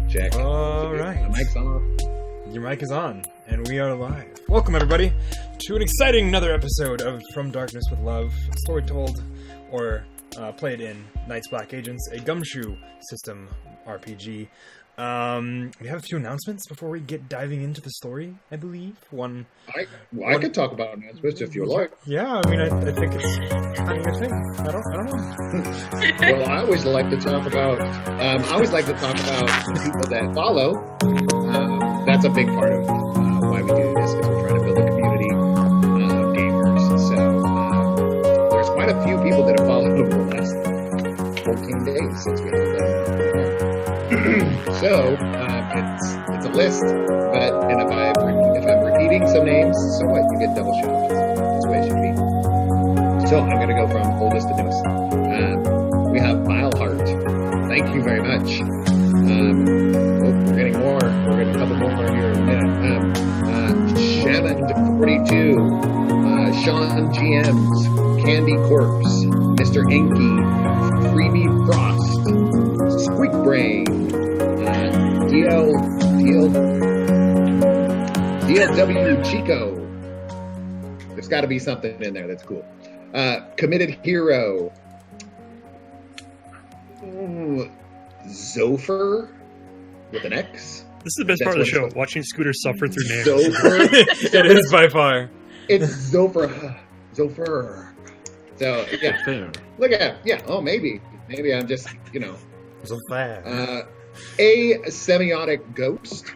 Check. All right. The mic's on. Your mic is on, and we are live. Welcome, everybody, to an exciting another episode of From Darkness with Love, a story told or played in Knights Black Agents, a gumshoe system RPG. We have a few announcements before we get diving into the story, I believe. I could talk about announcements if you like. Yeah, I mean, I think it's kind of a thing. I don't know. Well, I always like to talk about people that follow. That's a big part of why we do this, because we're trying to build a community of gamers. So there's quite a few people that have followed over the last 14 days since we had the So it's a list, but if I'm repeating some names, so what? You get double shout outs. That's the way it should be. So I'm gonna go from oldest to newest. We have Vileheart. Thank you very much. We're getting more. We're getting a couple more here in a minute. Shannon42, Sean GMs, Candy Corpse, Mr. Enki, Freebie Frost, Squeak Brain, DLW Chico. There's got to be something in there that's cool. Committed Hero. Zopher with an X. This is the best part of the show, watching Scooter suffer through names. Zopher. It is by far. It's Zopher. Zopher. So, yeah. Look at that. Yeah, maybe I'm just, So fast. A Semiotic Ghost.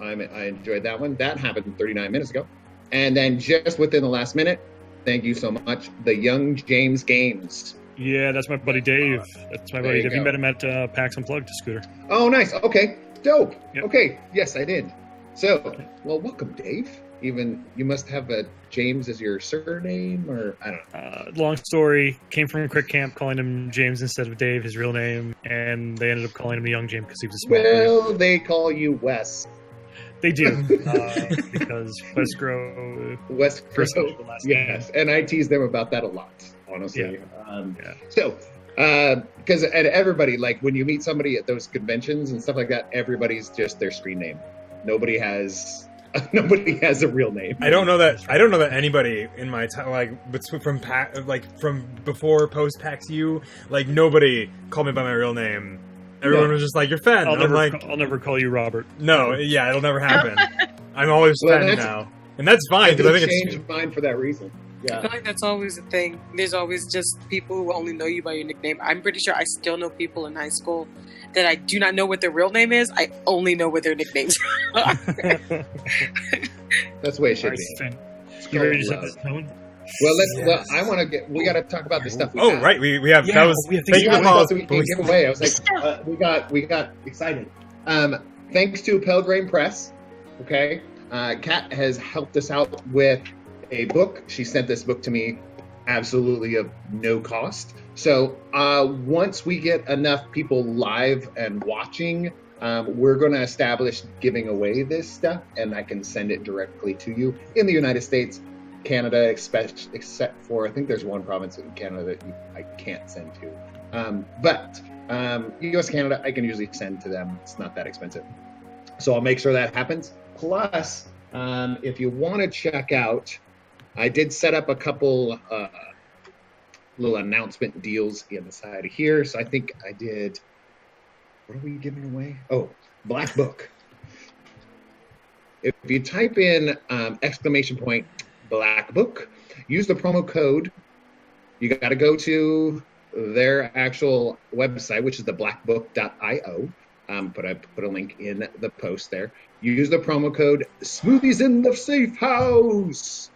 I enjoyed that one. That happened 39 minutes ago. And then just within the last minute, thank you so much, the Young James Games. Yeah, that's my buddy Dave. That's my buddy Dave. You met him at PAX Unplugged, Scooter. Oh, nice. Okay. Dope. Yep. Okay. Yes, I did. So, well, welcome, Dave. Even you must have a James as your surname, or I don't know. Long story. Came from a crick camp calling him James instead of Dave, his real name, and they ended up calling him the Young James because he was a small Well, they call you Wes. They do, because Wes Grow. Yes, and I tease them about that a lot, honestly. Yeah. So, because everybody, like when you meet somebody at those conventions and stuff like that, everybody's just their screen name. Nobody has a real name. I don't know that anybody in my time, from before post PAX U, like nobody called me by my real name. Everyone was just like, "You're Fen." I'll never call you Robert. No, yeah, it'll never happen. I'm always Fen now, and that's fine because I think it's changed mine for that reason. Yeah. I feel like that's always a thing. There's always just people who only know you by your nickname. I'm pretty sure I still know people in high school that I do not know what their real name is. I only know what their nicknames are. That's the way it should be. You ready to set this tone? Well, we got to talk about the stuff. Right. We have. Yeah, that was. thank you for we can give away. I was like, we got excited. Thanks to Pelgrane Press. Okay, Kat has helped us out with a book. She sent this book to me absolutely of no cost. So once we get enough people live and watching, we're going to establish giving away this stuff, and I can send it directly to you in the United States. Canada, except for I think there's one province in Canada that I can't send to, but U.S. Canada I can usually send to them. It's not that expensive, so I'll make sure that happens. Plus, if you want to check out, I did set up a couple little announcement deals in the side of here. So I think I did. What are we giving away? Oh, Black Book. If you type in ! Black Book, use the promo code. You got to go to their actual website, which is the blackbook.io. But I put a link in the post there. You use the promo code Smoothies in the Safe House.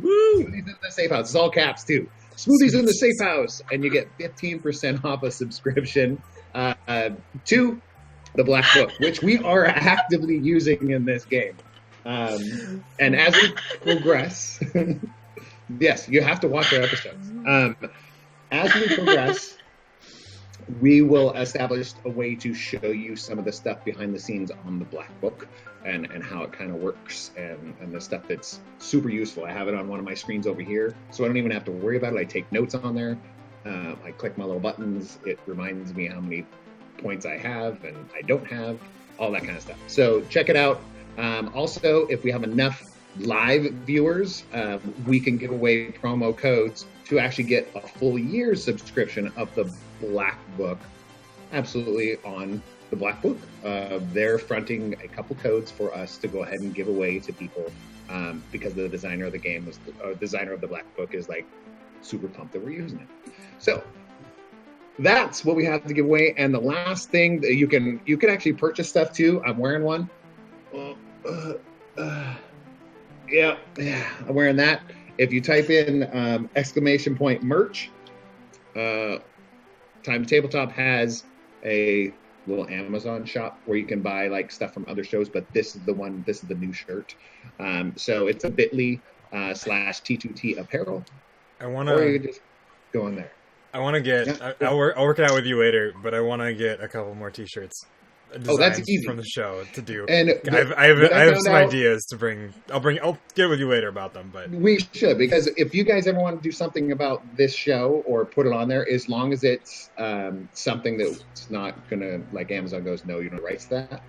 Woo! Smoothies in the Safe House. It's all caps too. Smoothies in the Safe House, and you get 15% off a subscription to the Black Book, which we are actively using in this game. And as we progress, yes, you have to watch our episodes. As we progress, we will establish a way to show you some of the stuff behind the scenes on the Black Book and how it kind of works and the stuff that's super useful. I have it on one of my screens over here, so I don't even have to worry about it. I take notes on there. I click my little buttons. It reminds me how many points I have and I don't have, all that kind of stuff. So check it out. Also, if we have enough live viewers, we can give away promo codes to actually get a full year's subscription of the Black Book absolutely on the Black Book. They're fronting a couple codes for us to go ahead and give away to people because the designer of the game was designer of the Black Book is like super pumped that we're using it. So that's what we have to give away. And the last thing that you can actually purchase stuff too. I'm wearing one. Yeah, I'm wearing that. If you type in !merch, Time to Tabletop has a little Amazon shop where you can buy like stuff from other shows, but this is the new shirt. So it's a bit.ly /T2T apparel. Or you can just go in there. I want to get, I'll work it out with you later, but I want to get a couple more t-shirts. That's easy from the show to do. And I have some ideas to bring. I'll get with you later about them. But we should, because if you guys ever want to do something about this show or put it on there, as long as it's something that's not gonna, like, Amazon goes, no, you don't write that.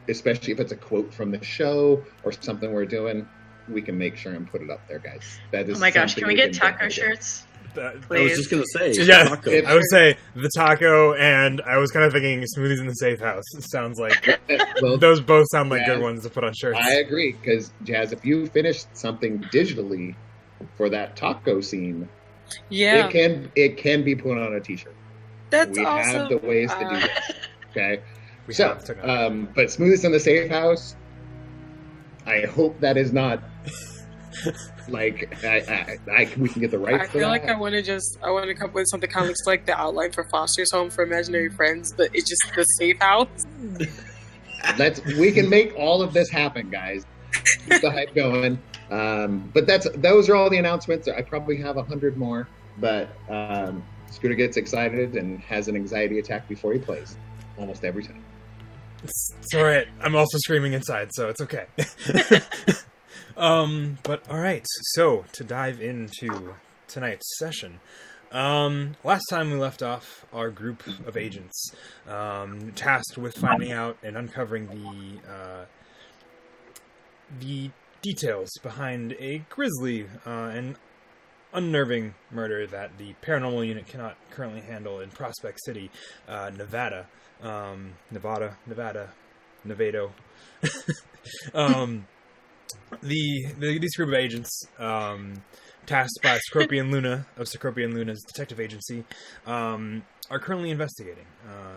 Especially if it's a quote from the show or something we're doing, we can make sure and put it up there, guys. That is. Oh my gosh, can we get taco shirts? I was just gonna say, yeah, I would say the taco, and I was kind of thinking smoothies in the safe house. It sounds like those both sound like good ones to put on shirts. I agree, because Jazz, if you finish something digitally for that taco scene, it can be put on a t-shirt. That's we awesome. have the ways to do this. Okay, but smoothies in the safe house. I hope that is not. Like, we can get the rights. I feel like I want to come up with something kind of looks like the outline for Foster's Home for Imaginary Friends, but it's just the safe house. We can make all of this happen, guys. Keep the hype going. But those are all the announcements. I probably have 100 more, but Scooter gets excited and has an anxiety attack before he plays, almost every time. It's all right. I'm also screaming inside, so it's okay. But all right, so to dive into tonight's session, last time we left off our group of agents, tasked with finding out and uncovering the details behind a grisly and unnerving murder that the paranormal unit cannot currently handle in Prospect City, Nevada. Nevado. These group of agents, tasked by Scorpion Luna of Scorpion Luna's detective agency, are currently investigating.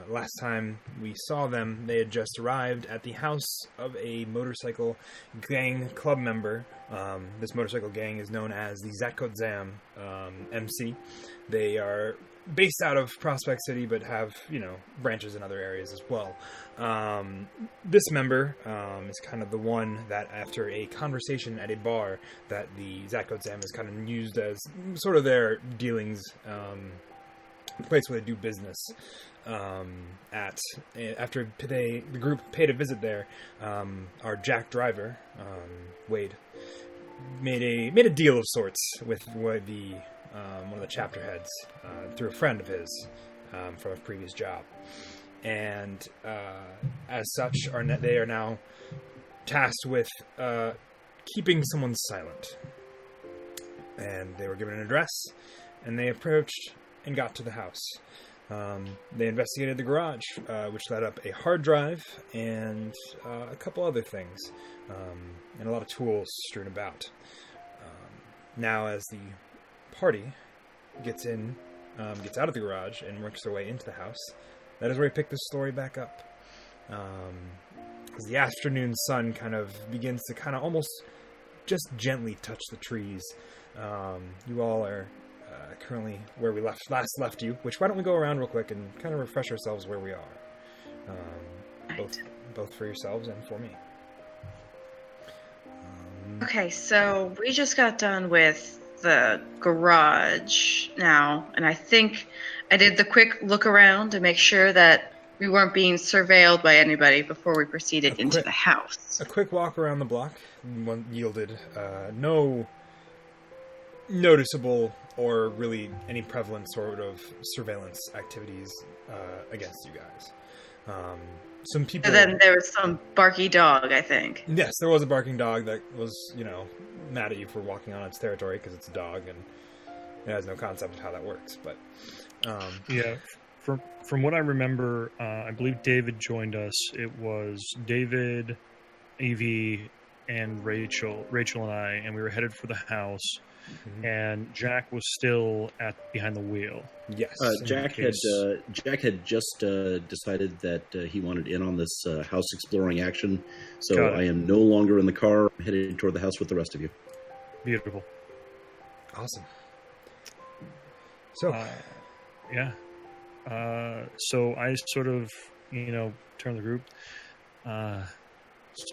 Last time we saw them, they had just arrived at the house of a motorcycle gang club member. This motorcycle gang is known as the Zakotzam MC. They are based out of Prospect City, but have, branches in other areas as well. This member is kind of the one that, after a conversation at a bar, that the Zakotzam is kind of used as sort of their dealings, place where they do business at. After the group paid a visit there, our Jack driver, Wade, made a deal of sorts with one of the chapter heads through a friend of his from a previous job, and as such, they are now tasked with keeping someone silent. And they were given an address, and they approached and got to the house. They investigated the garage, which led up a hard drive and a couple other things, and a lot of tools strewn about. Now, as the party gets out of the garage and works their way into the house, that is where we pick this story back up. As the afternoon sun kind of begins to kind of almost just gently touch the trees. You all are currently where we last left you, which why don't we go around real quick and kind of refresh ourselves where we are. Both for yourselves and for me. Okay, so we just got done with the garage now, and I think I did the quick look around to make sure that we weren't being surveilled by anybody before we proceeded into the house. A quick walk around the block yielded no noticeable or really any prevalent sort of surveillance activities against you guys. Some people. And then there was some barky dog, I think. Yes, there was a barking dog that was, mad at you for walking on its territory because it's a dog and it has no concept of how that works. But yeah, from what I remember, I believe David joined us. It was David, Evie, and Rachel and I, and we were headed for the house. Mm-hmm. And Jack was still behind the wheel. Yes, Jack had just decided that he wanted in on this house exploring action, so I am no longer in the car. I'm headed toward the house with the rest of you. Beautiful, awesome. So, yeah. So I sort of, turned the group.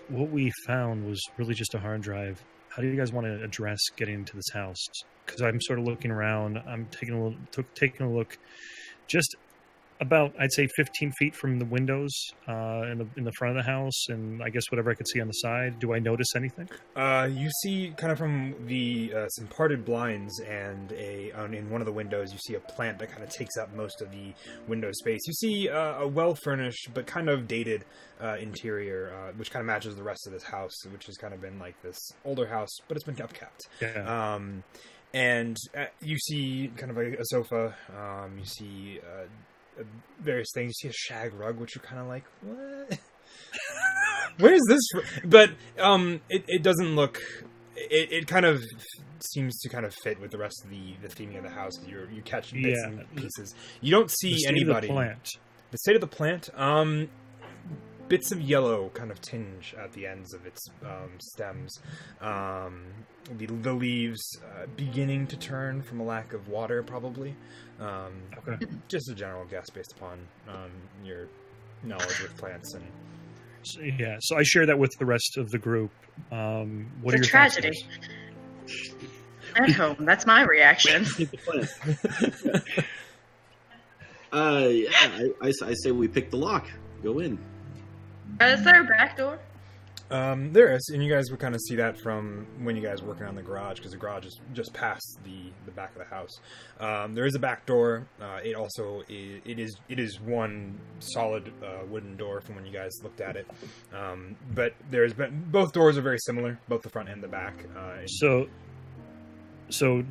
What we found was really just a hard drive. How do you guys want to address getting into this house? Because I'm sort of looking around. I'm taking a look, just about, I'd say, 15 feet from the windows in the front of the house, and I guess whatever I could see on the side. Do I notice anything? You see, kind of from the some parted blinds, and in one of the windows, you see a plant that kind of takes up most of the window space. You see a well-furnished but kind of dated interior, which kind of matches the rest of this house, which has kind of been like this older house, but it's been upkept. Yeah. And you see kind of a sofa. You see various things. You see a shag rug, which you're kind of like, what? Where's this? But it doesn't look. It kind of seems to kind of fit with the rest of the theming of the house. You catch bits and pieces. You don't see anybody. The state of the plant. Bits of yellow kind of tinge at the ends of its stems. The leaves beginning to turn from a lack of water, probably. Okay. Just a general guess based upon your knowledge with plants and. So I share that with the rest of the group. What it's a tragedy. At home, that's my reaction. I say we pick the lock. Go in. Is there a back door? There is, and you guys would kind of see that from when you guys were working on the garage, because the garage is just past the back of the house. There is a back door. It also it is one solid wooden door from when you guys looked at it. But both doors are very similar, both the front and the back. So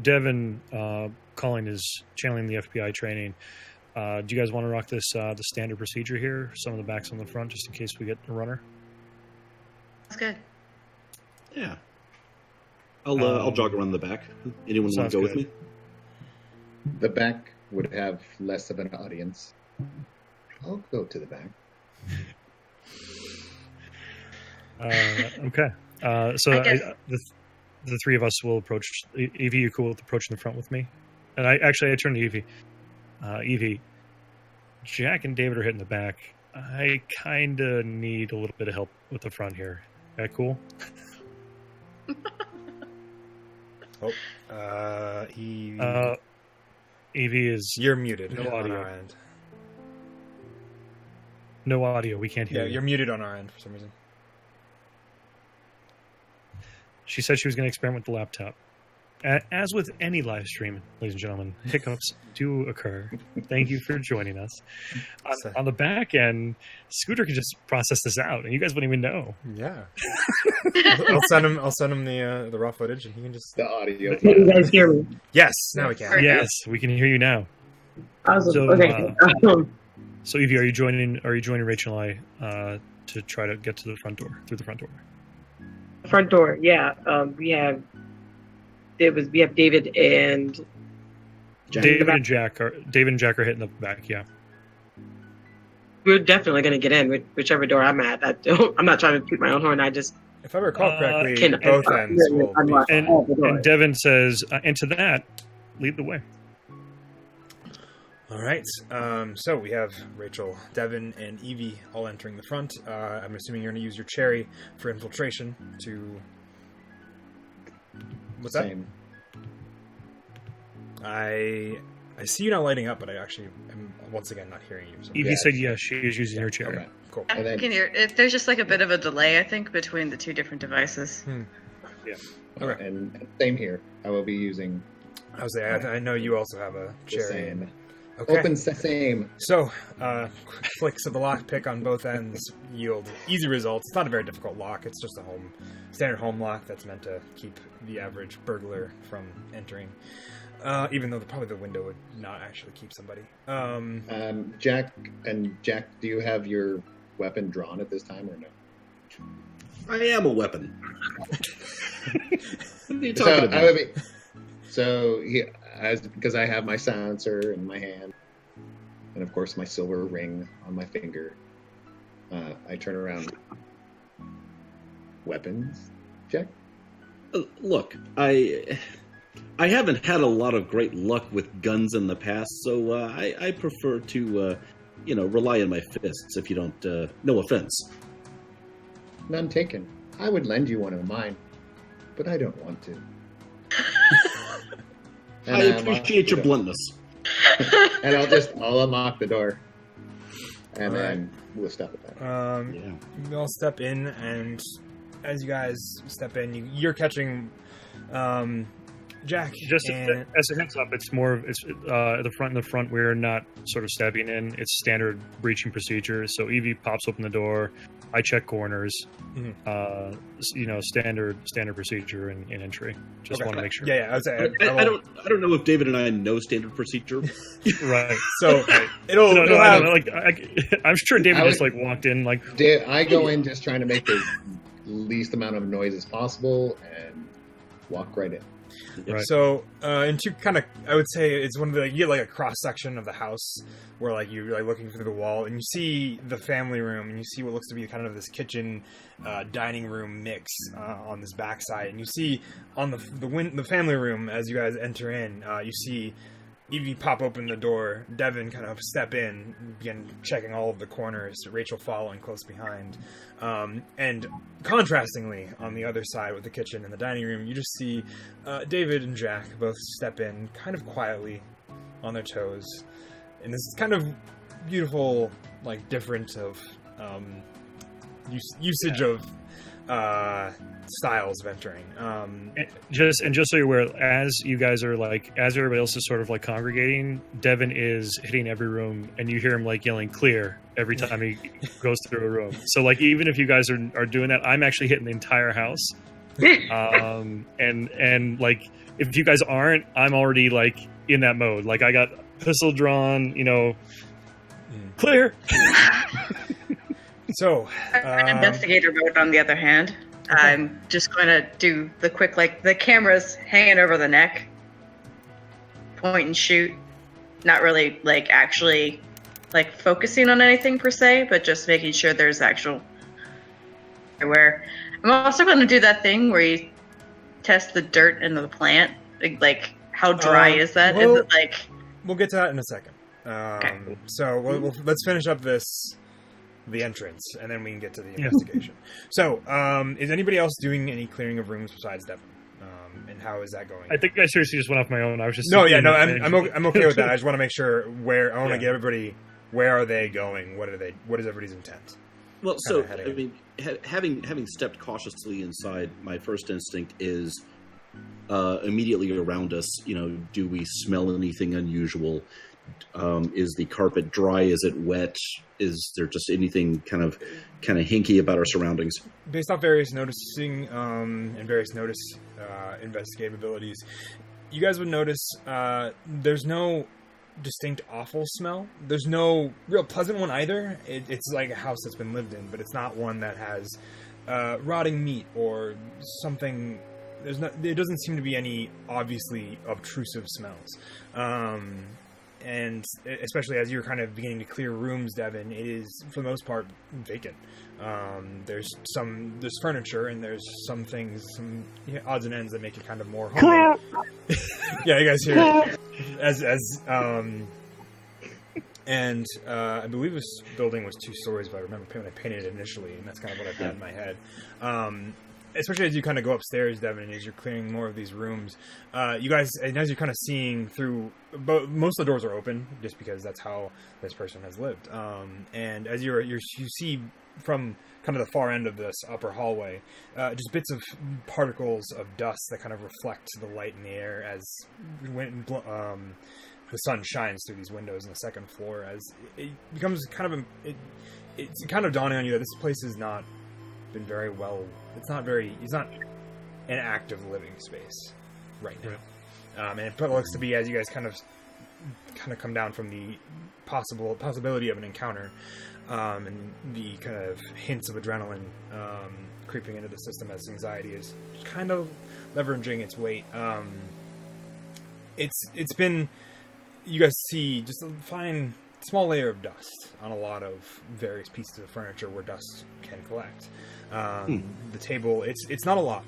Devin, Colin is channeling the FBI training. Do you guys want to rock this the standard procedure here? Some of the backs on the front, just in case we get a runner. That's good. Yeah. I'll jog around the back. Anyone want to go with me? The back would have less of an audience. I'll go to the back. Okay. So the three of us will approach. Evie, you cool with approaching the front with me? And I turn to Evie. Evie, Jack and David are hitting the back. I kind of need a little bit of help with the front here. That cool? Evie is... You're muted. No audio. On our end. No audio. We can't hear you. You're muted on our end for some reason. She said she was going to experiment with the laptop. As with any live stream, ladies and gentlemen, hiccups do occur. Thank you for joining us. On the back end, Scooter can just process this out, and you guys wouldn't even know. Yeah, I'll send him the raw footage, and he can just the audio. Can you guys hear me? Yes, now we can. Yes, we can hear you now. Awesome. So, okay. So Evie, are you joining Rachel and I to try to get to the front door through the front door? Front door, yeah. We have David and Jack. David and Jack are hitting the back. Yeah, we're definitely going to get in whichever door I'm at. I'm not trying to toot my own horn. I just, if I recall correctly, both ends will be and Devin says, and to that, lead the way. All right. So we have Rachel, Devin, and Evie all entering the front. I'm assuming you're going to use your cherry for infiltration to. What's that? Same. I see you not lighting up, but I actually am once again not hearing you. So. Evie said yes, she is using her chair. Okay, cool. I can hear. There's just like a bit of a delay, I think, between the two different devices. Yeah. Okay. And same here. I will be using. I know you also have a cherry. Same. Okay. Open sesame. So, flicks of the lockpick on both ends yield easy results. It's not a very difficult lock. It's just a standard home lock that's meant to keep the average burglar from entering. Even though probably the window would not actually keep somebody. Jack, do you have your weapon drawn at this time or no? I am a weapon. What are you talking about? Because I have my silencer in my hand, and of course my silver ring on my finger, I turn around. Weapons, Jack? Look, I haven't had a lot of great luck with guns in the past, so I prefer to, rely on my fists. If you don't, no offense. None taken. I would lend you one of mine, but I don't want to. I appreciate your bluntness. And I'll unlock the door. And then we'll step it back. You all step in, and as you guys step in, you're catching Jack. Just as a heads up, it's more of at the front. We're not sort of stepping in. It's standard breaching procedure. So Evie pops open the door. I check corners. Mm-hmm. Standard procedure in entry. Just want to make sure. Yeah. I don't know if David and I know standard procedure. Right. So I'm sure David just walked in like. I go in just trying to make the least amount of noise as possible and walk right in. Right. So, and to kind of, I would say it's one of the, you get like a cross section of the house where you're looking through the wall and you see the family room and you see what looks to be kind of this kitchen, dining room mix on this backside. And you see on the family room as you guys enter in, you see Evie pop open the door, Devin kind of step in, begin checking all of the corners, Rachel following close behind. And contrastingly, on the other side with the kitchen and the dining room, you just see David and Jack both step in kind of quietly on their toes. And this kind of beautiful, difference of usage of styles of entering. Just so you're aware, as you guys are as everybody else is sort of congregating, Devin is hitting every room, and you hear him yelling "clear" every time he goes through a room. So even if you guys are doing that, I'm actually hitting the entire house. And if you guys aren't, I'm already in that mode. I got pistol drawn, clear. So, investigator mode, on the other hand, I'm just going to do the quick, the camera's hanging over the neck, point and shoot. Not really, actually, focusing on anything per se, but just making sure there's actual everywhere. I'm also going to do that thing where you test the dirt into the plant. How dry is that? Is it We'll get to that in a second. Okay. So let's finish up the entrance, and then we can get to the investigation. So, is anybody else doing any clearing of rooms besides Devin? And how is that going? I think I seriously just went off my own. I was just I'm okay with that. I just want to make sure I want to get everybody. Where are they going? What is everybody's intent? Well, having stepped cautiously inside, my first instinct is immediately around us. Do we smell anything unusual? Is the carpet dry? Is it wet? Is there just anything kind of hinky about our surroundings? Based off various noticing and various investigative abilities, you guys would notice there's no distinct awful smell. There's no real pleasant one either. It's like a house that's been lived in, but it's not one that has rotting meat or something. There doesn't seem to be any obviously obtrusive smells. And especially as you're kind of beginning to clear rooms, Devin, it is for the most part vacant. There's furniture and there's some things, some odds and ends that make it kind of more homely. Yeah, you guys hear it. And I believe this building was 2 stories, but I remember when I painted it initially, and that's kind of what I've had in my head. Especially as you kind of go upstairs, Devin, as you're clearing more of these rooms, you guys, and as you're kind of seeing through, most of the doors are open, just because that's how this person has lived. And as you see from kind of the far end of this upper hallway, just bits of particles of dust that kind of reflect the light in the air as the sun shines through these windows on the second floor as it becomes kind of it's kind of dawning on you that this place has not been very well. It's not an active living space right now, and it looks to be, as you guys kind of come down from the possibility of an encounter, and the kind of hints of adrenaline creeping into the system as anxiety is kind of leveraging its weight. It's been, you guys see just a fine small layer of dust on a lot of various pieces of furniture where dust can collect. The table, it's not a lot.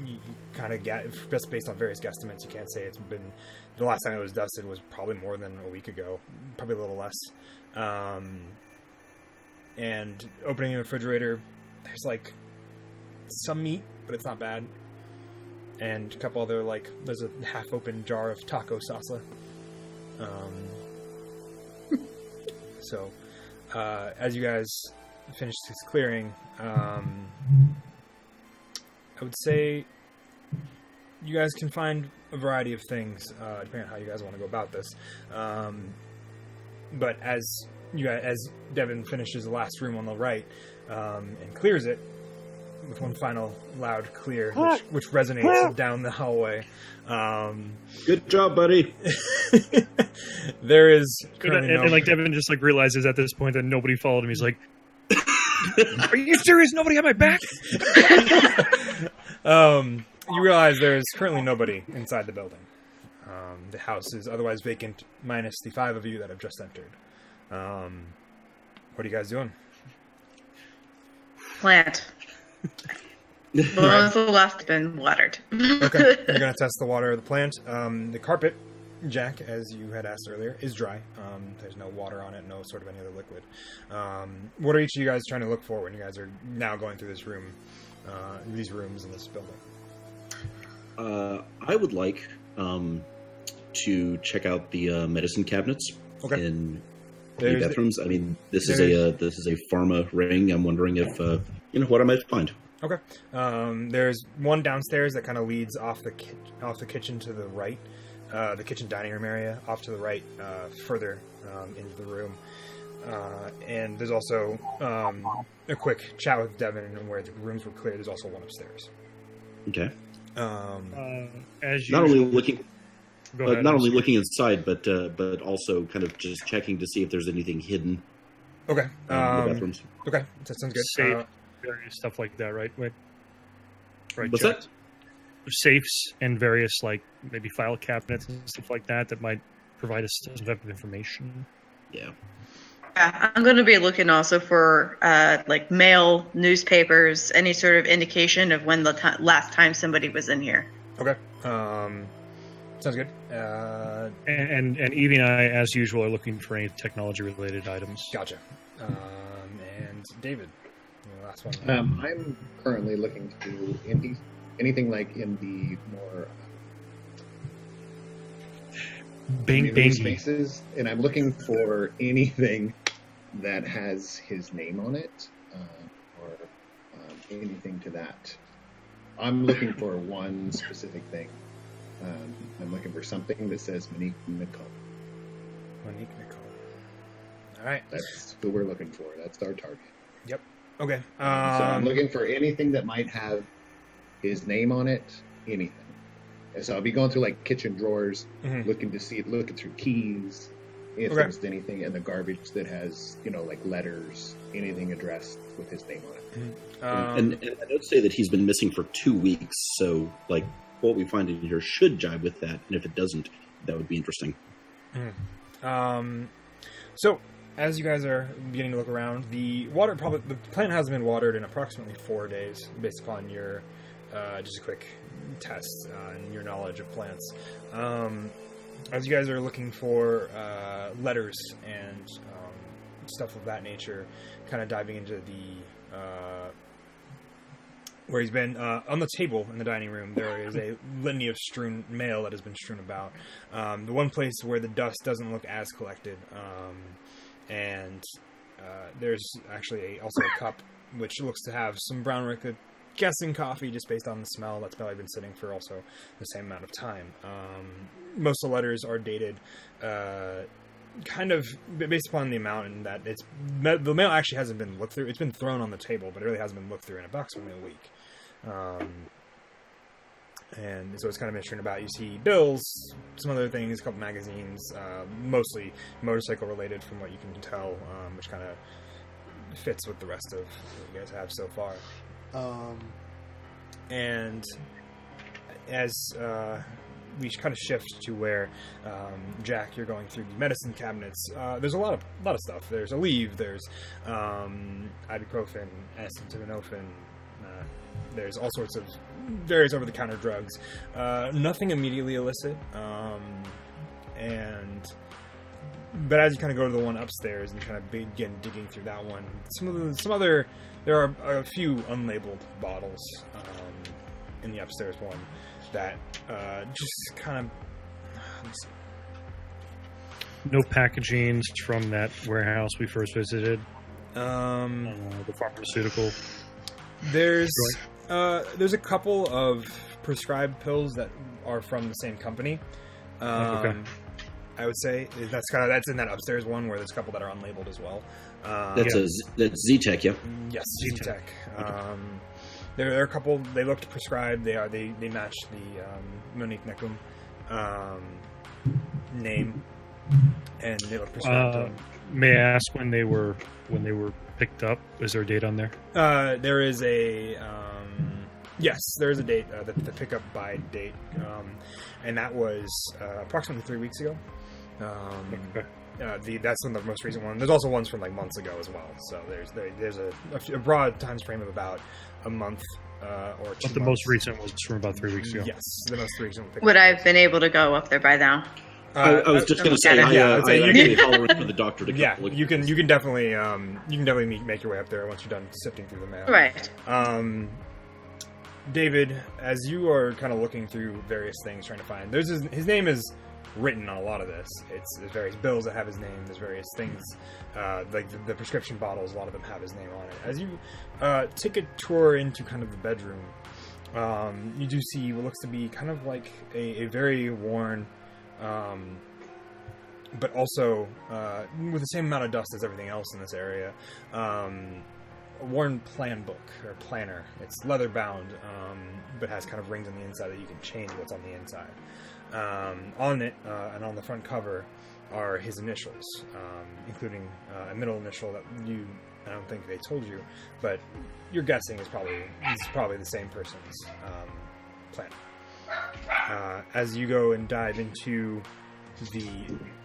You kind of get, just based on various guesstimates, you can't say it's been, the last time it was dusted was probably more than a week ago, probably a little less. And opening the refrigerator, there's like some meat, but it's not bad. And a couple other, like, there's a half-open jar of taco salsa. So, as you guys finish this clearing, I would say you guys can find a variety of things, depending on how you guys want to go about this. But as Devin finishes the last room on the right, and clears it with one final loud clear, which resonates down the hallway. Good job, buddy. There is currently and like Devin just like realizes at this point that nobody followed him. He's like, "Are you serious? Nobody had my back?" You realize there is currently nobody inside the building. The house is otherwise vacant, minus the 5 of you that have just entered. What are you guys doing? Plant. The last been watered. Okay, you're going to test the water of the plant. The carpet, Jack, as you had asked earlier, is dry. There's no water on it, no sort of any other liquid. What are each of you guys trying to look for when you guys are now going through this room, these rooms in this building? I would like to check out the medicine cabinets in the bathrooms. I mean, this is a pharma ring. I'm wondering if what I might find. Okay. There's one downstairs that kind of leads off the kitchen to the right, the kitchen dining room area off to the right, further into the room. And there's also a quick chat with Devin, and where the rooms were clear, there's also one upstairs. Okay. As not only looking inside, but also kind of just checking to see if there's anything hidden. Okay. In the bathrooms. Okay, that sounds good. Safe, various stuff like that, right? Right. What's that? Safes and various, like, maybe file cabinets and stuff like that might provide us some type of information. Yeah. Yeah, I'm going to be looking also for like mail, newspapers, any sort of indication of when the last time somebody was in here. Okay. Sounds good. And Evie and I, as usual, are looking for any technology-related items. Gotcha. And David, the last one. I'm currently looking to anything like in the more Bang spaces, and I'm looking for anything that has his name on it, or anything to that. I'm looking for one specific thing. I'm looking for something that says Monique Nicole. Monique Nicole. All right. That's who we're looking for. That's our target. Yep. Okay. So I'm looking for anything that might have his name on it, anything. And so I'll be going through like kitchen drawers, looking through keys, if there's anything in the garbage that has, like letters, anything addressed with his name on it. And I would say that he's been missing for 2 weeks, so like what we find in here should jive with that, and if it doesn't, that would be interesting. So as you guys are beginning to look around, the plant has been watered in approximately 4 days, based upon your just a quick test and your knowledge of plants. As you guys are looking for letters and stuff of that nature, kind of diving into the where he's been on the table in the dining room, there is a litany of strewn mail that has been strewn about. The one place where the dust doesn't look as collected, and there's actually also a cup which looks to have some brown guessing coffee just based on the smell. That's probably been sitting for also the same amount of time. Most of the letters are dated kind of based upon the amount, and that the mail actually hasn't been looked through. It's been thrown on the table, but it really hasn't been looked through in a box for only a week. And so it's kind of interesting about, you see bills, some other things, a couple magazines, mostly motorcycle related from what you can tell, which kind of fits with the rest of what you guys have so far. And as we kind of shift to where, Jack, you're going through the medicine cabinets, there's a lot of stuff. There's Aleve, there's ibuprofen, acetaminophen, there's all sorts of various over-the-counter drugs. Nothing immediately illicit. But as you kind of go to the one upstairs and kind of begin digging through that one, there are a few unlabeled bottles in the upstairs one that just kind of. Let me see. No packaging from that warehouse we first visited. The pharmaceutical. There's a couple of prescribed pills that are from the same company. Okay. I would say that's in that upstairs one where there's a couple that are unlabeled as well. That's Z-Tech, yeah. Yes, Z-Tech. There are a couple. They looked prescribed. They match the Monique Necum name, and they look prescribed. May I ask when they were picked up? Is there a date on there? There is a yes, there is a date. The pickup by date, and that was approximately 3 weeks ago. That's one of the most recent one. There's also ones from like months ago as well. So there's a broad time frame of about a month or 2 months. But the most recent was from about 3 weeks ago. Yes, the most recent. Would I have been able to go up there by now? I was just going to say, I actually hollering for the doctor to come. Yeah, you can definitely make your way up there once you're done sifting through the mail. Right. David, as you are kind of looking through various things, trying to find, his name is written on a lot of this. There's various bills that have his name. There's various things, like the prescription bottles. A lot of them have his name on it. As you take a tour into kind of the bedroom, you do see what looks to be kind of like a very worn, but also with the same amount of dust as everything else in this area. A worn plan book or planner. It's leather bound, but has kind of rings on the inside that you can change what's on the inside. On it and on the front cover are his initials, including a middle initial that I don't think they told you, but you're guessing is probably the same person's planner. As you go and dive into the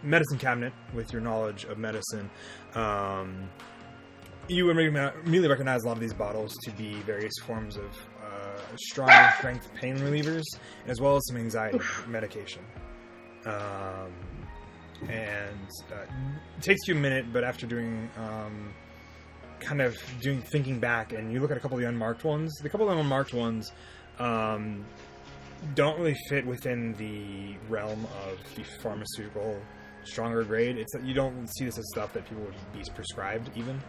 medicine cabinet with your knowledge of medicine, you immediately recognize a lot of these bottles to be various forms of strong strength pain relievers, as well as some anxiety medication. And it takes you a minute, but after thinking back, and you look at a couple of the unmarked ones, don't really fit within the realm of the pharmaceutical stronger grade. It's that you don't see this as stuff that people would be prescribed even.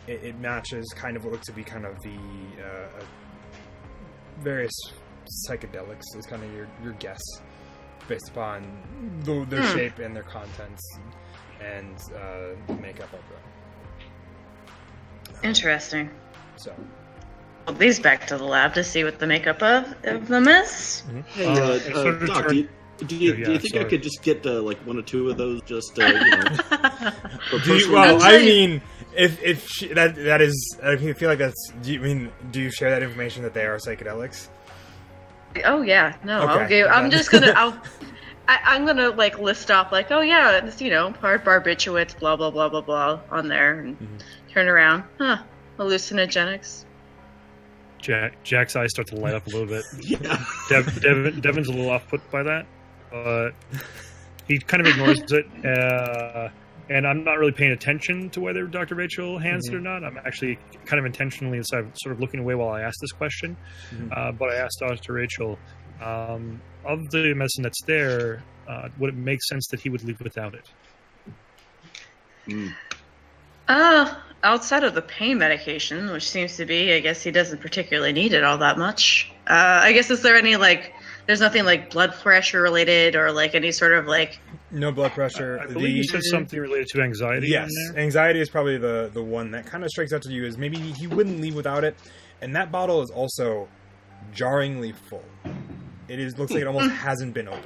It matches kind of what looks to be kind of the various psychedelics is kind of your guess based upon their shape and their contents and the makeup of them. Interesting. So I'll these back to the lab to see what the makeup of them is. Hey, Doc, do you think I could just get like one or two of those? Just for personal I mean, if that is, I feel like that's. Do you share that information that they are psychedelics? Oh yeah, no. Okay. I'm just gonna. I'm gonna like list off like, oh yeah, it's hard barbiturates, blah blah blah blah blah on there, and turn around, hallucinogenics. Jack's eyes start to light up a little bit. Yeah. Devin's a little off-put by that, but he kind of ignores it. And I'm not really paying attention to whether Dr. Rachel hands it or not. I'm actually kind of intentionally sort of looking away while I ask this question. But I asked Dr. Rachel, of the medicine that's there, would it make sense that he would leave without it? Outside of the pain medication, which seems to be, I guess he doesn't particularly need it all that much. I guess, is there any, like, there's nothing like blood pressure related or like any sort of like... No blood pressure. I believe you said something related to anxiety. Yes, anxiety is probably the one that kind of strikes out to you, is maybe he wouldn't leave without it. And that bottle is also jarringly full. Looks like it almost hasn't been opened.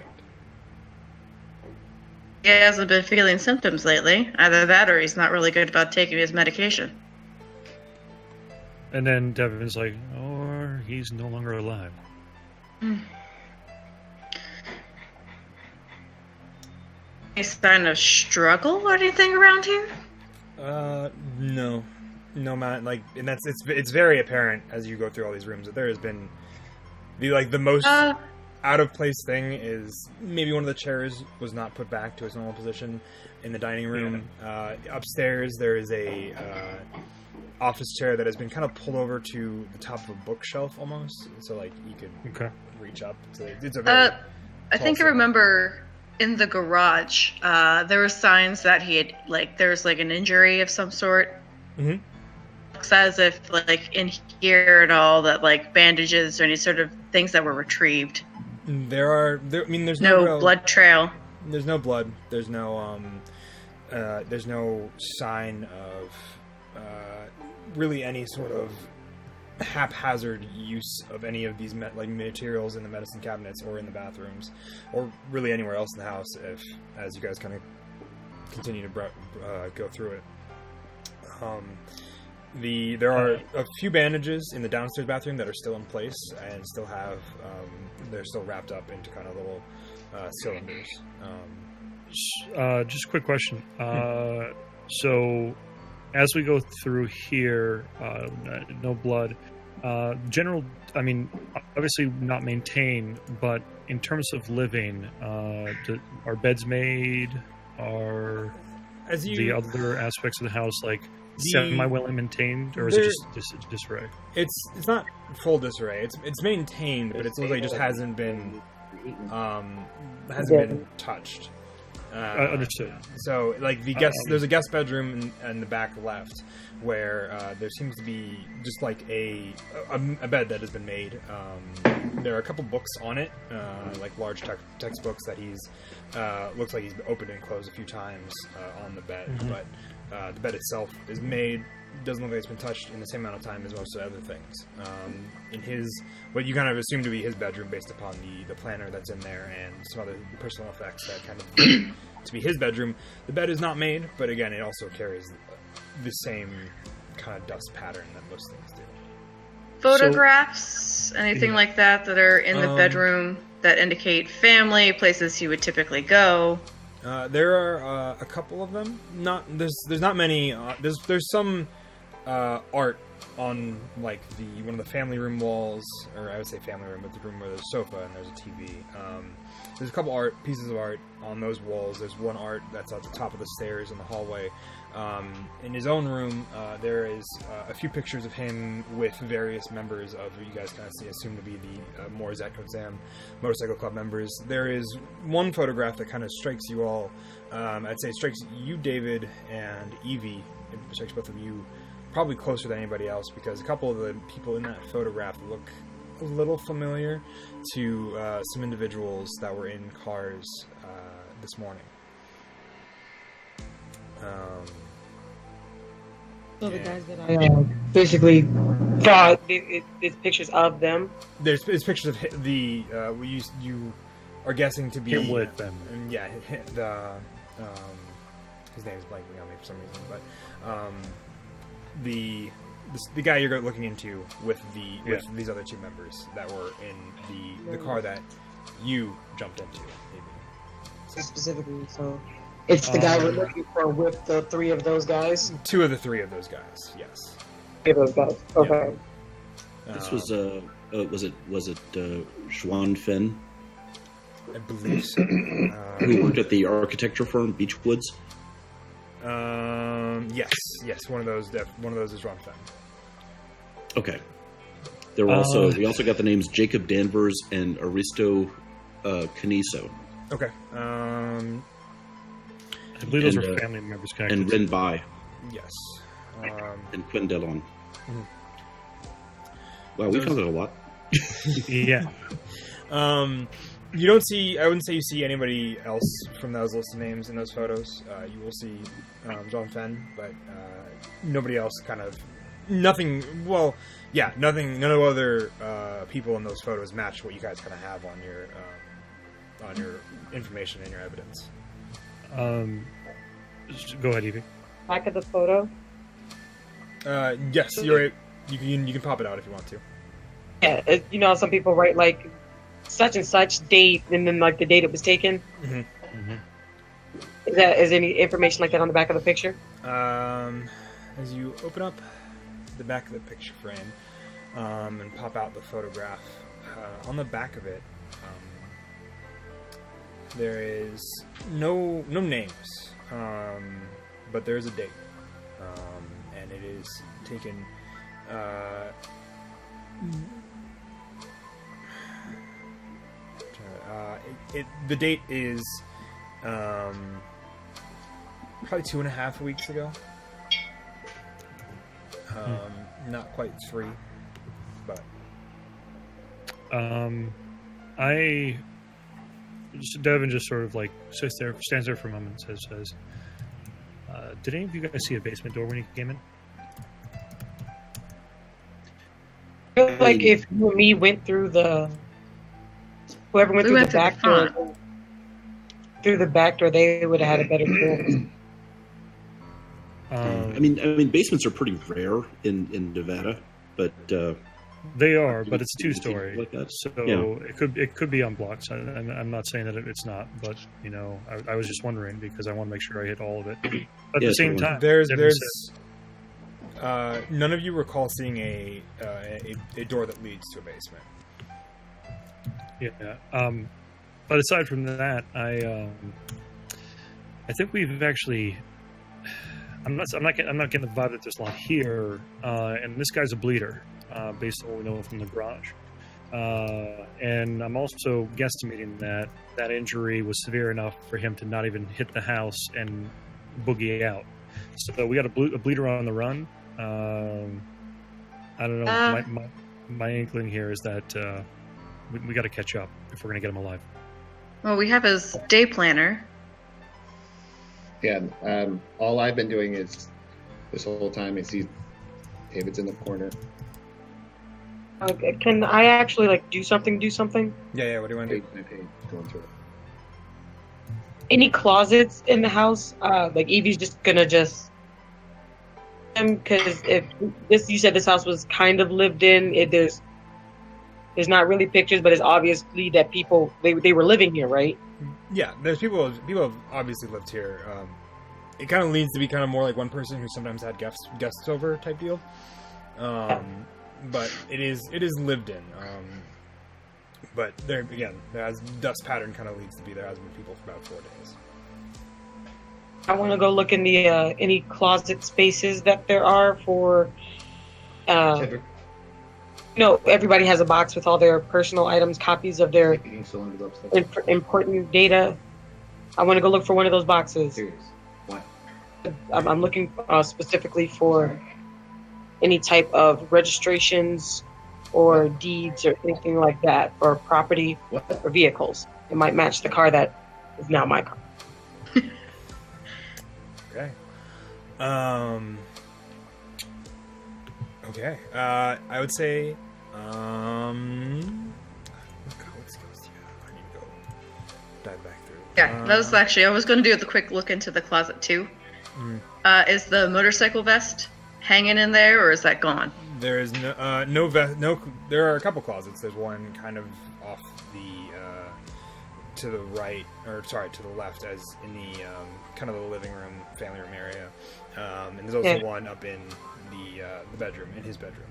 He hasn't been feeling symptoms lately. Either that or he's not really good about taking his medication. And then Devin's like, or he's no longer alive. Any sign of struggle or anything around here? No, Matt. Like, and it's very apparent as you go through all these rooms that there has been the most out of place thing is maybe one of the chairs was not put back to its normal position in the dining room. Upstairs there is a office chair that has been kind of pulled over to the top of a bookshelf almost, so like you could reach up. It's a very I think I remember in the garage there were signs that he had there was an injury of some sort. Mm-hmm. Looks as if in here and all that bandages or any sort of things that were retrieved. There's no blood trail. There's no blood. There's no sign of really any sort of haphazard use of any of these materials in the medicine cabinets or in the bathrooms or really anywhere else in the house. As you guys kind of continue to go through it, there are a few bandages in the downstairs bathroom that are still in place and still have they're still wrapped up into kind of little cylinders. Just a quick question. So as we go through here, no blood. General, I mean, obviously not maintained, but in terms of living, are beds made? Are the other aspects of the house semi-well maintained, or is it just disarray? It's not full disarray. It's maintained, but it looks like it just hasn't been touched. Understood. So, there's a guest bedroom in the back left where there seems to be just a bed that has been made. There are a couple books on it, large textbooks that he's looks like he's opened and closed a few times on the bed, but the bed itself is made. Doesn't look like it's been touched in the same amount of time as most of the other things. In what you kind of assume to be his bedroom based upon the planner that's in there and some other personal effects that kind of to be his bedroom. The bed is not made, but again, it also carries the same kind of dust pattern that most things do. Photographs, anything like that are in the bedroom that indicate family, places he would typically go. There are a couple of them. There's not many. There's some art on one of the family room walls, or I would say family room, but the room where there's a sofa and there's a TV. There's a couple pieces of art on those walls. There's one art that's at the top of the stairs in the hallway. In his own room, there is a few pictures of him with various members of what you guys kind of assume to be the Morzette Exam Motorcycle Club members. There is one photograph that kind of strikes you all. I'd say it strikes you, David, and Evie. It strikes both of you probably closer than anybody else, because a couple of the people in that photograph look a little familiar to some individuals that were in cars this morning. So the guys that I basically thought it's pictures of them. There's pictures of the you are guessing to be him with them. Yeah, his name is blanking on me for some reason, but the guy you're looking into with these other two members that were in the car that you jumped into, maybe. Specifically, so it's the guy we're looking for with the three of those guys? Two of the three of those guys, yes. Three of those guys, okay. Yeah. This was it Xuan Fen? I believe so. Who worked at the architecture firm Beechwoods? Yes, one of those is Ron Fen. Okay. There were we also got the names Jacob Danvers and Aristo Caniso. Okay. I believe those were family members connected. And Ren Bai. Yes. And Quindelon. Mhm. Wow, we found it a lot. Yeah. You don't see. I wouldn't say you see anybody else from those list of names in those photos. You will see John Fenn, but nobody else. Kind of nothing. Well, yeah, nothing. None of other people in those photos match what you guys kind of have on your information and your evidence. Go ahead, Evie. Back of the photo. Yes, you're. You can pop it out if you want to. Yeah, you know, some people write like such and such date, and then like the date it was taken. Mm-hmm. Mm-hmm. Is any information like that on the back of the picture? As you open up the back of the picture frame and pop out the photograph, on the back of it, there is no names, but there is a date, and it is taken. The date is probably 2.5 weeks ago. Not quite 3, but Devin just sort of like stands there for a moment and says, did any of you guys see a basement door when you came in? I feel like if you and me went through whoever went through the back door, they would have had a better clue. I mean, basements are pretty rare in Nevada, but they are. But it's 2-story, like that. So Yeah. it could be on blocks. I'm not saying that it's not, but you know, I was just wondering because I want to make sure I hit all of it. But at the same time, there's none of you recall seeing a door that leads to a basement. Yeah. But aside from that, I think we've actually. I'm not getting the vibe that there's a lot here, and this guy's a bleeder, based on what we know from the garage. And I'm also guesstimating that injury was severe enough for him to not even hit the house and boogie out. So we got a bleeder on the run. I don't know. My inkling here is that we got to catch up if we're going to get him alive. Well, we have his day planner. Yeah, all I've been doing is this whole time is see David's in the corner. Okay, can I actually like do something? Yeah. What do you want to do? Going through it. Any closets in the house? Like Evie's just gonna because if you said this house was kind of lived in, there's not really pictures, but it's obviously that people they were living here, right? Yeah, there's people have obviously lived here. It kind of leads to be kind of more like one person who sometimes had guests over type deal. But it is lived in. But there again, the dust pattern kind of leads to be there has been people for about 4 days. I want to go look in the any closet spaces that there are for. Everybody has a box with all their personal items, copies of their important data. I want to go look for one of those boxes. What? I'm looking specifically for any type of registrations or deeds or anything like that, or property or vehicles. It might match the car that is now my car. Okay. Okay. I would say. What skills do you have? I need to go dive back through. Yeah, that was actually I was going to do a quick look into the closet too. Is the motorcycle vest hanging in there, or is that gone? There is no vest. No, there are a couple closets. There's one kind of off the to the right, or sorry, to the left, as in the kind of the living room, family room area. And there's also one up in the bedroom, in his bedroom.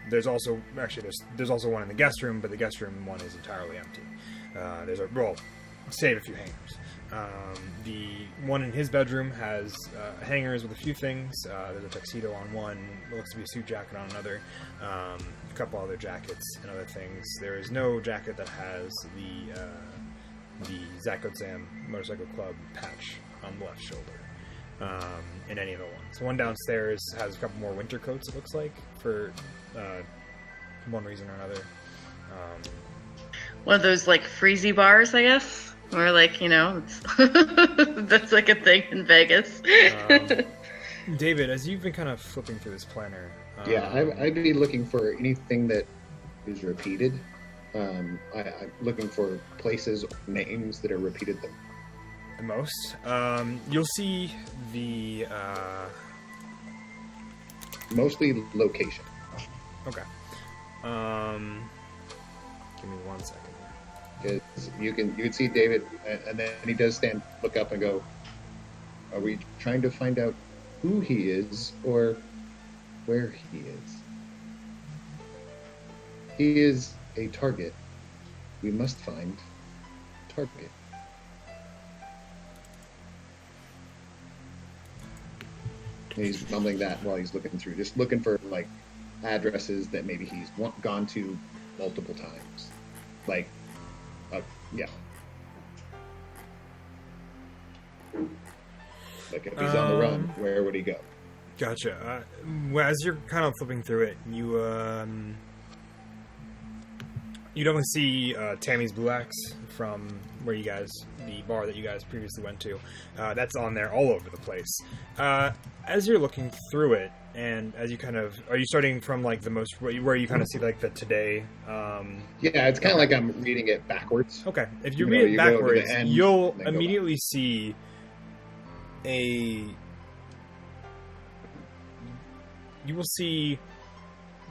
There's also one in the guest room, but the guest room one is entirely empty. Save a few hangers. The one in his bedroom has hangers with a few things. There's a tuxedo on one, looks to be a suit jacket on another, a couple other jackets and other things. There is no jacket that has the Zakotzam Motorcycle Club patch on the left shoulder. in any of the ones. The one downstairs has a couple more winter coats, it looks like, for one reason or another. One of those, like, freezy bars, I guess? Or, like, it's that's, like, a thing in Vegas. David, as you've been kind of flipping through this planner... I'd be looking for anything that is repeated. I'm looking for places or names that are repeated the most. You'll see the... Mostly location. Okay. Give me 1 second. Because you can see David, and then he does look up and go, "Are we trying to find out who he is or where he is? He is a target. We must find target." And he's mumbling that while he's looking through, just looking for like addresses that maybe he's gone to multiple times. Like, yeah. Like if he's on the run, where would he go? Gotcha. Well, as you're kind of flipping through it, you definitely see Tammy's Blue Axe from where the bar that you guys previously went to. That's on there all over the place. As you're looking through it, and as you are you starting from like the most, where you kind of see like the today? Yeah, it's kind of like I'm reading it backwards. Okay, if you read it backwards, you'll immediately see you will see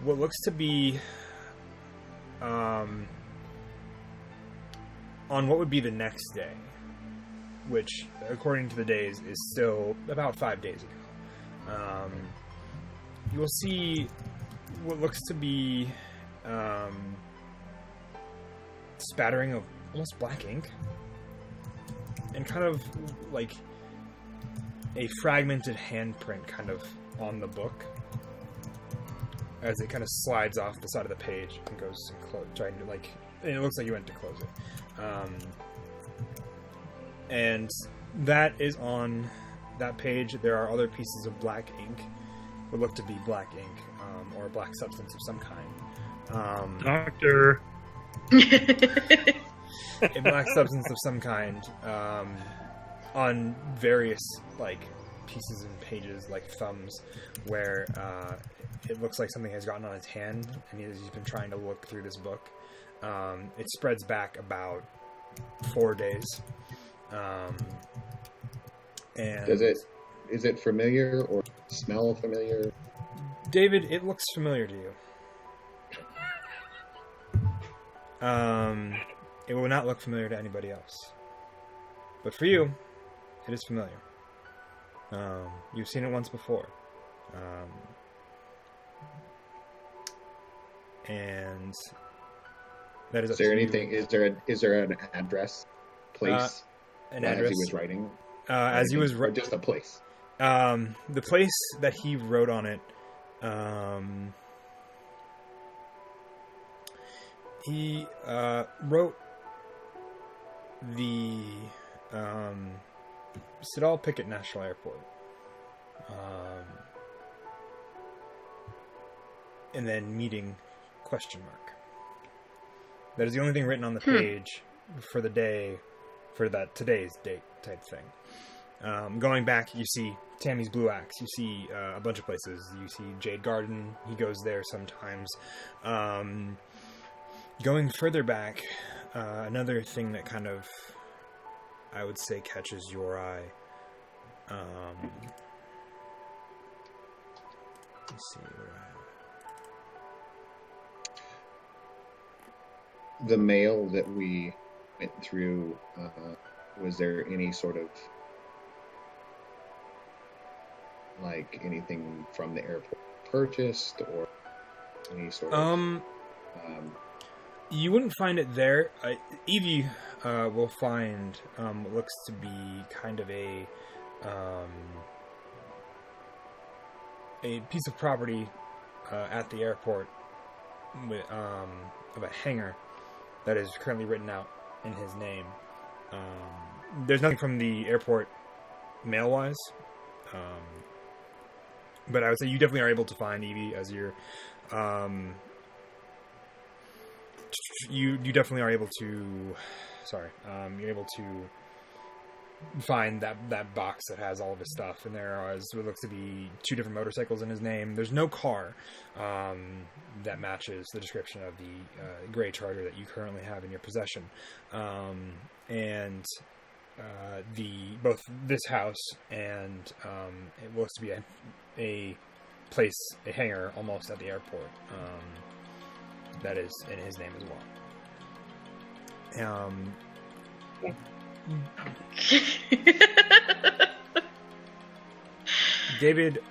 what looks to be on what would be the next day, which according to the days is still about 5 days ago. You will see what looks to be spattering of almost black ink and kind of like a fragmented handprint kind of on the book as it kind of slides off the side of the page and goes and trying to and it looks like you went to close it. And that is on that page. There are other pieces of black ink, what look to be black ink, or a black substance of some kind. Doctor! A black substance of some kind, on various, pieces and pages, like thumbs, where, it looks like something has gotten on his hand, and he's been trying to look through this book. It spreads back about 4 days. And is it familiar or smell familiar? David, it looks familiar to you. It will not look familiar to anybody else. But for you, it is familiar. You've seen it once before. And that is. Is there anything? Is there an address, place? An address. As he was writing. As he was or just a place. The place that he wrote on it. He wrote the Sidal Pickett National Airport. And then meeting ? That is the only thing written on the page for the day, for that today's date type thing. Going back, you see Tammy's Blue Axe. You see a bunch of places. You see Jade Garden. He goes there sometimes. Going further back, another thing that kind of, I would say, catches your eye. Let's see. The mail that we went through, was there any sort of anything from the airport purchased or any sort of you wouldn't find it there. Evie will find what looks to be kind of a piece of property at the airport with of a hangar that is currently written out in his name. There's nothing from the airport mail-wise, But I would say you definitely are able to find Evie as your... You definitely are able to... Sorry. You're able to find that box that has all of his stuff, and there are what looks to be 2 different motorcycles in his name. There's no car that matches the description of the gray Charger that you currently have in your possession, and both this house and it looks to be a hangar almost at the airport that is in his name as well. David,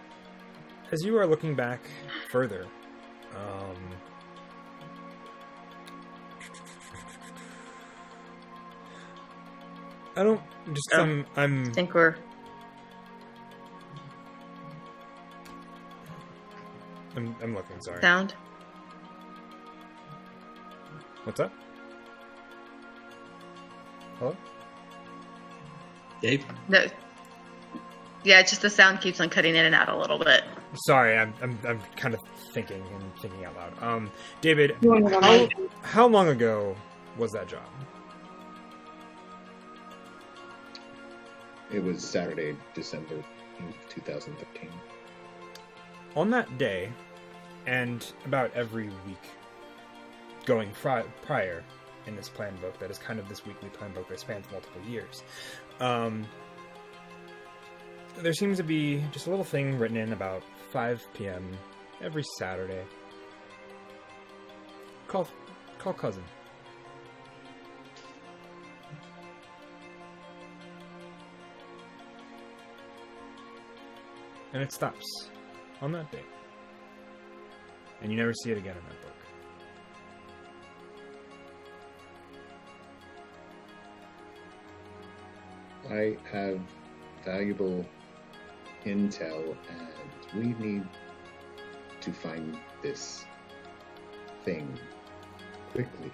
as you are looking back further, I think we're... I'm looking, sorry. Sound? What's up? Hello? Dave? No. Yeah, just the sound keeps on cutting in and out a little bit. Sorry, I'm kind of thinking out loud. David, how long ago was that job? It was Saturday, December 2013. On that day, and about every week going prior in this plan book, that is kind of this weekly plan book that spans multiple years, there seems to be just a little thing written in about 5 p.m. every Saturday. Call cousin. And it stops on that day. And you never see it again in that book. I have valuable intel, and we need to find this thing quickly.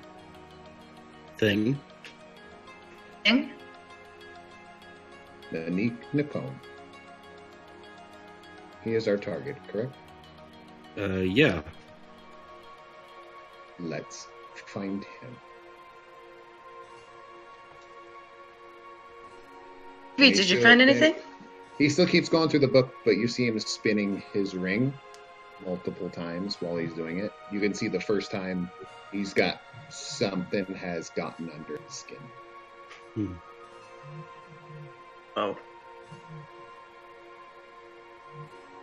Thing? Thing? Nanik Nakom. He is our target, correct? Yeah. Let's find him. Did you find anything? He still keeps going through the book, but you see him spinning his ring multiple times while he's doing it. You can see the first time he's got something has gotten under his skin. Oh.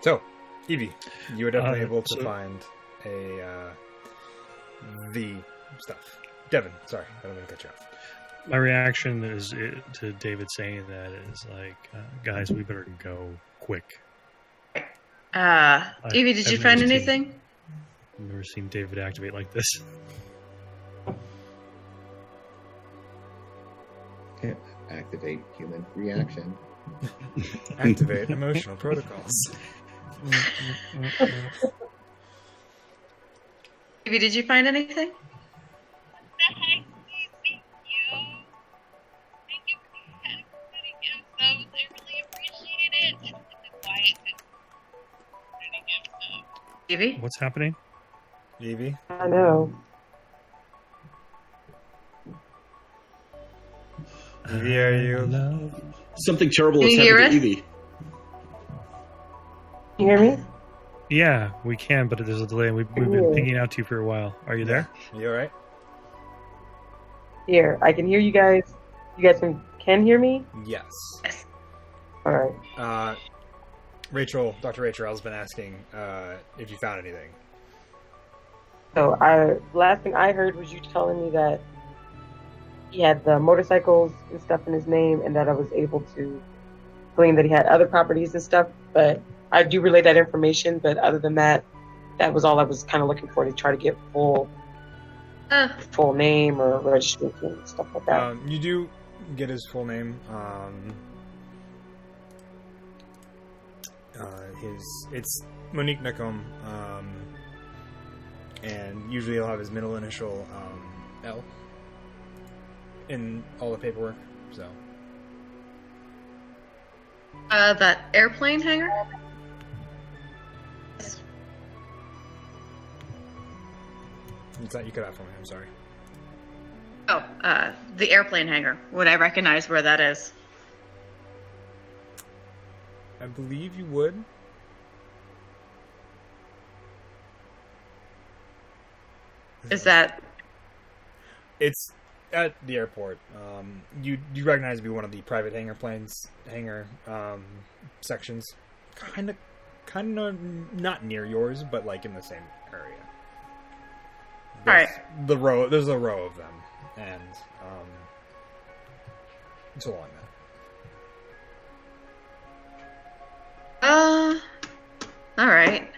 So, Evie, you were definitely able to find the stuff. Devin, sorry, I don't want to cut you off. My reaction is to David saying that is like, guys, we better go quick. Evie, did you find anything? I've never seen David activate like this. Activate human reaction. Activate emotional protocols. Evie, did you find anything? Evie? What's happening? Evie? I know. Evie, are you? Something terrible has Can you happened hear to Evie. You hear me? Yeah, we can, but there's a delay. We've been pinging out to you for a while. Are you there? You alright? Here, I can hear you guys. You guys can hear me? Yes. All right. Dr. Rachel has been asking if you found anything. So, last thing I heard was you telling me that he had the motorcycles and stuff in his name, and that I was able to glean that he had other properties and stuff. But I do relay that information. But other than that, that was all I was kind of looking for, to try to get full name or registration and stuff like that. You do get his full name. It's Monique Nakom, and usually he'll have his middle initial L in all the paperwork. So That airplane hangar? What's that you cut out for me? I'm sorry. Oh, the airplane hangar. Would I recognize where that is? I believe you would. Is that... It's at the airport. You recognize it to be one of the private hangar sections. Kind of not near yours, but like in the same area. There's there's a row of them, and it's along that. All right.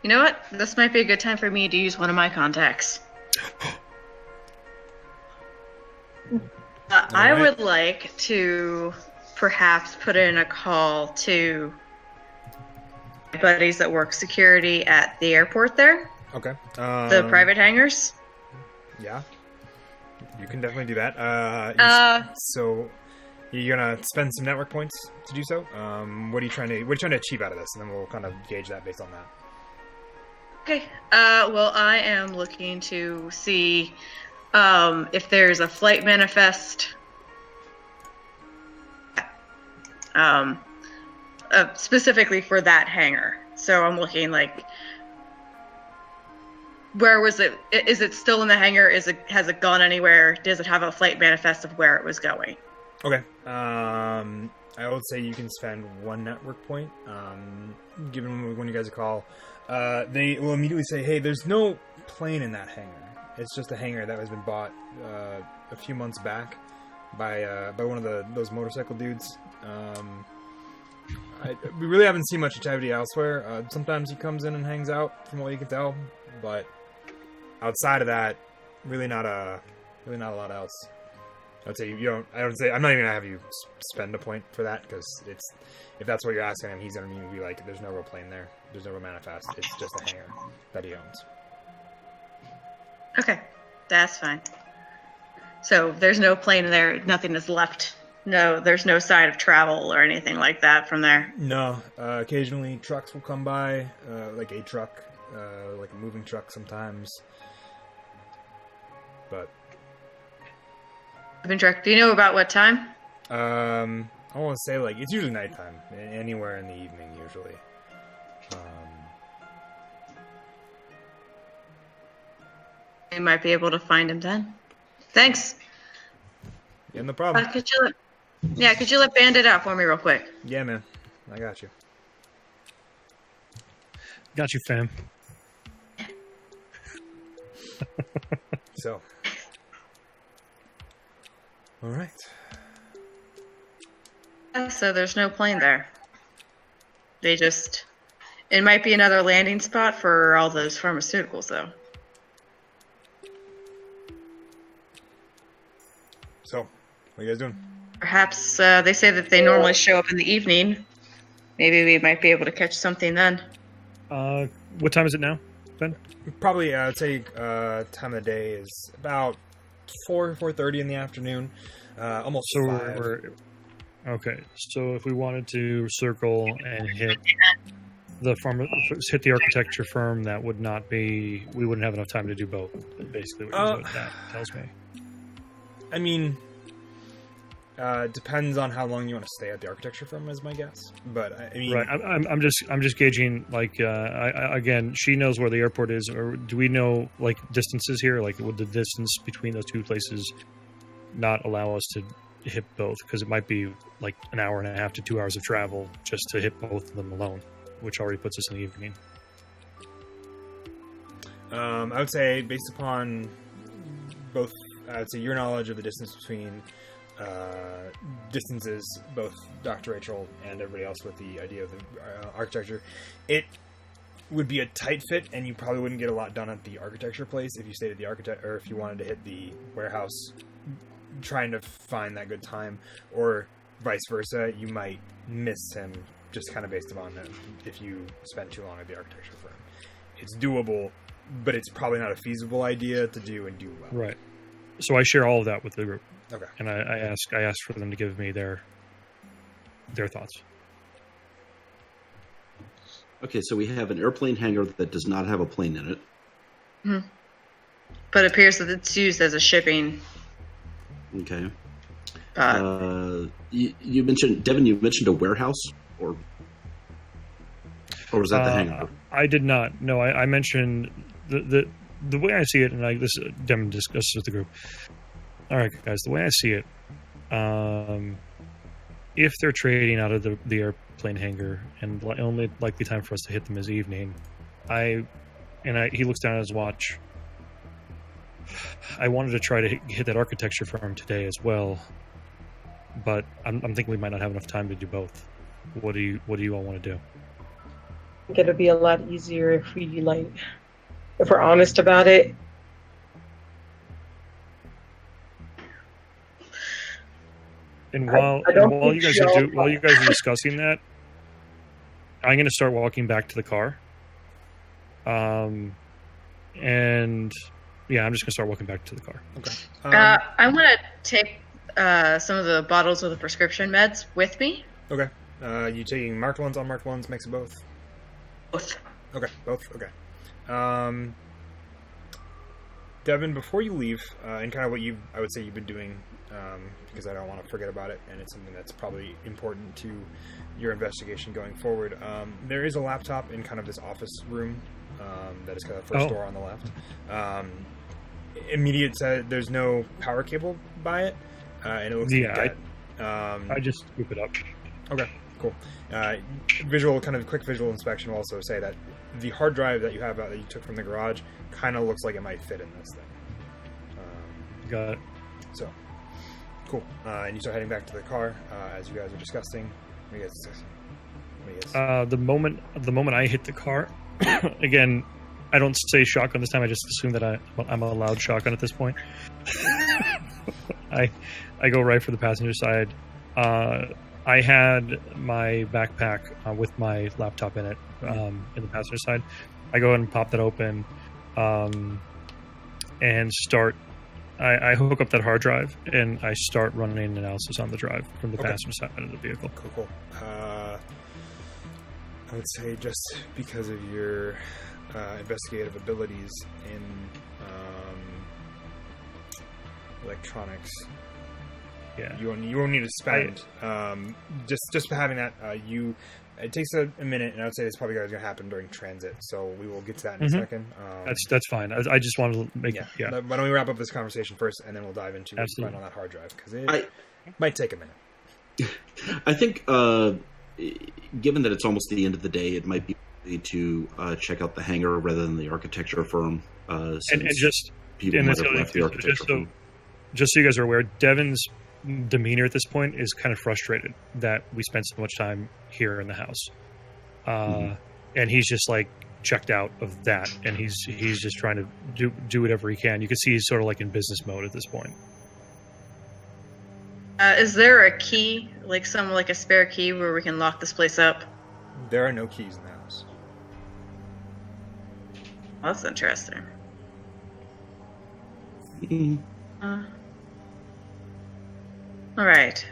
You know what? This might be a good time for me to use one of my contacts. I would like to perhaps put in a call to my buddies that work security at the airport there. Okay. The private hangars. Yeah. You can definitely do that. So you're gonna spend some network points to do so. What are you trying to achieve out of this? And then we'll kind of gauge that based on that. Okay. Well, I am looking to see if there's a flight manifest. Specifically for that hangar. So I'm looking like, where was it? Is it still in the hangar? Has it gone anywhere? Does it have a flight manifest of where it was going? Okay. I would say you can spend one network point. Given when you guys a call, they will immediately say, "Hey, there's no plane in that hangar. It's just a hangar that has been bought a few months back by one of those motorcycle dudes." We really haven't seen much activity elsewhere. Sometimes he comes in and hangs out, from what you can tell, but outside of that, really not a lot else. I'd say I'm not even gonna have you spend a point for that, because if that's what you're asking him, he's gonna be like, "There's no real plane there. There's no real manifest. It's just a hangar that he owns." Okay, that's fine. So there's no plane there. Nothing is left. No, there's no sign of travel or anything like that from there. No. Occasionally trucks will come by, like a truck, like a moving truck sometimes. But Moving truck. Do you know about what time? I want to say, like, it's usually nighttime. Anywhere in the evening, usually. We might be able to find him then. Thanks. Yeah, no problem. Could you let Bandit out for me real quick? Yeah, man. I got you. Got you, fam. So. All right. So there's no plane there. It might be another landing spot for all those pharmaceuticals, though. So, what are you guys doing? Perhaps they say that they normally show up in the evening. Maybe we might be able to catch something then. What time is it now, Ben? Probably, I'd say time of the day is about 4:30 in the afternoon. Almost 5. Okay, so if we wanted to circle and hit the architecture firm, that would not be. We wouldn't have enough time to do both. Basically, what that tells me. I mean, depends on how long you want to stay at the architecture firm, is my guess. But I mean, right. I'm just gauging. Like, again, she knows where the airport is, or do we know like distances here? Like, would the distance between those two places not allow us to hit both? Because it might be like an hour and a half to 2 hours of travel just to hit both of them alone, which already puts us in the evening. I would say, based upon both, I would say your knowledge of the distance between distances, both Dr. Rachel and everybody else with the idea of the architecture, it would be a tight fit, and you probably wouldn't get a lot done at the architecture place if you stayed at the architect, or if you wanted to hit the warehouse trying to find that good time, or vice versa. You might miss him just kind of based upon that if you spend too long at the architecture firm. It's doable, but it's probably not a feasible idea to do and do well. Right. So I share all of that with the group. Okay. And I ask for them to give me their thoughts. Okay, so we have an airplane hangar that does not have a plane in it. Mm-hmm. But it appears that it's used as a shipping. Okay. You mentioned, Devin, you mentioned a warehouse, or was that the hangar? I did not. No, I mentioned the way I see it, and this Devin discusses with the group. All right, guys, the way I see it, if they're trading out of the airplane hangar, and the only likely time for us to hit them is evening, he looks down at his watch. I wanted to try to hit that architecture firm today as well, but I'm thinking we might not have enough time to do both. What do you all want to do? I think it'll be a lot easier if we're honest about it. And while you guys are discussing that, I'm going to start walking back to the car. And yeah, I'm just going to start walking back to the car. Okay. I want to take some of the bottles of the prescription meds with me. Okay. You taking marked ones, unmarked ones, mix of both? Both. Okay, both. Okay. Devin, before you leave, and kind of what I would say you've been doing, because I don't want to forget about it, and it's something that's probably important to your investigation going forward. There is a laptop in kind of this office room that is kind of the first door on the left. There's no power cable by it, and it looks dead. I just scoop it up. Okay, cool. Quick visual inspection will also say that the hard drive that you have that you took from the garage kind of looks like it might fit in this thing. Got it. So, cool. And you start heading back to the car as you guys are discussing. The moment I hit the car, again, I don't say shotgun this time. I just assume that I'm a loud shotgun at this point. I go right for the passenger side. I had my backpack with my laptop in it in the passenger side. I go ahead and pop that open and start. I hook up that hard drive and I start running an analysis on the drive from the passenger side of the vehicle. Cool. I would say just because of your investigative abilities in electronics, you won't need to spend just having that. It takes a minute, and I would say this probably going to happen during transit, so we will get to that in a second. That's fine. I just wanted to make Why don't we wrap up this conversation first, and then we'll dive into what's on that hard drive, because it might take a minute. I think, given that it's almost the end of the day, it might be easy to check out the hangar rather than the architecture firm. Just so you guys are aware, Devin's demeanor at this point is kind of frustrated that we spent so much time here in the house, and he's just like checked out of that, and he's just trying to do whatever he can. You can see he's sort of like in business mode at this point. Is there a key, like a spare key where we can lock this place up? There are no keys in the house. Well, that's interesting. All right.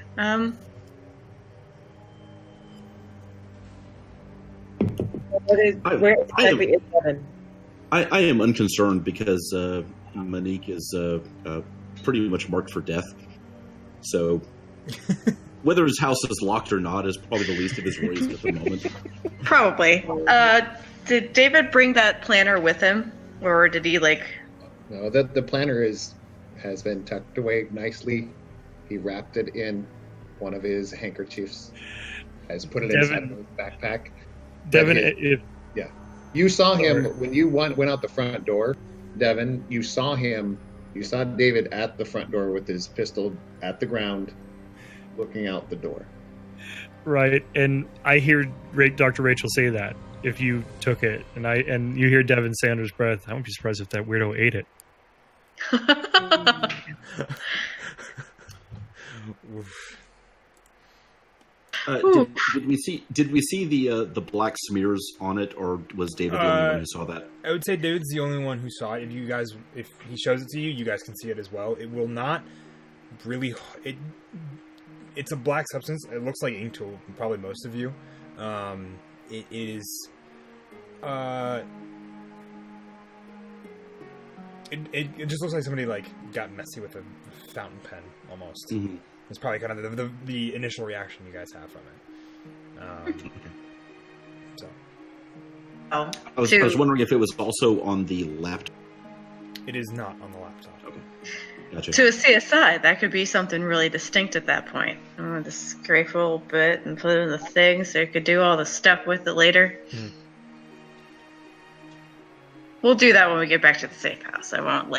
Where exactly is Devin? I am unconcerned because Monique is pretty much marked for death. So whether his house is locked or not is probably the least of his worries at the moment. Probably. Did David bring that planner with him, or did he No, the planner has been tucked away nicely. He wrapped it in one of his handkerchiefs, has put it inside of his backpack. Devin, you saw him when you went out the front door. Devin, you saw David at the front door with his pistol at the ground, looking out the door. Right, and I hear Dr. Rachel say that if you took it, and you hear Devin say under his breath, I wouldn't be surprised if that weirdo ate it. Did we see the black smears on it, or was David the only one who saw that? I would say David's the only one who saw it. If he shows it to you, you guys can see it as well. It will not really. It's a black substance. It looks like ink to probably most of you. It is It just looks like somebody like got messy with a fountain pen almost. Mm-hmm. It's probably kind of the initial reaction you guys have from it. So, I was wondering if it was also on the laptop. It is not on the laptop. Okay, gotcha. To a CSI, that could be something really distinct at that point. The scrape a little bit and put it in the thing so you could do all the stuff with it later. Mm. We'll do that when we get back to the safe house. I won't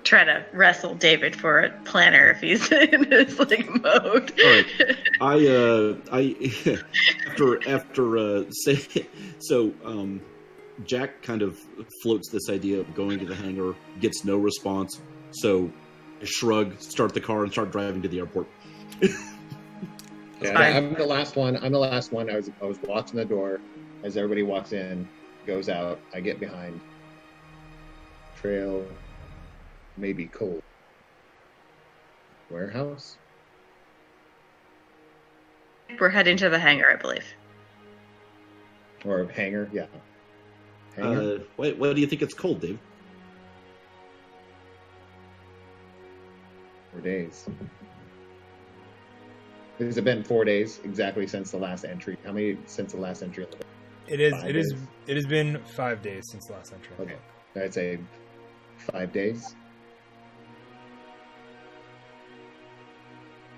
try to wrestle David for a planner if he's in his mode. All right. Jack kind of floats this idea of going to the hangar, gets no response, so shrug, start the car, and start driving to the airport. Yeah, I'm the last one. I was watching the door as everybody walks in, goes out. I get behind. Trail may be cold. Warehouse? We're heading to the hangar, I believe. Or hangar, yeah. Hangar? Why do you think it's cold, Dave? 4 days. Has it been 4 days exactly since the last entry? How many since the last entry? It has been 5 days since the last entry. Okay. I'd say 5 days.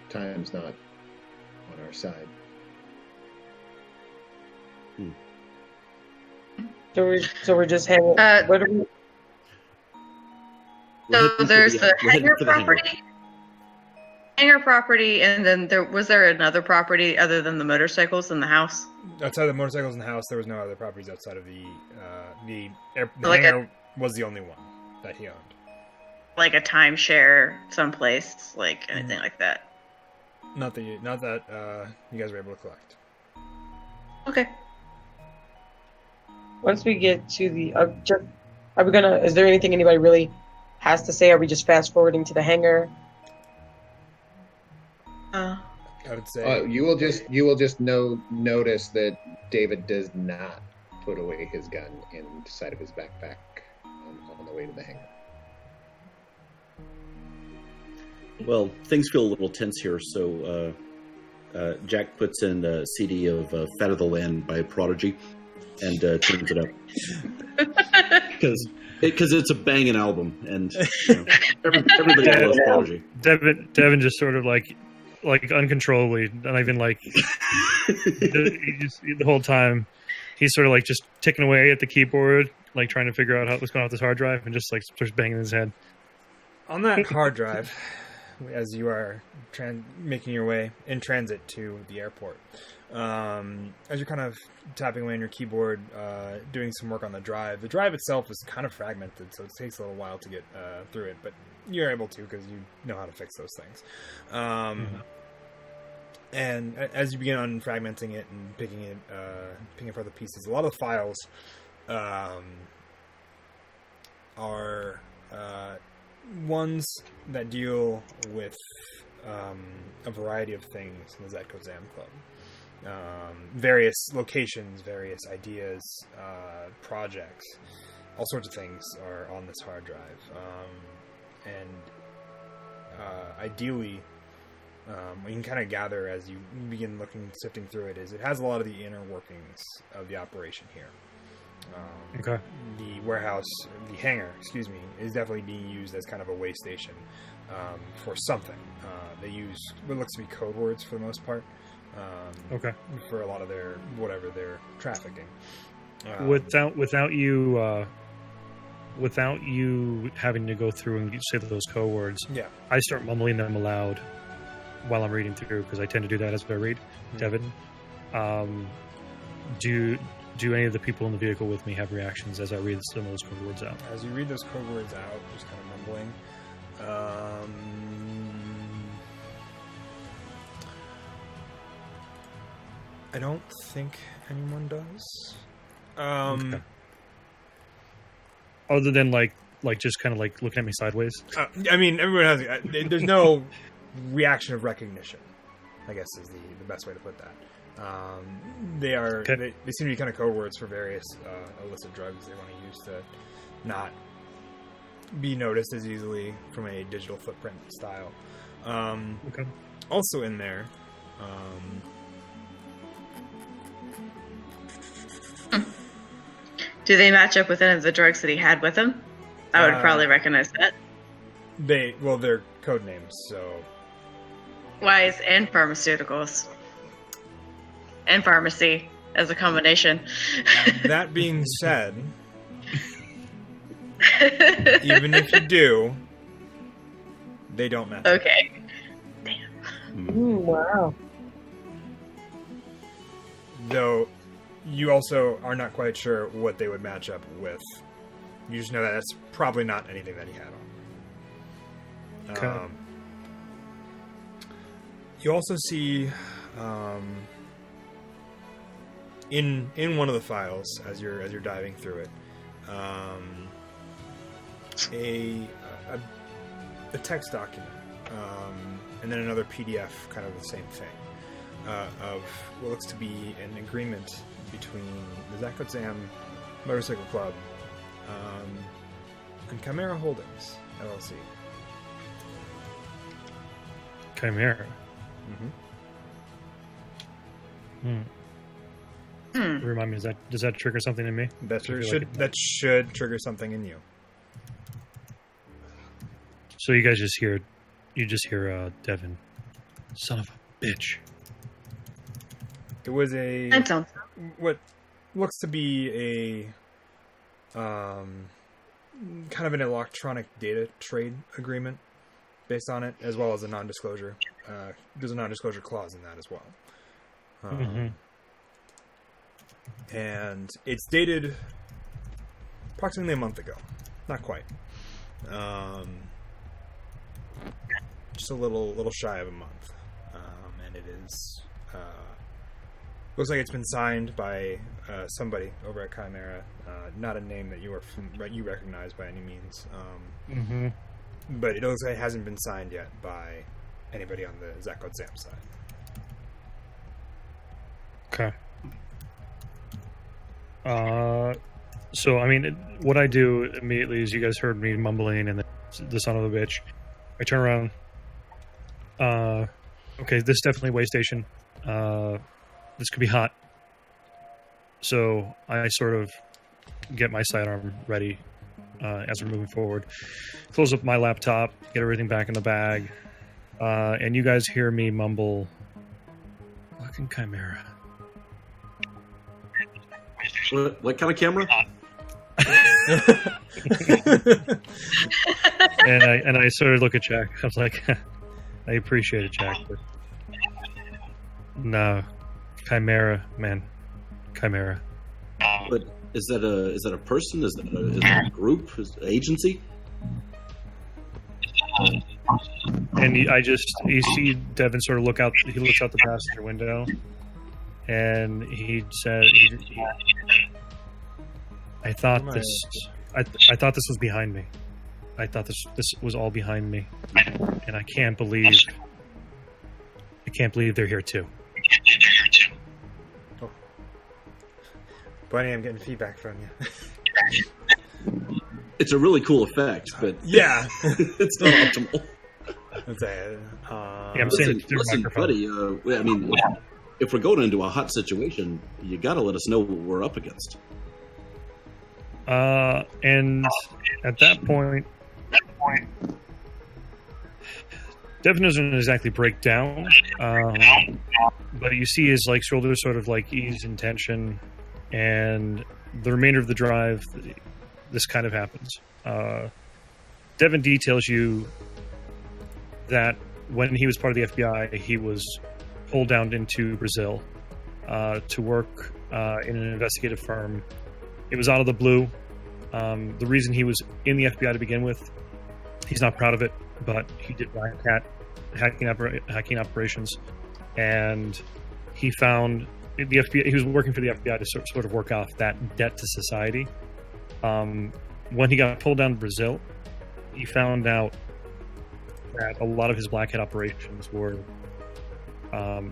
Time's not on our side. So we're just heading. What are we? So there's the hangar property. Hangar property, and then was there another property other than the motorcycles in the house? Outside of the motorcycles in the house, there was no other properties outside of the hangar was the only one that he owned. Like a timeshare someplace, anything like that. Not that you guys were able to collect. Okay. Once we get to the, are we gonna? Is there anything anybody really has to say? Are we just fast forwarding to the hangar? I would say you will just notice that David does not put away his gun inside of his backpack on the way to the hangar. Well, things feel a little tense here, so Jack puts in a CD of "Fat of the Land" by Prodigy and turns it up because it's a banging album, and everybody loves Prodigy. Devin just sort of like uncontrollably, not even the whole time, he's sort of just ticking away at the keyboard, trying to figure out what's going on with this hard drive, and just starts banging his head on that hard drive as you are making your way in transit to the airport. As you're kind of tapping away on your keyboard, doing some work on the drive itself is kind of fragmented, so it takes a little while to get through it, but you're able to because you know how to fix those things. And as you begin unfragmenting it and picking apart the pieces, a lot of the files are ones that deal with a variety of things in the Zetko Zam Club. Various locations, various ideas, projects, all sorts of things are on this hard drive. Ideally, what you can kind of gather as you begin sifting through it is it has a lot of the inner workings of the operation here. Okay. The warehouse, the hangar, is definitely being used as kind of a way station for something. They use what looks to be code words for the most part. Okay. For a lot of their trafficking. Without you having to go through and say those code words, yeah, I start mumbling them aloud while I'm reading through because I tend to do that as I read. Devin, do any of the people in the vehicle with me have reactions as I read some of those code words out? As you read those code words out, just kind of mumbling. I don't think anyone does. Okay. Other than just kind of looking at me sideways. I mean, everyone has. There's no reaction of recognition, I guess is the best way to put that. They seem to be kind of code words for various illicit drugs they want to use to not be noticed as easily from a digital footprint style. Also in there, do they match up with any of the drugs that he had with him? I would probably recognize that. They're code names, so... Wise and pharmaceuticals. And pharmacy as a combination. That being said, even if you do, they don't match. Okay. Wow. Though, you also are not quite sure what they would match up with. You just know that that's probably not anything that he had on. Okay. You also see in one of the files as you're diving through it, a text document, and then another PDF, kind of the same thing, of what looks to be an agreement between the Zakotzam Motorcycle Club and Chimera Holdings LLC. Chimera. Remind me, does that trigger something in me? That should trigger something in you. So you guys just hear Devin, son of a bitch. It was That what looks to be a kind of an electronic data trade agreement based on it, as well as a non-disclosure. There's a non-disclosure clause in that as well. And it's dated approximately a month ago. Not quite. Just a little shy of a month. And it is looks like it's been signed by somebody over at Chimera. Not a name that you recognize by any means. But it looks like it hasn't been signed yet by anybody on the Zakotzam side. Okay. So, I mean, what I do immediately is, you guys heard me mumbling and the son of a bitch. I turn around. Okay, this is definitely a way station. This could be hot. So I sort of get my sidearm ready as we're moving forward. Close up my laptop, get everything back in the bag. And you guys hear me mumble, fucking Chimera. What kind of camera? and I sort of look at Jack. I was like, I appreciate it, Jack, but no, Chimera, man, Chimera. But is that a person? Is that a group? Is it an agency? And you see Devin sort of look out. He looks out the passenger window, and he said, "I thought this. I thought this was behind me. I thought this was all behind me, and I can't believe they're here too." Oh. Bunny, I'm getting feedback from you. It's a really cool effect, but yeah, it's not optimal. I'm saying, listen, buddy. I mean, if we're going into a hot situation, you got to let us know what we're up against. And at that point, Devin doesn't exactly break down, but you see his shoulders sort of ease in tension, and the remainder of the drive, this kind of happens. Devin details you that when he was part of the FBI, he was pulled down into Brazil to work in an investigative firm. It was out of the blue. The reason he was in the FBI to begin with, he's not proud of it, but he did hacking operations, and he found the FBI. He was working for the FBI to sort of work off that debt to society. When he got pulled down to Brazil, he found out that a lot of his black hat operations were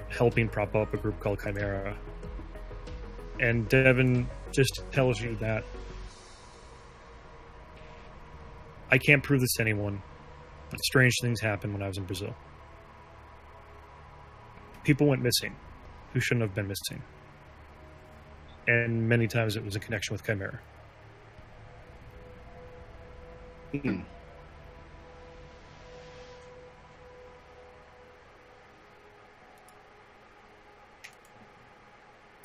helping prop up a group called Chimera. And Devin just tells you that I can't prove this to anyone, but strange things happened when I was in Brazil. People went missing who shouldn't have been missing. And many times it was in connection with Chimera.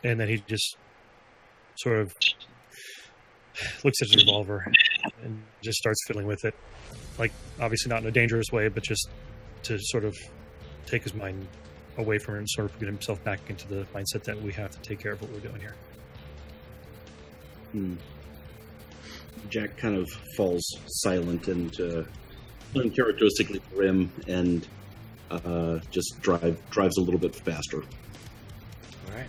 And then he just sort of looks at his revolver and just starts fiddling with it. Like, obviously not in a dangerous way, but just to sort of take his mind away from it and sort of get himself back into the mindset that we have to take care of what we're doing here. Jack kind of falls silent and uncharacteristically grim and just drives a little bit faster. All right.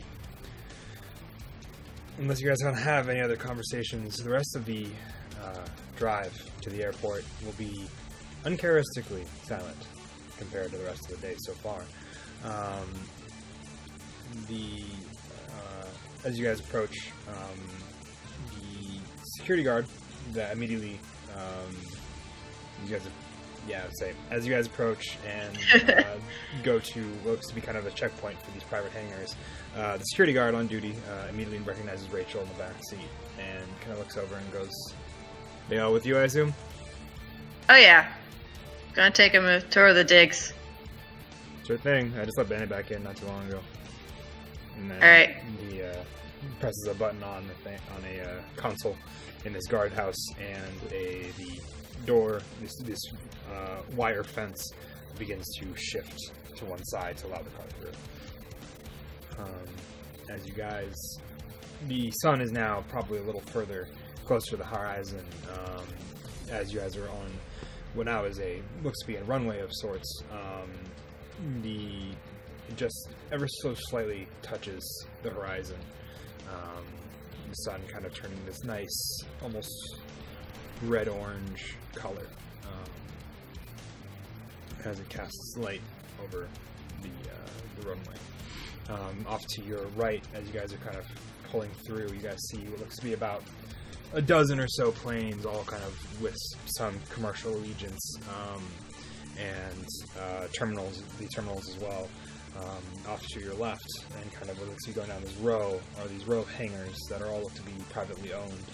Unless you guys don't have any other conversations, the rest of the drive to the airport will be uncharacteristically silent compared to the rest of the day so far. As you guys approach, the security guard that immediately as you guys approach and go to what looks to be kind of a checkpoint for these private hangars, the security guard on duty immediately recognizes Rachel in the back seat and kind of looks over and goes, "They all with you, I assume?" Oh yeah, gonna take him a tour of the digs. Sure thing. I just let Bennett back in not too long ago. And then all right. He presses a button on a console in this guardhouse, and the door, this wire fence, begins to shift to one side to allow the car through. As you guys, the sun is now probably a little further closer to the horizon. As you guys are on what now looks to be a runway of sorts. It just ever so slightly touches the horizon. The sun kind of turning this nice, almost red-orange color as it casts light over the runway. Off to your right, as you guys are kind of pulling through, you guys see what looks to be about a dozen or so planes, all kind of with some commercial allegiance, and terminals as well. Off to your left, and kind of what looks to be going down this row are these row of hangars that are all look to be privately owned,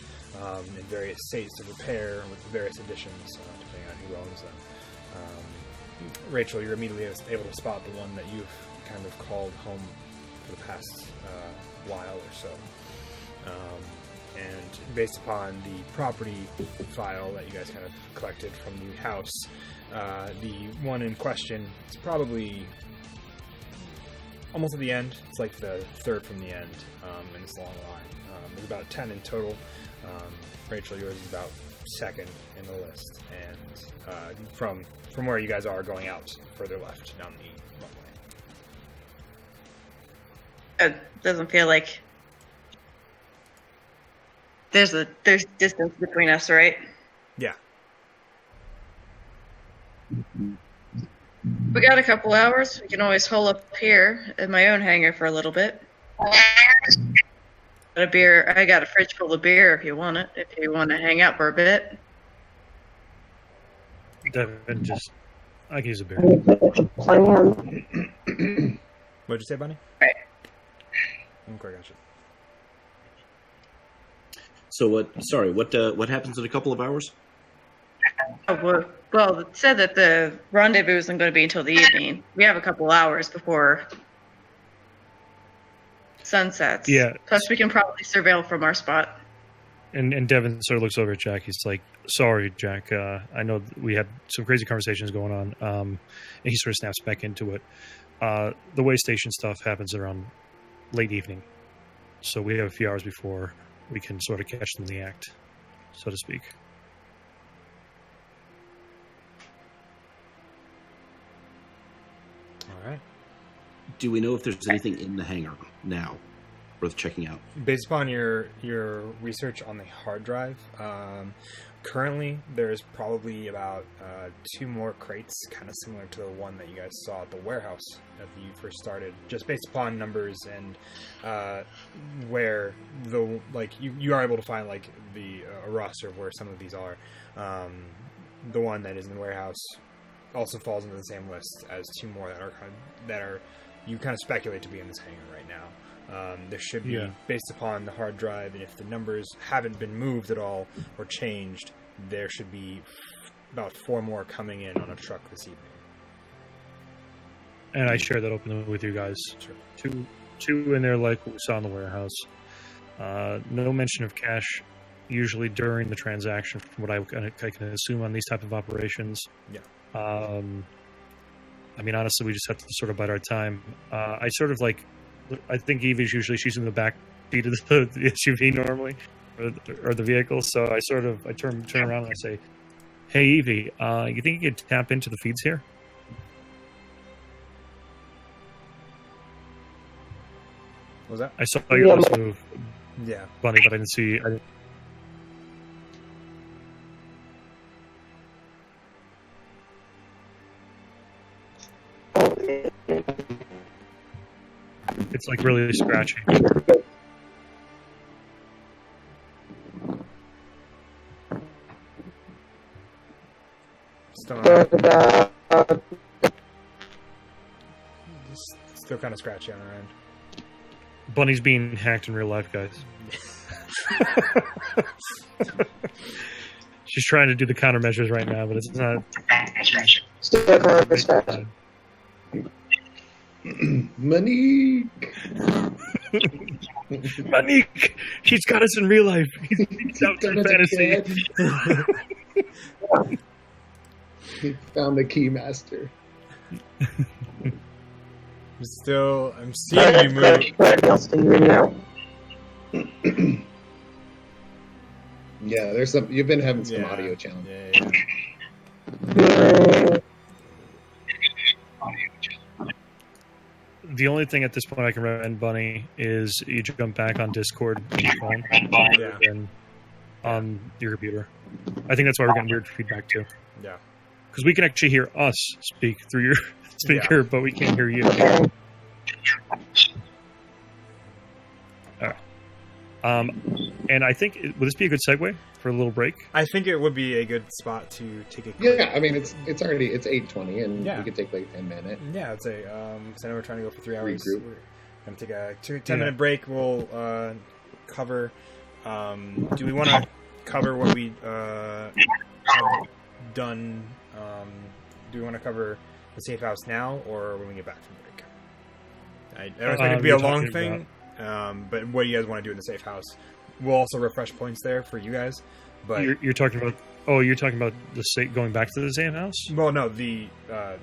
in various states of repair with various additions, depending on who owns them. Rachel, you're immediately able to spot the one that you've kind of called home for the past while or so. And based upon the property file that you guys kind of collected from the house, the one in question is probably almost at the end. It's like the third from the end in this long line. There's about 10 in total. Rachel, yours is about second in the list. And from where you guys are going out further left down the runway. It doesn't feel like there's distance between us, right? Yeah. We got a couple hours. We can always hole up here in my own hangar for a little bit. I got a fridge full of beer if you want it. If you want to hang out for a bit. Devin, I can use a beer. What'd you say, Bunny? Right. Okay, gotcha. So what happens in a couple of hours? Well, it said that the rendezvous isn't going to be until the evening. We have a couple hours before sunsets. Yeah. Plus, we can probably surveil from our spot. And Devin sort of looks over at Jack. He's like, "Sorry, Jack. I know we had some crazy conversations going on." And he sort of snaps back into it. The way station stuff happens around late evening, so we have a few hours before we can sort of catch them in the act, so to speak. All right. Do we know if there's anything in the hangar now? worth checking out. Based upon your research on the hard drive, currently there's probably about 2 more crates, kind of similar to the one that you guys saw at the warehouse that you first started. Just based upon numbers and where you are able to find like a roster of where some of these are. The one that is in the warehouse also falls into the same list as 2 more that are you kind of speculate to be in this hangar right now. There should be, based upon the hard drive, and if the numbers haven't been moved at all or changed, there should be about 4 more coming in on a truck this evening. And I share that openly with you guys. Sure. Two in there like what we saw in the warehouse. No mention of cash usually during the transaction, from what I can assume on these type of operations. Yeah. I mean, honestly, we just have to sort of bide our time. I think Evie's usually, she's in the back seat of the SUV normally, or the vehicle. So I turn around and I say, "Hey, Evie, you think you could tap into the feeds here?" What was that? I saw your lips move, Yeah. Bunny, but I didn't see. It's like really scratchy. Still kind of scratchy on our end. Bunny's being hacked in real life, guys. She's trying to do the countermeasures right now, but it's not. Monique! Monique! She's got us in real life. He's out in fantasy. He found the keymaster. I'm seeing you move. Yeah, there's some. You've been having some audio challenges. Yeah. The only thing at this point I can recommend, Bunny, is you jump back on Discord on your phone and on your computer. I think that's why we're getting weird feedback too. Yeah. Because we can actually hear us speak through your speaker, but we can't hear you. All right. And I think, would this be a good segue for a little break? I think it would be a good spot to take a quick... Yeah, I mean, it's 8:20, and we could take like 10 minutes. Yeah, I'd say, because I know we're trying to go for 3 hours. Regroup. We're going to take a 10-minute break. We'll cover... do we want to cover what we have done? Do we want to cover the safe house now, or when we get back from break? I don't expect it to be a long thing, but what do you guys want to do in the safe house? We'll also refresh points there for you guys. But you're talking about the going back to the safe house? Well, no, the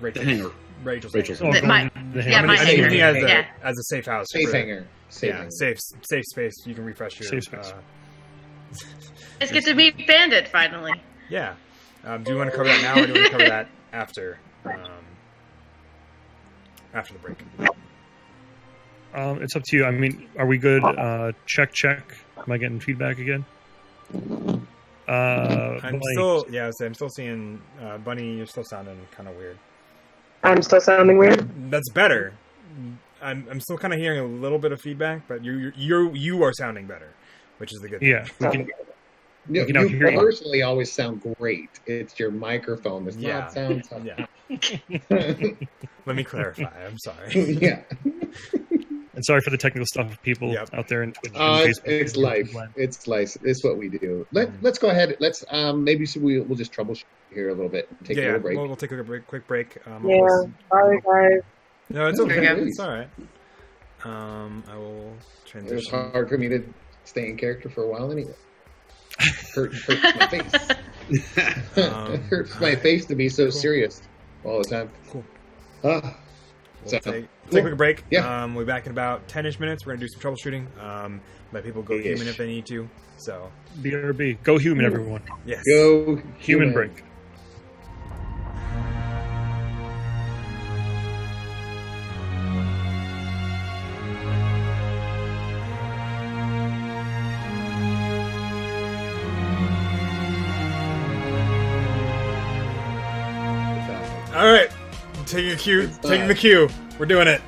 Rachel's Rachel's hangar. My hangar. As a safe house. Safe hangar. Safe space. You can refresh your safe space. Let's get to meet Bandit finally. Yeah. Do you want to cover that now, or do you want to cover that after the break? It's up to you. I mean, are we good? Check. Am I getting feedback again? I'm still seeing Bunny. You're still sounding kind of weird. I'm still sounding weird. That's better. I'm still kind of hearing a little bit of feedback, but you are sounding better, which is the good thing. Yeah, you personally always sound great. It's your microphone that's not sound. Yeah. Let me clarify. I'm sorry. Yeah. And sorry for the technical stuff of people out there in Twitch. It's life. It's life. It's what we do. Let's go ahead. Let's maybe we'll just troubleshoot here a little bit. Take a little break. We'll take a quick break. Sorry, guys. No, it's okay. It's all right. I will transition. It was hard for me to stay in character for a while anyway. Hurts my face. It hurts my face to be so serious all the time. Cool. We'll take a quick break. Yeah. We'll be back in about 10-ish minutes. We're going to do some troubleshooting. Let people go human if they need to. So, BRB. Go human, everyone. Yes. Go human break. All right, taking the cue. We're doing it.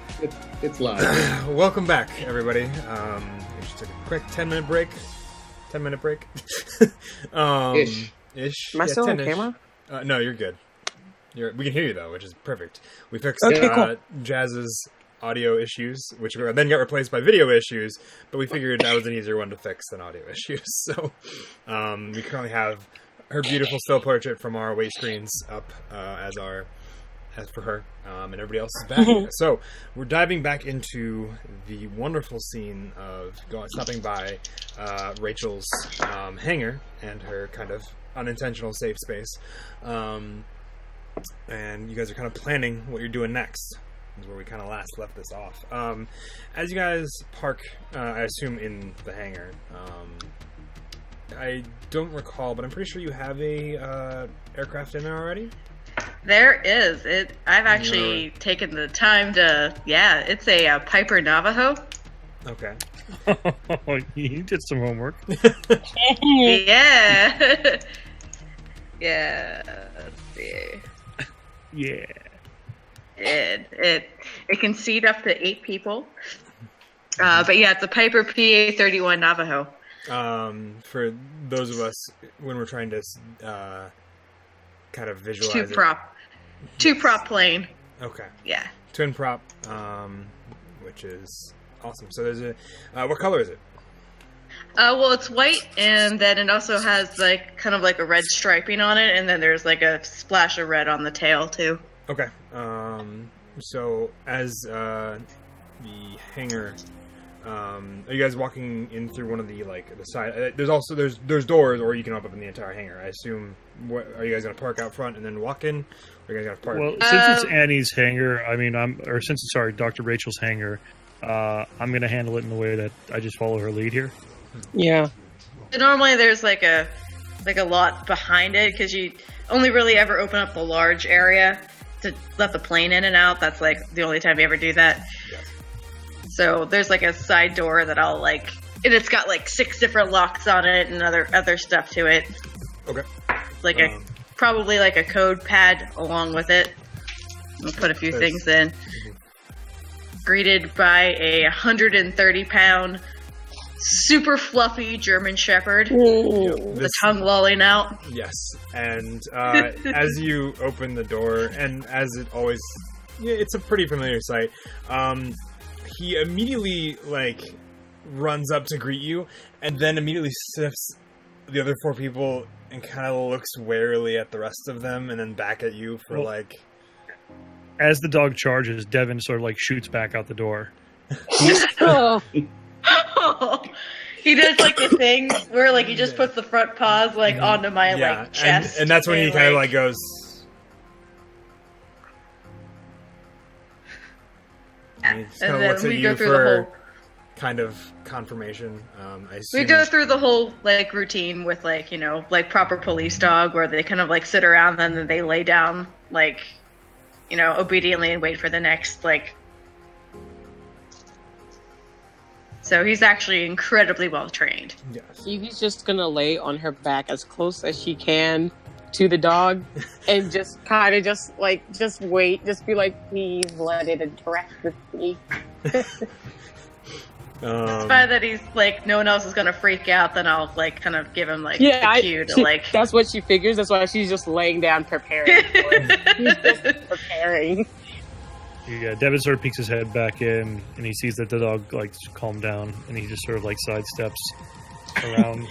It's live. Welcome back, everybody. We just took a quick 10-minute break. 10-minute break. Ish. Am I still on 10-ish. camera? No, you're good. We can hear you though, which is perfect. We fixed Cool. Jazz's audio issues, which then got replaced by video issues, but we figured that was an easier one to fix than audio issues. So we currently have her beautiful still portrait from our weight screens up as for her, and everybody else is back. So we're diving back into the wonderful scene of stopping by Rachel's hangar and her kind of unintentional safe space. And you guys are kind of planning what you're doing next. Is where we kind of last left this off. As you guys park, I assume in the hangar. I don't recall, but I'm pretty sure you have a aircraft in there already. There is. I've actually taken the time to. Yeah, it's a Piper Navajo. Okay. You did some homework. Yeah. Yeah. Let's see. Yeah. It can seat up to 8 people. But yeah, it's a Piper PA-31 Navajo. For those of us when we're trying to kind of visualize Two prop plane. Okay. Yeah. Twin prop, which is awesome. So there's what color is it? Well, it's white, and then it also has like kind of like a red striping on it, and then there's like a splash of red on the tail too. Okay. So as the hangar, are you guys walking in through one of the the side? There's doors, or you can open up in the entire hangar. I assume. What are you guys gonna park out front and then walk in? Or are you guys gonna park? Well, since it's Annie's hangar, Dr. Rachel's hangar, I'm gonna handle it in the way that I just follow her lead here. Yeah. Normally, there's like a lot behind it because you only really ever open up the large area to let the plane in and out. That's like the only time you ever do that. Yes. So there's like a side door that I'll and it's got like 6 different locks on it and other stuff to it. Okay. Like probably like a code pad along with it. We'll put a few things in. Greeted by a 130-pound, super fluffy German Shepherd. The tongue lolling out. Yes, and as you open the door, and as it always, it's a pretty familiar sight. He immediately runs up to greet you, and then immediately sniffs the other 4 people and kind of looks warily at the rest of them, and then back at you for As the dog charges, Devin sort of shoots back out the door. He does the thing where he just puts the front paws onto my chest, and that's when he kind of goes. And then we go through the whole kind of confirmation. We go through the whole routine with proper police dog, where they kind of sit around and then they lay down obediently and wait for the next So he's actually incredibly well trained. Yes. Evie's just gonna lay on her back as close as she can to the dog and just kind of just wait, just be please let it interact with me. It's fine that he's no one else is gonna freak out. Then I'll kind of give him the cue to That's what she figures. That's why she's just laying down preparing. For it. She's just preparing. Yeah, Devin sort of peeks his head back in, and he sees that the dog calmed down, and he just sort of sidesteps around.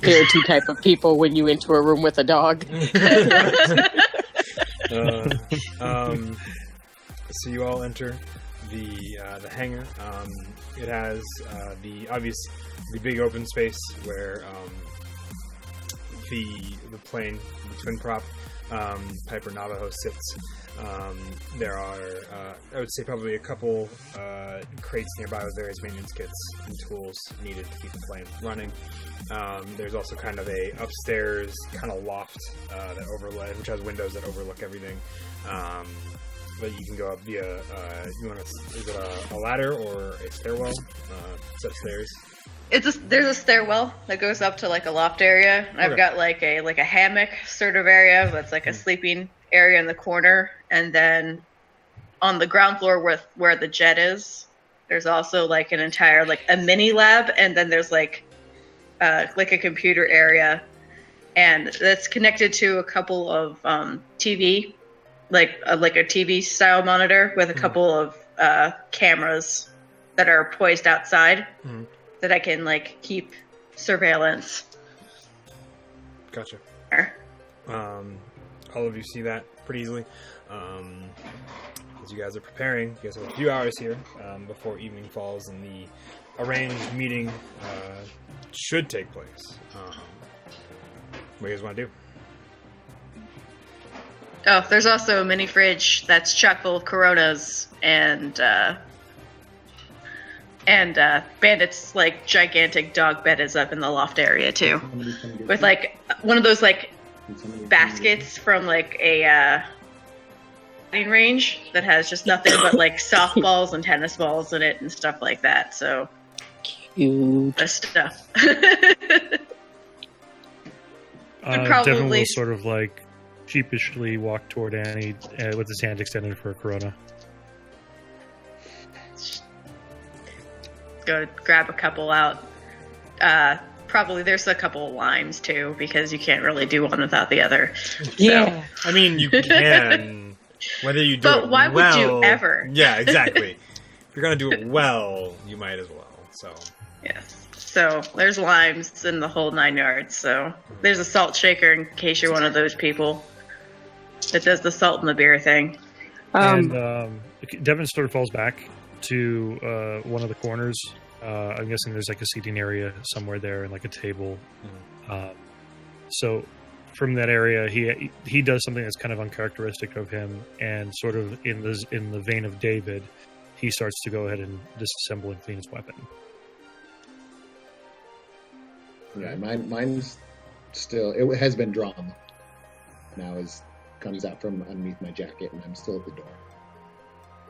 There are 2 types of people when you enter a room with a dog. So you all enter the hangar. It has the big open space where the plane, the twin prop Piper Navajo sits. There are, I would say, probably a couple crates nearby with various maintenance kits and tools needed to keep the plane running. There's also kind of a upstairs kind of loft that which has windows that overlook everything. But you can go up via, is it a ladder or a stairwell? It's upstairs. There's a stairwell that goes up to a loft area. Okay. I've got a hammock sort of area that's a sleeping area in the corner, and then on the ground floor where the jet is, there's also like an entire like a mini lab, and then there's like a computer area, and that's connected to a couple of TV, like a TV style monitor with a couple of cameras that are poised outside that I can like keep surveillance. Gotcha. All of you see that pretty easily. As you guys are preparing, you guys have a few hours here before evening falls, and the arranged meeting should take place. What do you guys want to do? Oh, there's also a mini fridge that's chock full of Coronas and Bandit's like gigantic dog bed is up in the loft area too, with like one of those like baskets from like a batting range that has just nothing but like softballs and tennis balls in it and stuff like that. So cute. The stuff. Devin will sort of like sheepishly walk toward Annie with his hand extended for a Corona. Go grab a couple out. Probably there's a couple of limes too, because you can't really do one without the other. Yeah. I mean, you can. Whether you do it well. But why would you ever? Yeah, exactly. If you're going to do it well, you might as well. So. Yes. So there's limes in the whole 9 yards. So there's a salt shaker in case you're one of those people that does the salt and the beer thing. And Devin sort of falls back to one of the corners. I'm guessing there's like a seating area somewhere there and like a table. So from that area, he does something that's kind of uncharacteristic of him, and sort of in the vein of David, he starts to go ahead and disassemble and clean his weapon. Yeah, mine's still. It has been drawn. Now comes out from underneath my jacket, and I'm still at the door.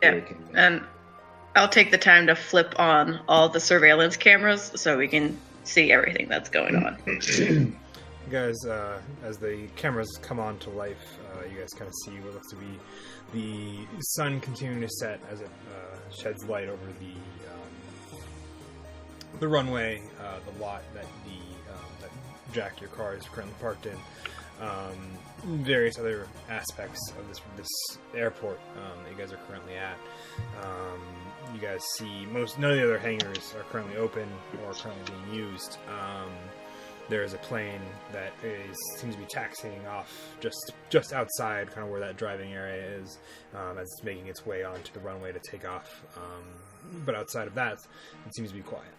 Yeah, and I'll take the time to flip on all the surveillance cameras so we can see everything that's going on. You guys, as the cameras come on to life, you guys kind of see what looks to be the sun continuing to set as it sheds light over the runway, the lot that that Jack, your car, is currently parked in. Various other aspects of this airport that you guys are currently at. You guys see none of the other hangars are currently open or currently being used. There is a plane that seems to be taxiing off just outside, kind of where that driving area is, as it's making its way onto the runway to take off. But outside of that, it seems to be quiet.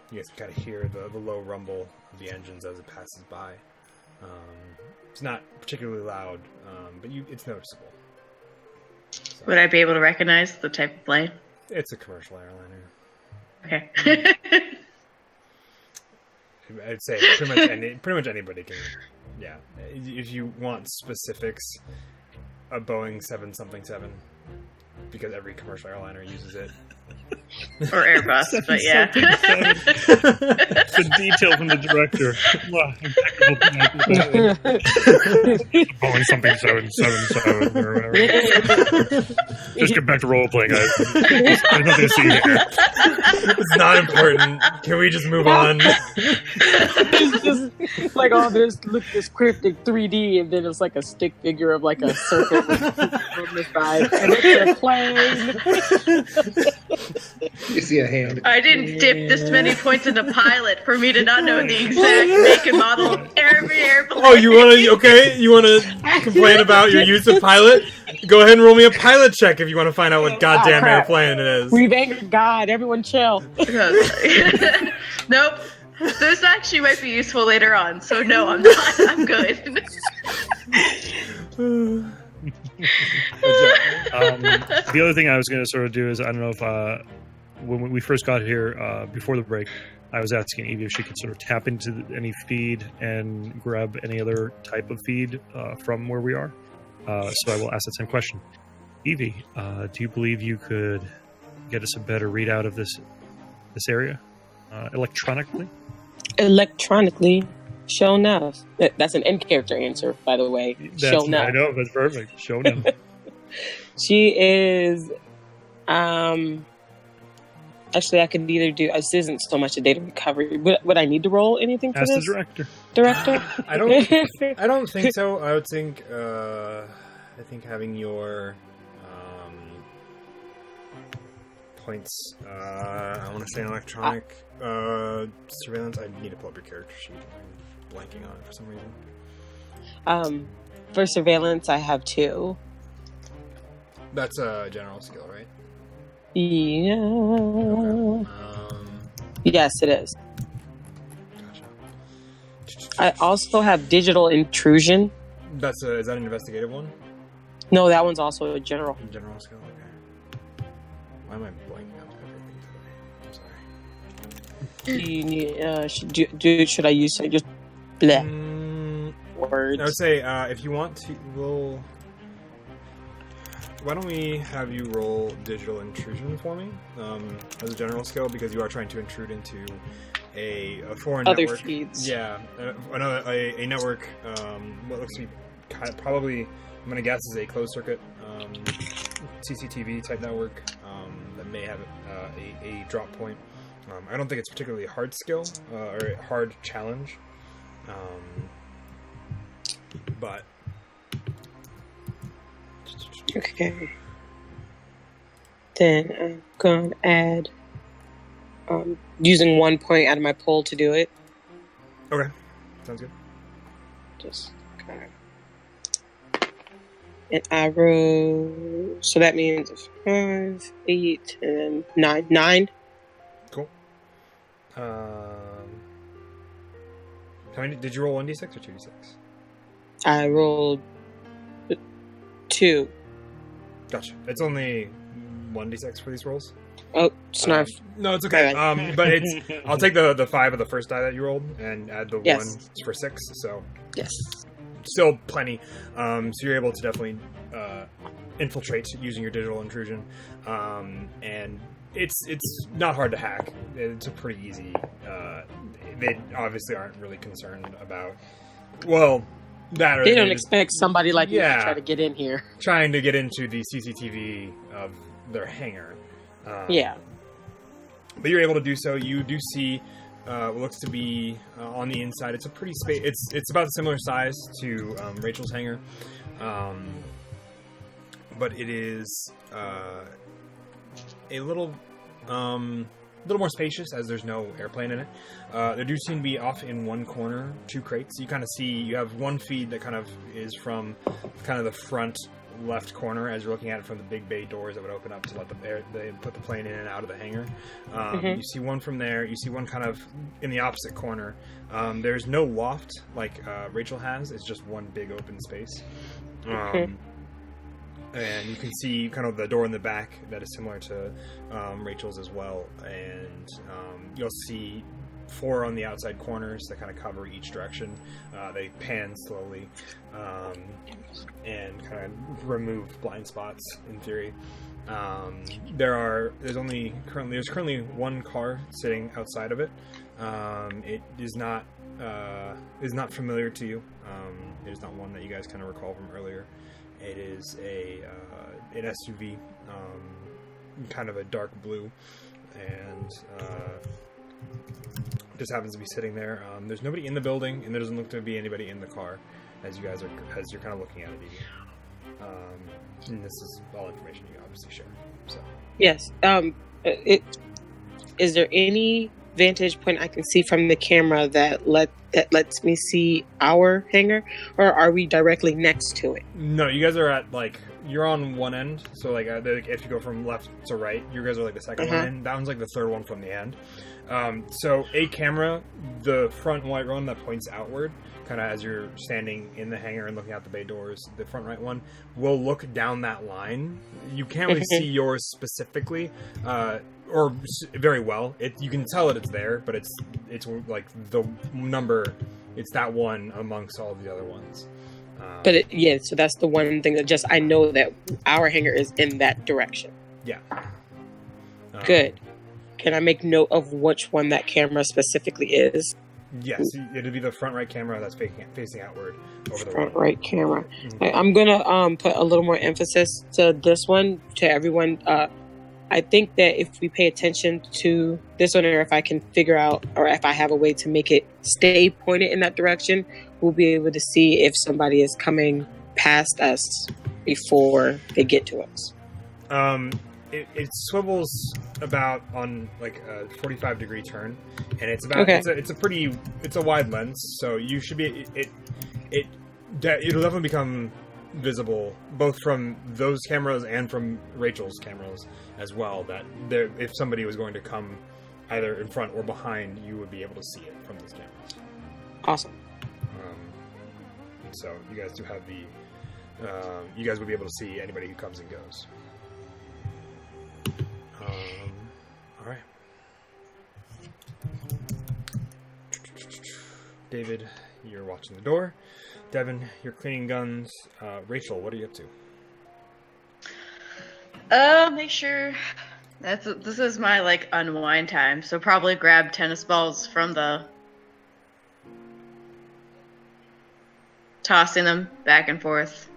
You guys can kind of hear the low rumble of the engines as it passes by. It's not particularly loud, but it's noticeable. So, would I be able to recognize the type of plane? It's a commercial airliner. Okay. I'd say pretty much anybody can. Yeah, if you want specifics, a Boeing 777, because every commercial airliner uses it. Or Airbus, but yeah. It's a detail from the director. Wow, Boeing something 777 or whatever. Just get back to role playing, guys. There's nothing to see here. It's not important. Can we just move on? It's just like, oh, there's this cryptic 3D, and then it's like a stick figure of like a circle on the side, and it's a plane. You see a hand. I didn't dip this many points into pilot for me to not know the exact make and model of every airplane. Oh, you wanna complain about your use of pilot? Go ahead and roll me a pilot check if you want to find out what goddamn airplane it is. We've angered God. Everyone chill. Nope. This actually might be useful later on, so no, I'm not. I'm good. The other thing I was going to sort of do is, I don't know if when we first got here before the break, I was asking Evie if she could sort of tap into any feed and grab any other type of feed from where we are. So I will ask that same question. Evie, do you believe you could get us a better readout of this area electronically? Electronically? Show enough. That's an end character answer, by the way. Show enough. I know, that's perfect. Show enough. She is. Actually, I could either do. This isn't so much a data recovery. Would I need to roll anything for Ask this? the director. Director? I don't think so. I would think. I think having your points. I want to say electronic surveillance. I need to pull up your character sheet. I'm blanking on it for some reason. For surveillance, I have 2. That's a general skill, right? Yeah. Okay. Yes, it is. Gotcha. I also have digital intrusion. Is that an investigative one? No, that one's also a general. General skill. Okay. Why am I blanking out everything today? I'm sorry. Should I use just bleh words? I would say if you want to, we'll. Why don't we have you roll digital intrusion for me as a general skill, because you are trying to intrude into a foreign other network. feeds. Yeah, a network. What looks to be probably, I'm going to guess, is a closed circuit CCTV type network that may have a drop point. I don't think it's particularly a hard skill or a hard challenge, but. Okay. Then I'm going to add using 1 point out of my poll to do it. Okay. Sounds good. Just kind of. And I roll. So that means 5, 8, and 9. 9. Cool. How many did you roll? 1d6 or 2d6? I rolled 2. Gotcha. It's only 1d6 for these rolls. Oh, snarf. No, it's okay. But I'll take the 5 of the first die that you rolled and add the 1 for 6. So yes, still plenty. So you're able to definitely infiltrate using your digital intrusion, and it's not hard to hack. It's a pretty easy. They obviously aren't really concerned about. Well. That they don't expect somebody like you to try to get in here. Trying to get into the CCTV of their hangar. Yeah. But you're able to do so. You do see what looks to be on the inside. It's a pretty space. It's about a similar size to Rachel's hangar, but it is a little more spacious, as there's no airplane in it. There do seem to be off in one corner 2 crates. You kind of see, you have one feed that kind of is from kind of the front left corner as you're looking at it from the big bay doors that would open up to let they put the plane in and out of the hangar. You see one from there. You see one kind of in the opposite corner. There's no loft like Rachel has. It's just one big open space. And you can see kind of the door in the back that is similar to Rachel's as well. And you'll see 4 on the outside corners that kind of cover each direction. They pan slowly and kind of remove blind spots in theory. There's currently 1 car sitting outside of it. It is not familiar to you. It is not one that you guys kind of recall from earlier. It is an SUV, kind of a dark blue, and just happens to be sitting there. There's nobody in the building, and there doesn't look to be anybody in the car as you're kind of looking at it. And this is all information you obviously share. So yes, is there any vantage point I can see from the camera that lets me see our hangar, or are we directly next to it? No, you guys are at you're on one end, so if you go from left to right, you guys are the second one in. That one's the third one from the end. So a camera, the front white one that points outward, kind of as you're standing in the hangar and looking out the bay doors, the front right one will look down that line. You can't really see yours specifically, or very well. You can tell that it's there, but it's the number. It's that one amongst all of the other ones. But so that's the one thing that I know that our hangar is in that direction. Yeah. Good. Can I make note of which one that camera specifically is? Yes, it'll be the front right camera that's facing outward over the Front water. right camera. Mm-hmm. I'm gonna put a little more emphasis to this one to everyone. I think that if we pay attention to this one, or if I can figure out, or if I have a way to make it stay pointed in that direction, we'll be able to see if somebody is coming past us before they get to us. It swivels about on like a 45-degree turn, and it's about it's a wide lens, so you should be it'll definitely become visible both from those cameras and from Rachel's cameras as well, that there, if somebody was going to come either in front or behind, you would be able to see it from those cameras. Awesome. So you guys do have the you guys would be able to see anybody who comes and goes. All right. David, you're watching the door. Devin, you're cleaning guns. Rachel, what are you up to? Make sure this is my like unwind time, so probably grab tennis balls from the tossing them back and forth.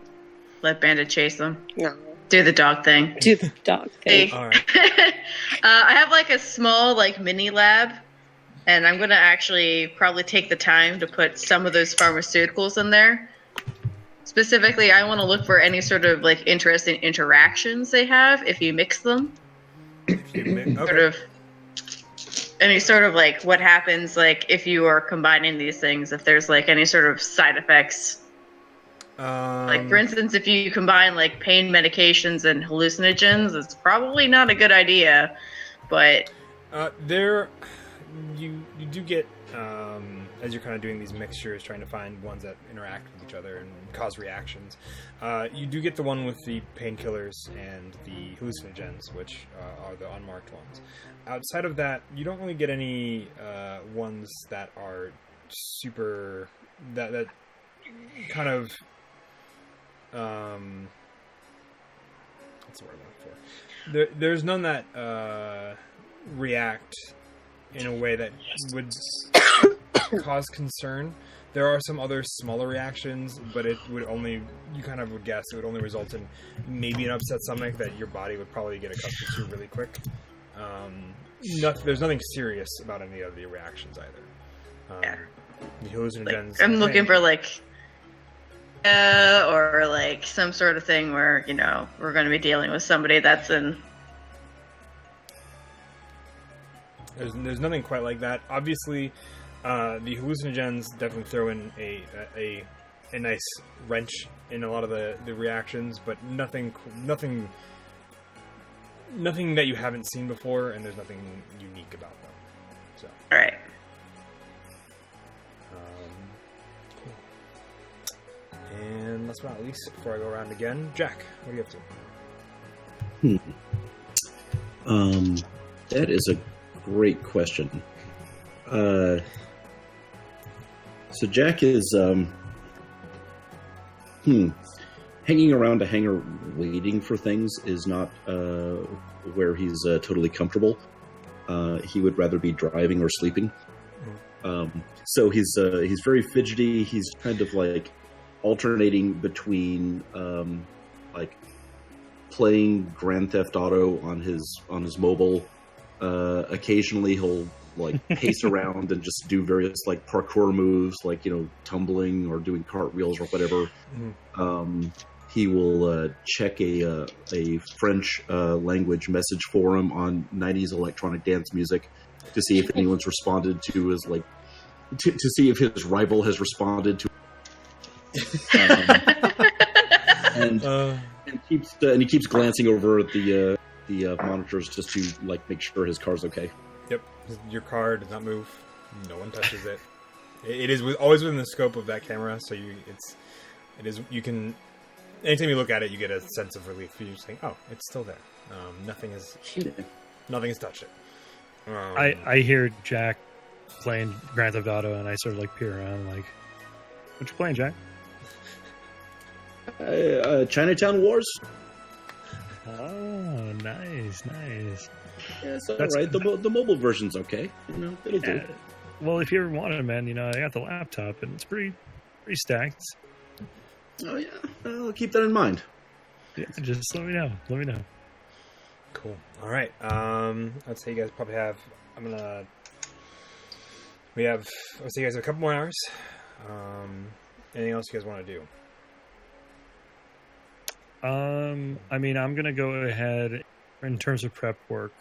Let Bandit chase them. No. Do the dog thing. Do the dog thing. All right. I have like a small like mini lab, and I'm gonna actually probably take the time to put some of those pharmaceuticals in there. Specifically, I want to look for any sort of like interesting interactions they have if you mix them. Okay. Sort of any sort of like what happens like if you are combining these things, if there's like any sort of side effects. Like for instance, if you combine like pain medications and hallucinogens, it's probably not a good idea. But you do get as you're kind of doing these mixtures, trying to find ones that interact with each other and cause reactions. You do get the one with the painkillers and the hallucinogens, which are the unmarked ones. Outside of that, you don't really get any ones that are super that kind of what's the word I'm looking for? There's none that react in a way that would cause concern. There are some other smaller reactions, but it would only, you kind of would guess, it would only result in maybe an upset stomach that your body would probably get accustomed to really quick. There's nothing serious about any of the reactions either. The hallucinogens. Like, I'm looking for like or like some sort of thing where, you know, we're going to be dealing with somebody that's in. There's nothing quite like that. Obviously, the hallucinogens definitely throw in a nice wrench in a lot of the reactions, but nothing that you haven't seen before, and there's nothing unique about them. So. All right. And last but not least, before I go around again, Jack, what are you up to? That is a great question. So Jack is hanging around a hangar waiting for things is not where he's totally comfortable. He would rather be driving or sleeping. So he's very fidgety. He's kind of like alternating between like playing Grand Theft Auto on his mobile. Occasionally he'll like pace around and just do various like parkour moves, like, you know, tumbling or doing cartwheels or whatever. He will check a French language message forum on 90s electronic dance music to see if anyone's responded to his like to see if his rival has responded to. And he keeps glancing over at the monitors just to like make sure his car's okay. Yep, your car does not move. No one touches it. It is always within the scope of that camera, so you can. Anytime you look at it, you get a sense of relief. You just think, "Oh, it's still there. Nothing has touched it." I hear Jack playing Grand Theft Auto, and I sort of like peer around, like, "What you playing, Jack?" Chinatown Wars. Oh, nice. Yeah, it's all right. The mobile version's okay. You know, it'll do. Well, if you ever want it, man, I got the laptop, and it's pretty stacked. Oh, yeah. I'll keep that in mind. Yeah, just let me know. Cool. All right. I'd say you guys probably have. I'd say you guys have a couple more hours. Anything else you guys want to do? I'm gonna go ahead in terms of prep work.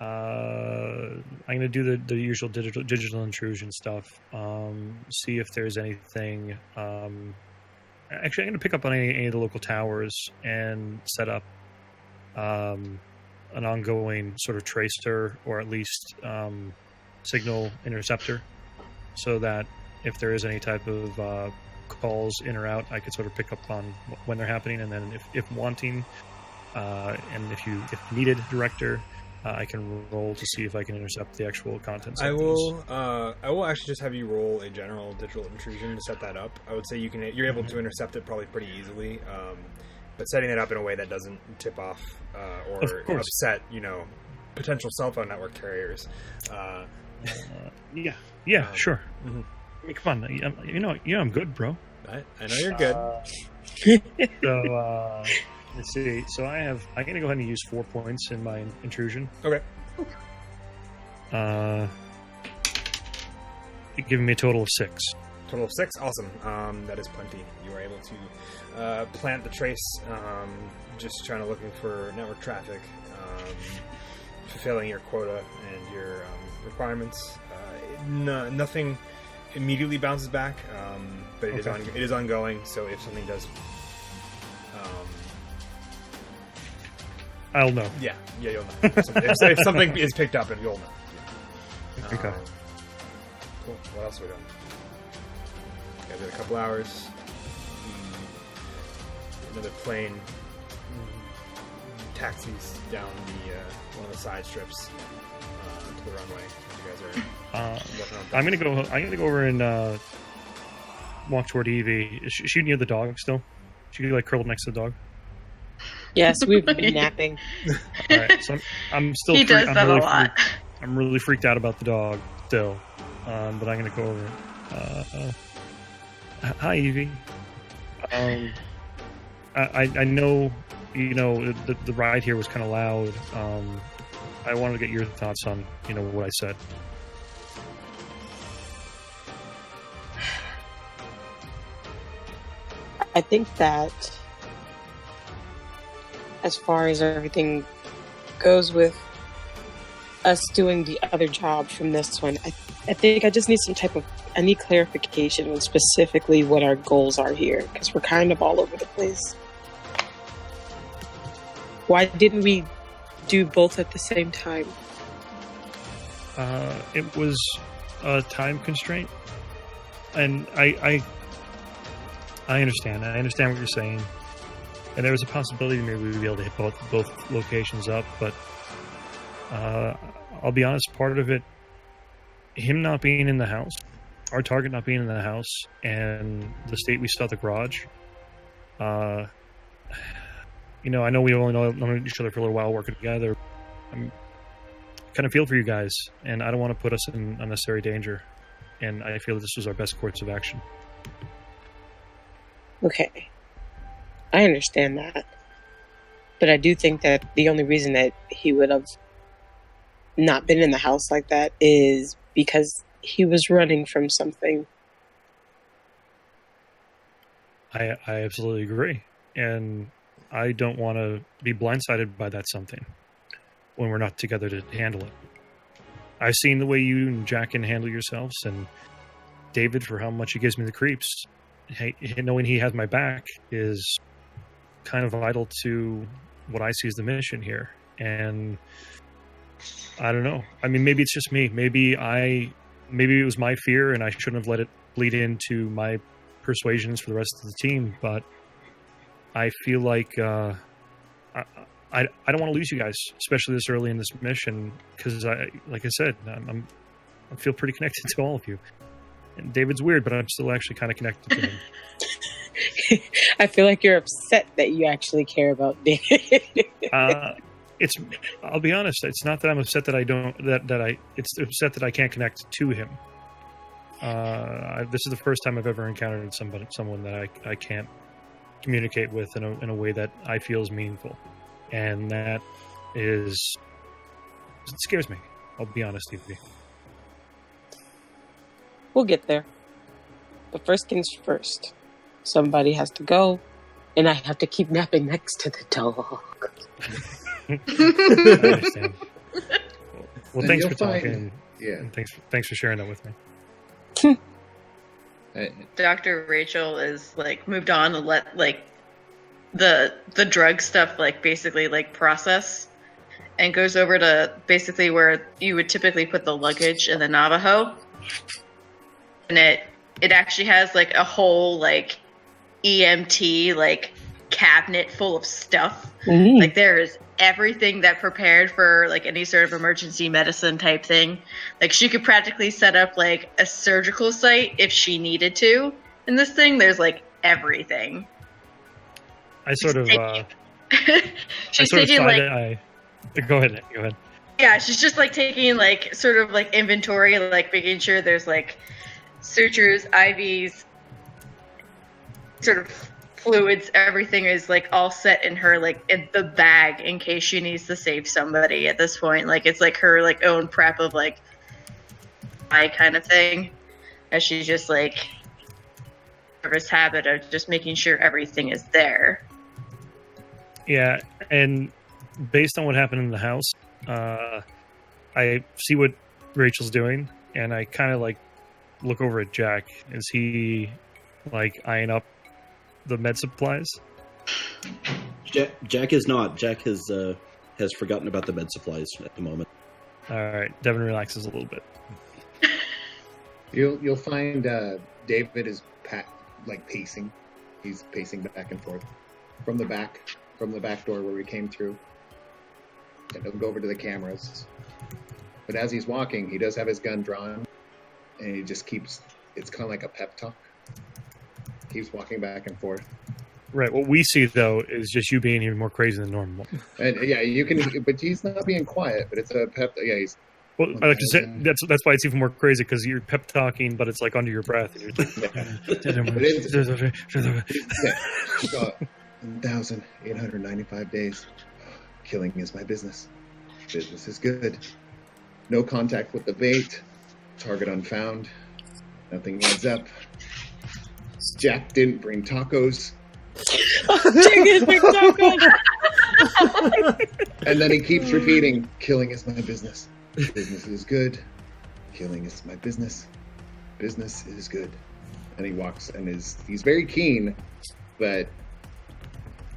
I'm gonna do the usual digital intrusion stuff. See if there's anything. Actually, I'm gonna pick up on any of the local towers and set up an ongoing sort of tracer, or at least signal interceptor, so that if there is any type of calls in or out, I could sort of pick up on when they're happening, and then if wanting, and if needed, director, I can roll to see if I can intercept the actual contents. I will actually just have you roll a general digital intrusion to set that up. I would say you're able to intercept it probably pretty easily, but setting it up in a way that doesn't tip off or upset potential cell phone network carriers. Sure. Mm-hmm. I mean, come on, I'm good, bro. I know you're good. So let's see. So I'm gonna go ahead and use 4 points in my intrusion. Okay. Giving me a total of 6. Total of 6. Awesome. That is plenty. You are able to plant the trace. Just trying to looking for network traffic, fulfilling your quota and your requirements. Nothing immediately bounces back, but it is ongoing. So if something does, I'll know. Yeah, you'll know. If something is picked up, and you'll know. Yeah. Okay. Cool. What else are we doing? You guys got a couple hours. Another plane taxis down one of the side strips to the runway. You guys are working on. I'm gonna go over and walk toward Evie. Is she near the dog still? She like curled next to the dog. Yes, we've been napping. All right, so I'm still. He does that a lot. I'm really freaked out about the dog still, but I'm gonna go over. Hi, Evie. I know the ride here was kind of loud. I wanted to get your thoughts on what I said. I think that as far as everything goes with us doing the other job from this one, I think I just need I need clarification on specifically what our goals are here, because we're kind of all over the place. Why didn't we do both at the same time? It was a time constraint, and I understand. I understand what you're saying, and there was a possibility maybe we'd be able to hit both locations up. But I'll be honest, part of it, him not being in the house, our target not being in the house, and the state we saw the garage. I know we only known each other for a little while working together. I'm kind of feel for you guys, and I don't want to put us in unnecessary danger. And I feel that this was our best course of action. Okay. I understand that. But I do think that the only reason that he would have not been in the house like that is because he was running from something. I absolutely agree. And I don't want to be blindsided by that something when we're not together to handle it. I've seen the way you and Jack can handle yourselves, and David, for how much he gives me the creeps, knowing he has my back is kind of vital to what I see as the mission here. And I don't know. I mean, maybe it's just me. Maybe it was my fear, and I shouldn't have let it bleed into my persuasions for the rest of the team. But I feel like I don't want to lose you guys, especially this early in this mission, because like I said, I feel pretty connected to all of you. And David's weird, but I'm still actually kind of connected to him. I feel like you're upset that you actually care about David. I'll be honest. It's not that I'm upset that I don't it's upset that I can't connect to him. This is the first time I've ever encountered someone that I can't communicate with in a way that I feel is meaningful, and it scares me. I'll be honest with you. We'll get there. But first things first. Somebody has to go, and I have to keep napping next to the dog. I understand. Well, thanks for talking. Yeah. Thanks for sharing that with me. Dr. Rachel is moved on and let the drug stuff basically process, and goes over to basically where you would typically put the luggage in the Navajo, and it actually has a whole EMT cabinet full of stuff. Mm-hmm. There is everything that prepared for any sort of emergency medicine type thing. She could practically set up a surgical site if she needed to. In this thing, there's everything. I sort of she's taking Go ahead. Yeah, she's just taking sort of inventory, making sure there's sutures, IVs, sort of fluids, everything is all set in her in the bag in case she needs to save somebody at this point. It's her own prep of eye kind of thing, as she's just this habit of just making sure everything is there. Yeah, and based on what happened in the house, I see what Rachel's doing, and I kind of look over at Jack. Is he eyeing up the med supplies? Jack is not. Jack has forgotten about the med supplies at the moment. All right, Devin relaxes a little bit. You'll find David is pacing. He's pacing back and forth from the back door where we came through. And he'll go over to the cameras. But as he's walking, he does have his gun drawn, and he just keeps. It's kind of like a pep talk. Keeps walking back and forth. Right. What we see, though, is just you being even more crazy than normal. And yeah, you can, but he's not being quiet. But it's a pep. Yeah, he's. Well, I like to say that's why it's even more crazy, because you're pep talking, but it's under your breath. And you're 1,895 days. Killing is my business. Business is good. No contact with the bait. Target unfound. Nothing adds up. Jack didn't bring tacos. And then he keeps repeating, killing is my business. Business is good. Killing is my business. Business is good. And he walks and he's very keen, but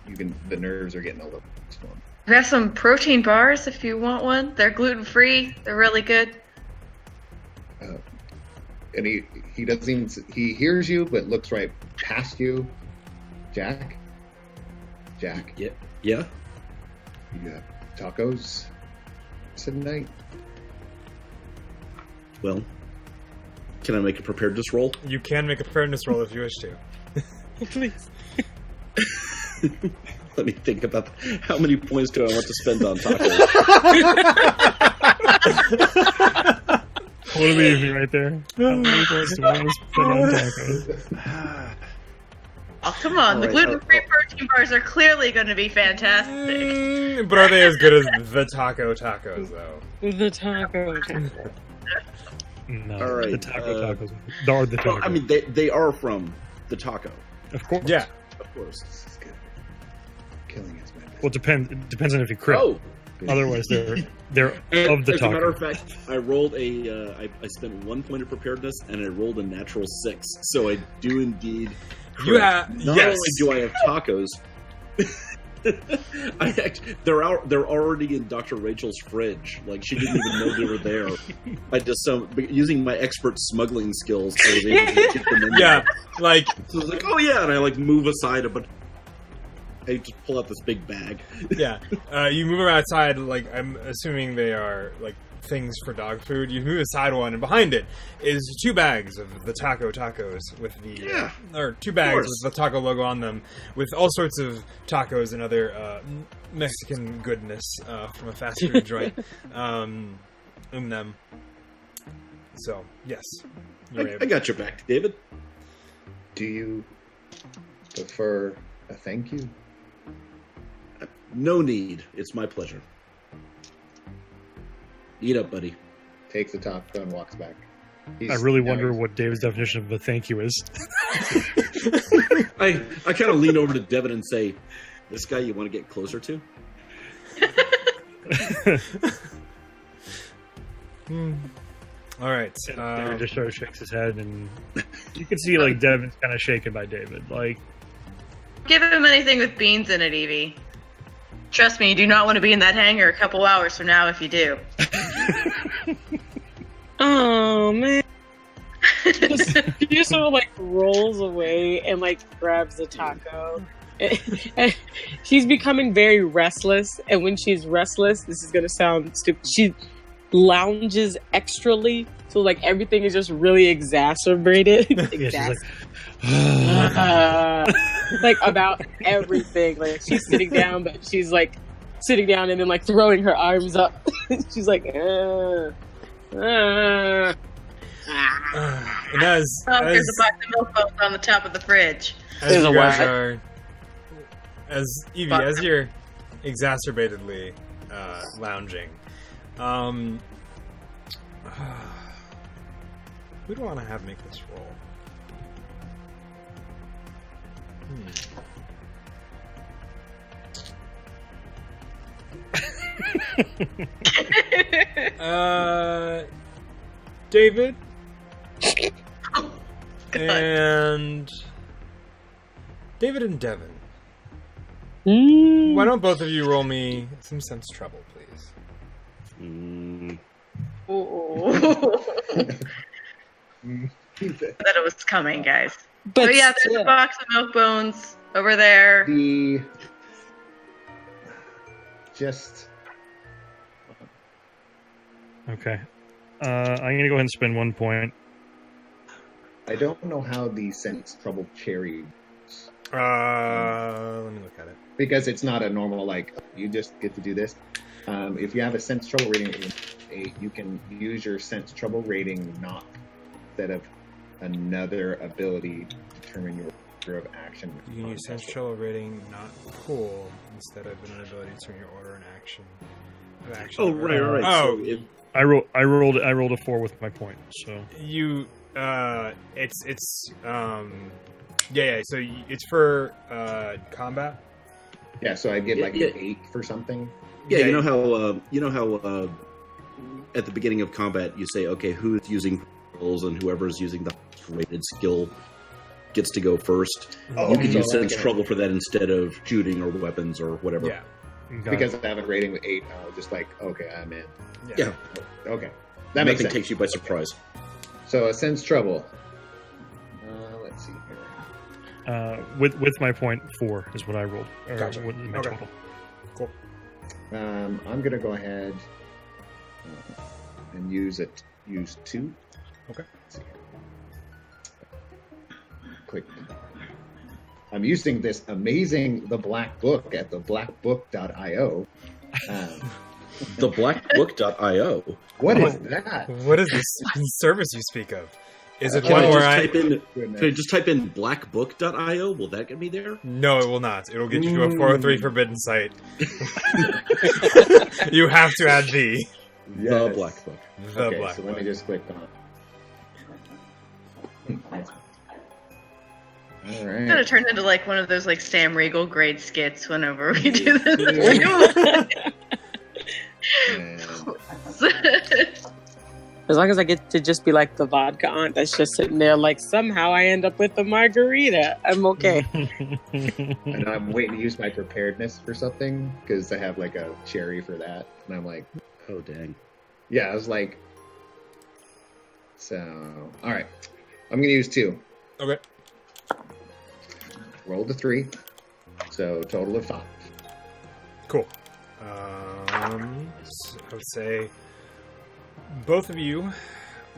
the nerves are getting a little swollen. I have some protein bars if you want one. They're gluten-free. They're really good. And he doesn't even, he hears you, but looks right past you. Jack? Yeah? You got tacos tonight? Well, can I make a preparedness roll? You can make a preparedness roll if you wish to. Please. Let me think about how many points do I want to spend on tacos. What do we do right there? How many points do I want to spend on tacos? Oh, come on. The gluten-free protein bars are clearly going to be fantastic. But are they as good as the tacos, though? The taco. No, all right, the tacos. Are the taco. Well, I mean, they are from the taco. Of course. Yeah. Of course. This is good. Killing is my business. Well, it depends on if you crit. Oh! Otherwise, they're of the As taco. a matter of fact, I rolled I spent 1 point of preparedness, and I rolled a natural 6. So I do indeed. You have Not only do I have tacos, they're already in Dr. Rachel's fridge. She didn't even know they were there. I just using my expert smuggling skills, I was able to get them in. Yeah, so I was oh yeah, and I move aside but I just pull out this big bag. Yeah, you move them outside. I'm assuming they are things for dog food. You move aside one, and behind it is 2 bags of the tacos with the or 2 bags with the taco logo on them, with all sorts of tacos and other Mexican goodness from a fast food joint in them. So yes, I got your back, David. Do you prefer a thank you? No need. It's my pleasure. Eat up, buddy. Takes the taco and walks back. I really wonder what David's definition of a thank you is. I kind of lean over to Devin and say, "This guy you want to get closer to?" All right. David just sort of shakes his head, and you can see like Devin's kind of shaken by David. Like, Give him anything with beans in it, Evie. Trust me, you do not want to be in that hangar a couple hours from now if you do. Oh man. She just sort of like rolls away and like grabs the taco. And she's becoming very restless, and when she's restless, this is gonna sound stupid, she lounges extrally, so like everything is just really exacerbated. yeah, she's like about everything. Like she's sitting down, but she's like sitting down and then like throwing her arms up. She's like, and as there's a box of milk bones on the top of the fridge. As you guys are, as Evie, as you're exacerbatedly lounging, who do I want to have make this roll? David and Devin. Why don't both of you roll me some sense trouble, please? That it was coming, guys. But yeah, there's a box of milk bones over there. Okay. I'm gonna go ahead and spend 1 point. I don't know how the sense trouble cherry. Let me look at it. Because it's not a normal, like, you just get to do this. If you have a sense trouble rating of 8, you can use your sense trouble rating not instead of another ability to determine your order of action. You can use sense trouble rating not cool instead of an ability to determine your order and action. Oh, right. Oh, so I rolled a 4 with my point. So you, So it's for combat. Yeah, so I get like an 8 for something. Yeah, you know how at the beginning of combat you say, okay, who's using skills, and whoever's using the rated skill gets to go first. You can use sense trouble for that instead of shooting or weapons or whatever. Yeah. Because I have a rating with 8, I was just like, okay, I'm in. Yeah. Okay. That makes sense. Takes you by surprise. So a sense trouble. Let's see here. With my point 4 is what I rolled. Gotcha. With my total. Cool. I'm gonna go ahead and use 2. Okay. Let's see here. Click. I'm using this amazing The Black Book at theblackbook.io. Theblackbook.io. What is that? What is this service you speak of? Is it Can one where can I just type in blackbook.io? Will that get me there? No, it will not. It'll get you to a 403 forbidden site. You have to add the. Yes. The Black Book. The Okay, Black so Book. let me just click on. All right. It's gonna turn into like one of those like Sam Riegel grade skits whenever we do this. As long as I get to just be like the vodka aunt that's just sitting there, like somehow I end up with a margarita, I'm okay. And I'm waiting to use my preparedness for something because I have like a cherry for that, and I'm like, Oh, dang. yeah, I was like, so all right, I'm gonna use 2. Okay. Roll the 3, so total of 5. Cool. So I would say both of you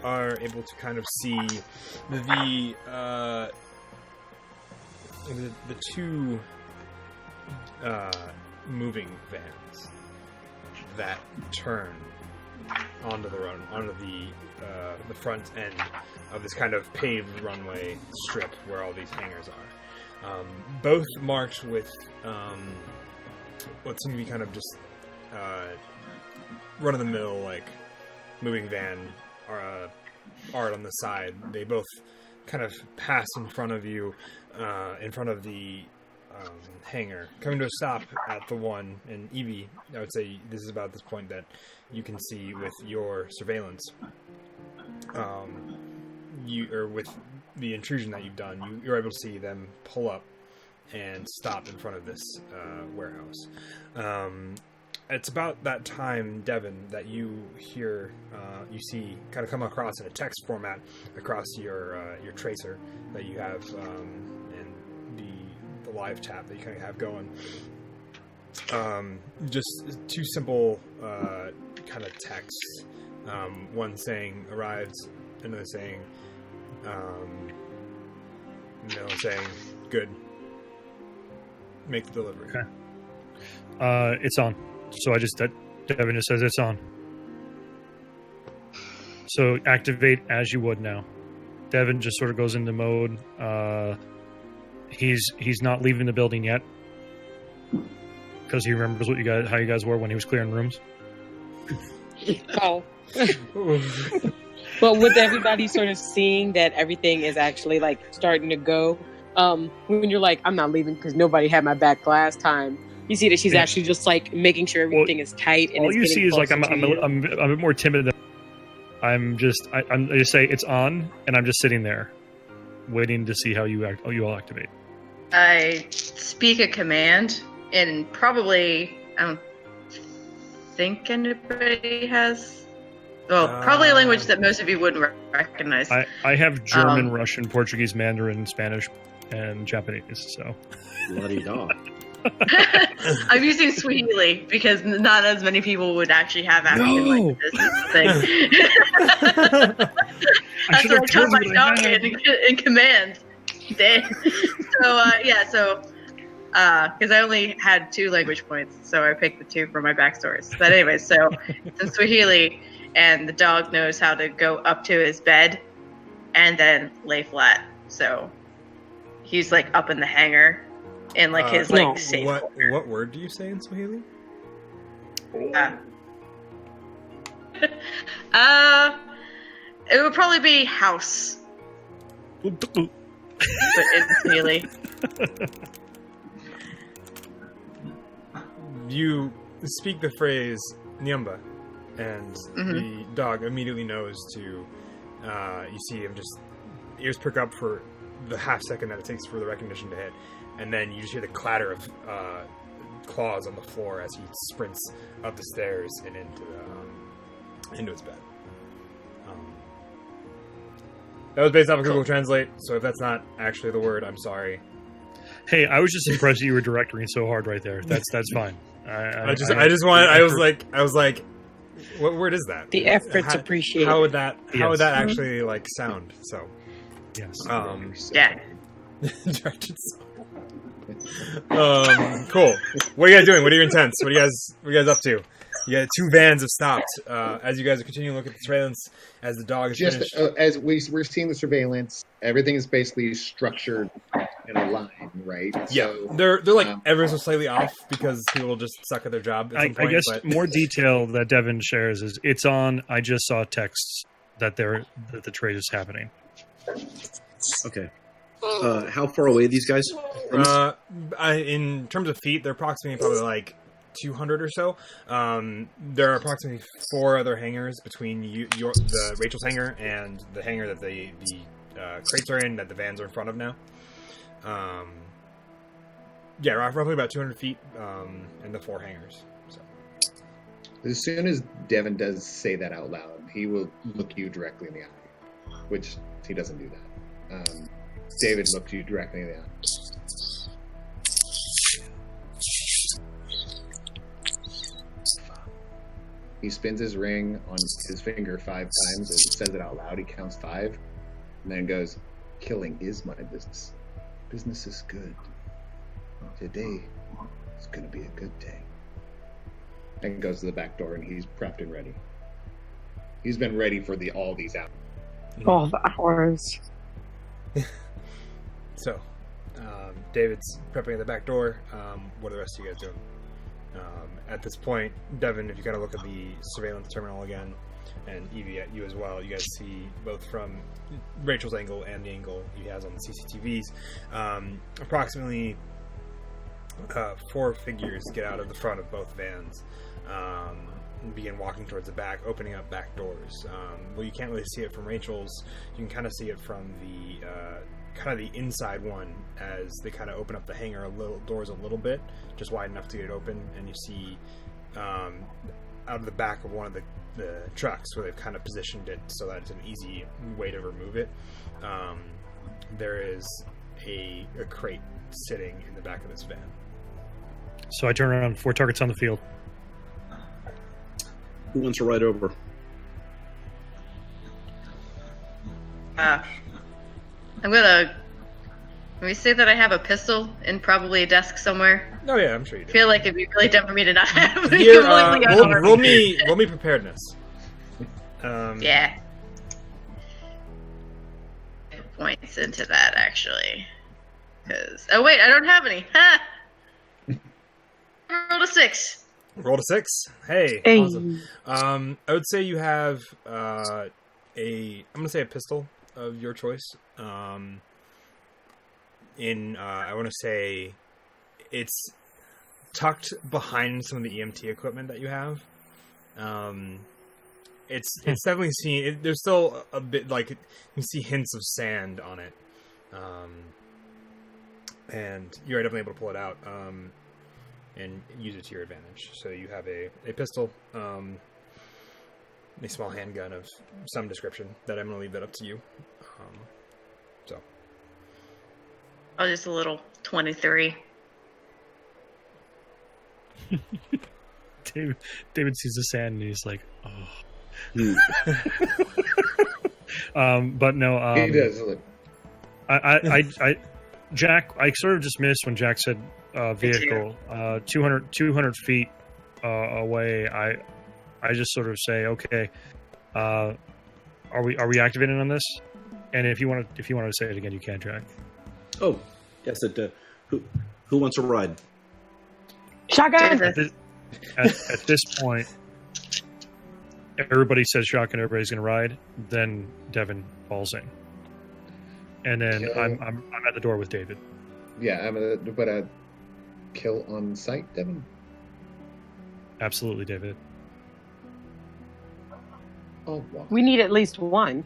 are able to kind of see the two moving vans that turn onto the front end of this kind of paved runway strip where all these hangars are. Both marked with what seem to be kind of just run-of-the-mill, like, moving van art on the side. They both kind of pass in front of you, in front of the hangar, coming to a stop at the one. And Evie, I would say this is about this point that you can see with your surveillance, with the intrusion that you've done, you're able to see them pull up and stop in front of this warehouse. It's about that time, Devin, that you hear, you see kind of come across in a text format across your tracer that you have, and the live tap that you kind of have going. Just two simple kind of texts. One saying arrived, another saying, good. Make the delivery. Okay. It's on. So Devin just says it's on. So activate as you would now. Devin just sort of goes into mode. He's not leaving the building yet because he remembers how you guys were when he was clearing rooms. Oh. But with everybody sort of seeing that everything is actually like starting to go, when you're like, I'm not leaving because nobody had my back last time. You see that she's actually just like making sure everything is tight. And all you see is like I'm a bit more timid than I just say it's on, and I'm just sitting there, waiting to see how you all activate. I speak a command, and probably I don't think anybody has. Well, probably a language that most of you wouldn't recognize. I have German, Russian, Portuguese, Mandarin, Spanish, and Japanese. So bloody dog. I'm using Swahili because not as many people would actually have African languages. Thing. That's what I taught my dog in command. Dang. So because I only had 2 language points, so I picked the 2 for my backstories. But anyway, so it's in Swahili, and the dog knows how to go up to his bed and then lay flat. So he's like up in the hangar. In like his like safe. What word do you say in Swahili? It would probably be house. But in Swahili. You speak the phrase Nyamba, and the dog immediately knows to. You see him just ears perk up for the half second that it takes for the recognition to hit. And then you just hear the clatter of claws on the floor as he sprints up the stairs and into his bed. That was based off of Google Translate, so if that's not actually the word, I'm sorry. Hey, I was just impressed that you were directoring so hard right there. That's fine. I was like, what word is that? The effort's appreciated. How would that actually like sound? So yes. Yeah. Directed so. Cool. What are you guys doing? What are your intents? What are you guys up to? You got 2 vans have stopped. As you guys are continuing to look at the surveillance, as the dog is just finished. As we're seeing the surveillance, everything is basically structured in a line, right? Yeah, so, they're like ever so slightly off because people will just suck at their job. At some point, I guess more detail that Devin shares is it's on. I just saw texts that the trade is happening. Okay. How far away are these guys? In terms of feet, they're approximately probably like 200 or so. There are approximately 4 other hangars between the Rachel's hangar and the hangar that the crates are in, that the vans are in front of now. Roughly about 200 feet in the 4 hangars. So. As soon as Devin does say that out loud, he will look you directly in the eye, which he doesn't do that. David looks you directly in the eye. He spins his ring on his finger 5 times. It says it out loud. He counts 5, and then goes, "Killing is my business. Business is good. Today is going to be a good day." And goes to the back door, and he's prepped and ready. He's been ready for all these hours. All the hours. So, David's prepping at the back door. What are the rest of you guys doing? At this point, Devin, if you kind of look at the surveillance terminal again, and Evie at you as well, you guys see both from Rachel's angle and the angle he has on the CCTVs, approximately 4 figures get out of the front of both vans and begin walking towards the back, opening up back doors. Well, you can't really see it from Rachel's. You can kind of see it from the the inside one as they kind of open up the hangar doors a little bit, just wide enough to get it open, and you see out of the back of one of the trucks where they've kind of positioned it so that it's an easy way to remove it. There is a crate sitting in the back of this van. So I turn around, 4 targets on the field. Who wants to ride over? I'm gonna. Let me say that I have a pistol in probably a desk somewhere. Oh yeah, I'm sure you do. I feel like it'd be really dumb for me to not have it. Here, roll me preparedness. Yeah. Points into that actually. Because wait, I don't have any. Ha! Roll a 6. Roll a 6. Hey. Awesome. I would say you have I'm gonna say a pistol of your choice. I want to say it's tucked behind some of the EMT equipment that you have. It's definitely seen. There's still a bit like you can see hints of sand on it, and you're definitely able to pull it out and use it to your advantage. So you have a pistol, a small handgun of some description that I'm going to leave that up to you. Oh, just a little 23. David sees the sand and he's like, oh. But no, he does. Jack, I sort of just missed when Jack said vehicle. 200 feet away. I just sort of say, okay, are we activating on this? And if you want to say it again, you can, Jack. Oh, yes. Who wants to ride? Shotgun. At this point, everybody says shotgun. Everybody's going to ride. Then Devin falls in, and then I'm at the door with David. Yeah, but a kill on sight, Devin. Absolutely, David. Oh, wow. We need at least one.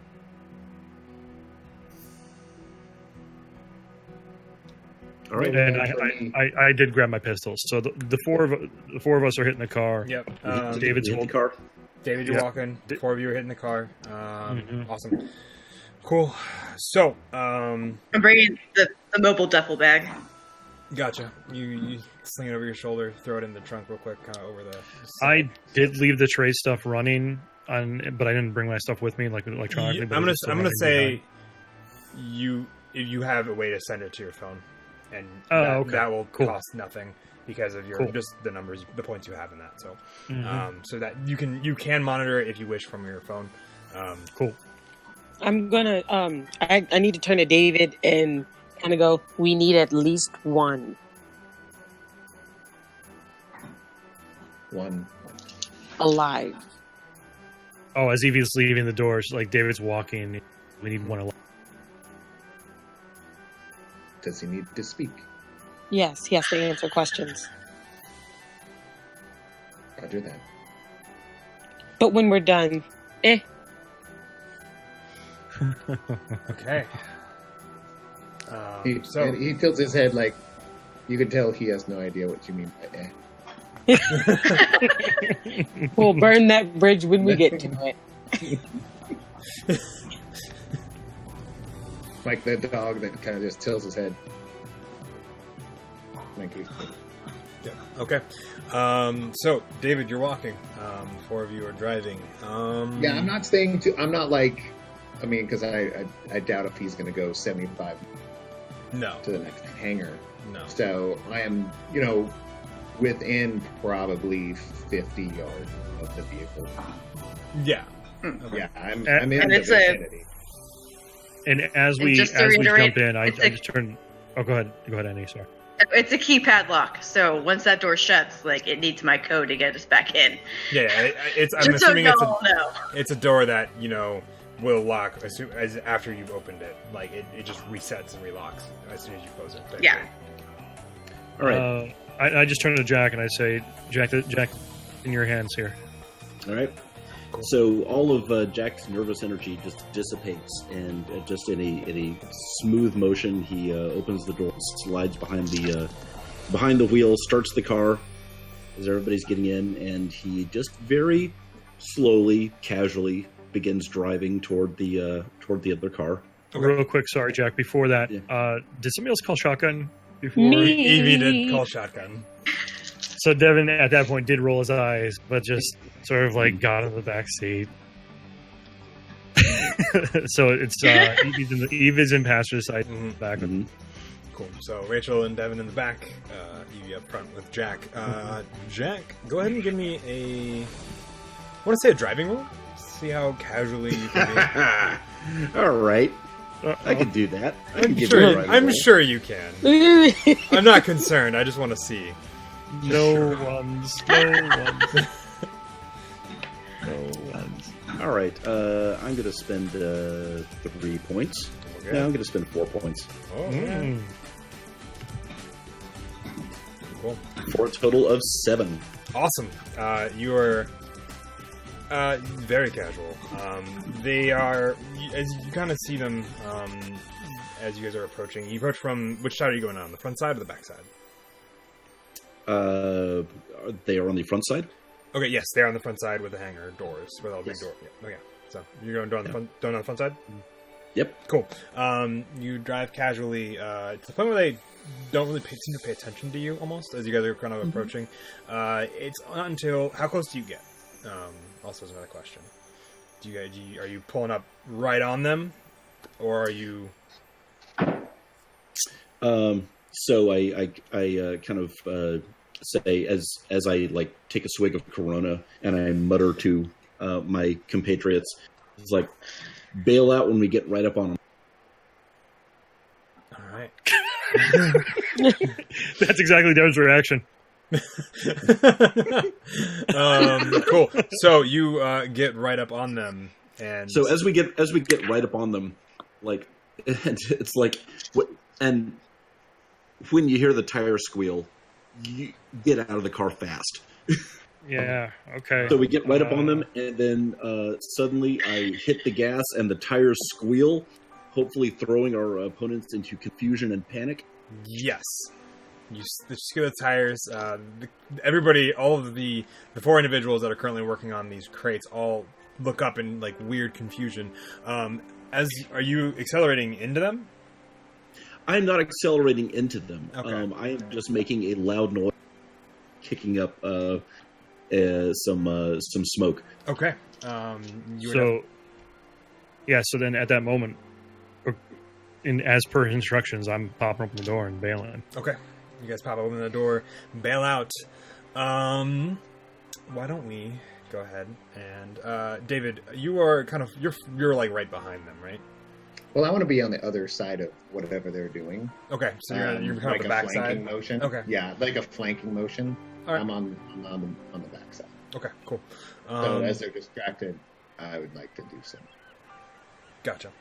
All right. And I did grab my pistols. So the four of us are hitting the car. Yep. David's in the car. David, you're walking. 4 of you are hitting the car. Awesome. Cool. So, I'm bringing the mobile duffel bag. Gotcha. You sling it over your shoulder, throw it in the trunk real quick, kind of over the side. I did leave the tray stuff running, but I didn't bring my stuff with me, like electronically. I'm gonna say you have a way to send it to your phone, and that will cost nothing because of your just the numbers, the points you have in that. So, so that you can monitor it if you wish from your phone. Cool. I'm gonna I need to turn to David and kind of go, we need at least one. One. Alive. Oh, as Evie's leaving the door, like David's walking, we need one alive. Does he need to speak? Yes, he has to answer questions. Roger that. But when we're done, Okay. He tilts his head like you can tell he has no idea what you mean by eh. We'll burn that bridge when we get to it. Like the dog that kind of just tilts his head. Thank you. Yeah. Okay. So, David, you're walking. 4 of you are driving. Yeah, I'm not staying too. I'm not like. I mean, because I doubt if he's going to go 75. No. To the next hangar. No. So I am, within probably 50 yards of the vehicle. Yeah. Okay. Yeah, I'm And in the vicinity. And as we jump in, I just turn. Oh, go ahead, Annie. Sorry. It's a keypad lock, so once that door shuts, it needs my code to get us back in. Yeah, I'm assuming it's a door that will lock as soon as after you've opened it. It just resets and relocks as soon as you close it. Basically. Yeah. All right. I just turn to Jack and I say, Jack, in your hands here. All right. Cool. So all of Jack's nervous energy just dissipates, and just in a smooth motion, he opens the door, slides behind the wheel, starts the car as everybody's getting in, and he just very slowly, casually begins driving toward the other car. Okay. Real quick, sorry, Jack. Before that, did somebody else call shotgun? Before Evie did call shotgun. So Devin, at that point, did roll his eyes, but just sort of got in the back seat. So it's Evie's in passenger side, back. Mm-hmm. Cool. So Rachel and Devin in the back, Evie up front with Jack. Jack, go ahead and give me I want to say a driving roll. See how casually you can be. All right. I can do that. I'm sure you can. I'm not concerned. I just want to see. No ones. All right. I'm going to spend 3 points. Okay. No, I'm going to spend 4 points. Oh, man. Cool. For a total of 7. Awesome. You are very casual. They are, as you kind of see them, as you guys are approaching. You approach from which side are you going on? The front side or the back side? They are on the front side. Okay, yes, they're on the front side with the hangar doors, with all the big doors. Yeah. Okay, so you're going door on the front side. Yep. Cool. You drive casually to the point where they don't really seem to pay attention to you, almost as you guys are kind of approaching. It's not until how close do you get? Also, is another question. Are you pulling up right on them, or are you? So I kind of say as I take a swig of Corona, and I mutter to my compatriots, it's bail out when we get right up on them. All right. That's exactly Dev's reaction. Cool. So you get right up on them, and so as we get right up on them, it's and when you hear the tire squeal, you get out of the car fast. Yeah. Okay. So we get right up on them, and then suddenly I hit the gas, and the tires squeal, hopefully throwing our opponents into confusion and panic. Yes. You skew the tires. Everybody, all of the 4 individuals that are currently working on these crates, all look up in weird confusion. Are you accelerating into them? I'm not accelerating into them. Okay. I am just making a loud noise, kicking up some smoke. Okay. So then at that moment, as per instructions, I'm popping open the door and bailing. Okay. You guys pop open the door, bail out. Why don't we go ahead and David, you are you're right behind them, right? Well, I want to be on the other side of whatever they're doing. Okay, so you're kind of on the back side. Motion. Okay, yeah, like a flanking motion. All right. I'm on the back side. Okay, cool. So as they're distracted, I would like to do some. Gotcha.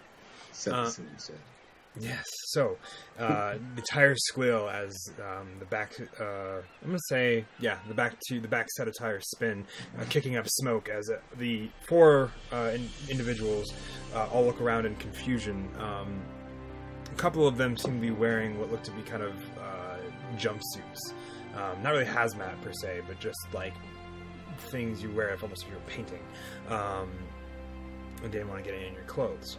Yes. So the tires squeal as the back. I'm gonna say, the back set of tires spin, kicking up smoke as the 4 individuals all look around in confusion. A couple of them seem to be wearing what look to be kind of jumpsuits, not really hazmat per se, but just things you wear almost if you're painting. And didn't want to get in your clothes.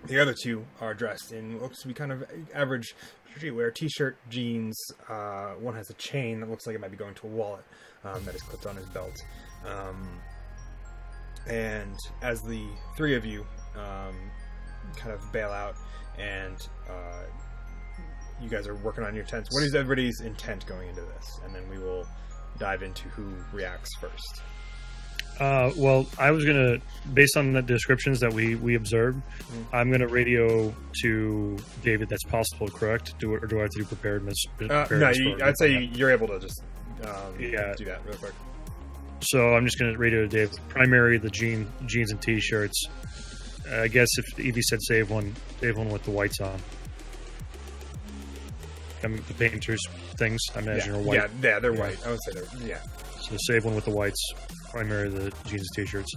The other two are dressed in what looks to be kind of average streetwear: t-shirt, jeans. One has a chain that looks like it might be going to a wallet that is clipped on his belt. And as the three of you kind of bail out and you guys are working on your tents, what is everybody's intent going into this? And then we will dive into who reacts first. Well, I was going to, based on the descriptions that we observed, I'm going to radio to David. That's possible, correct? Or do I have to do preparedness? I'd say you're able to just do that real quick. So I'm just going to radio to Dave. Primary, the jeans and t-shirts. I guess if Evie said save one with the whites on. The painters things, I imagine, are white. Yeah, they're white. I would say they're, So save one with the whites. Primary, the jeans and t-shirts.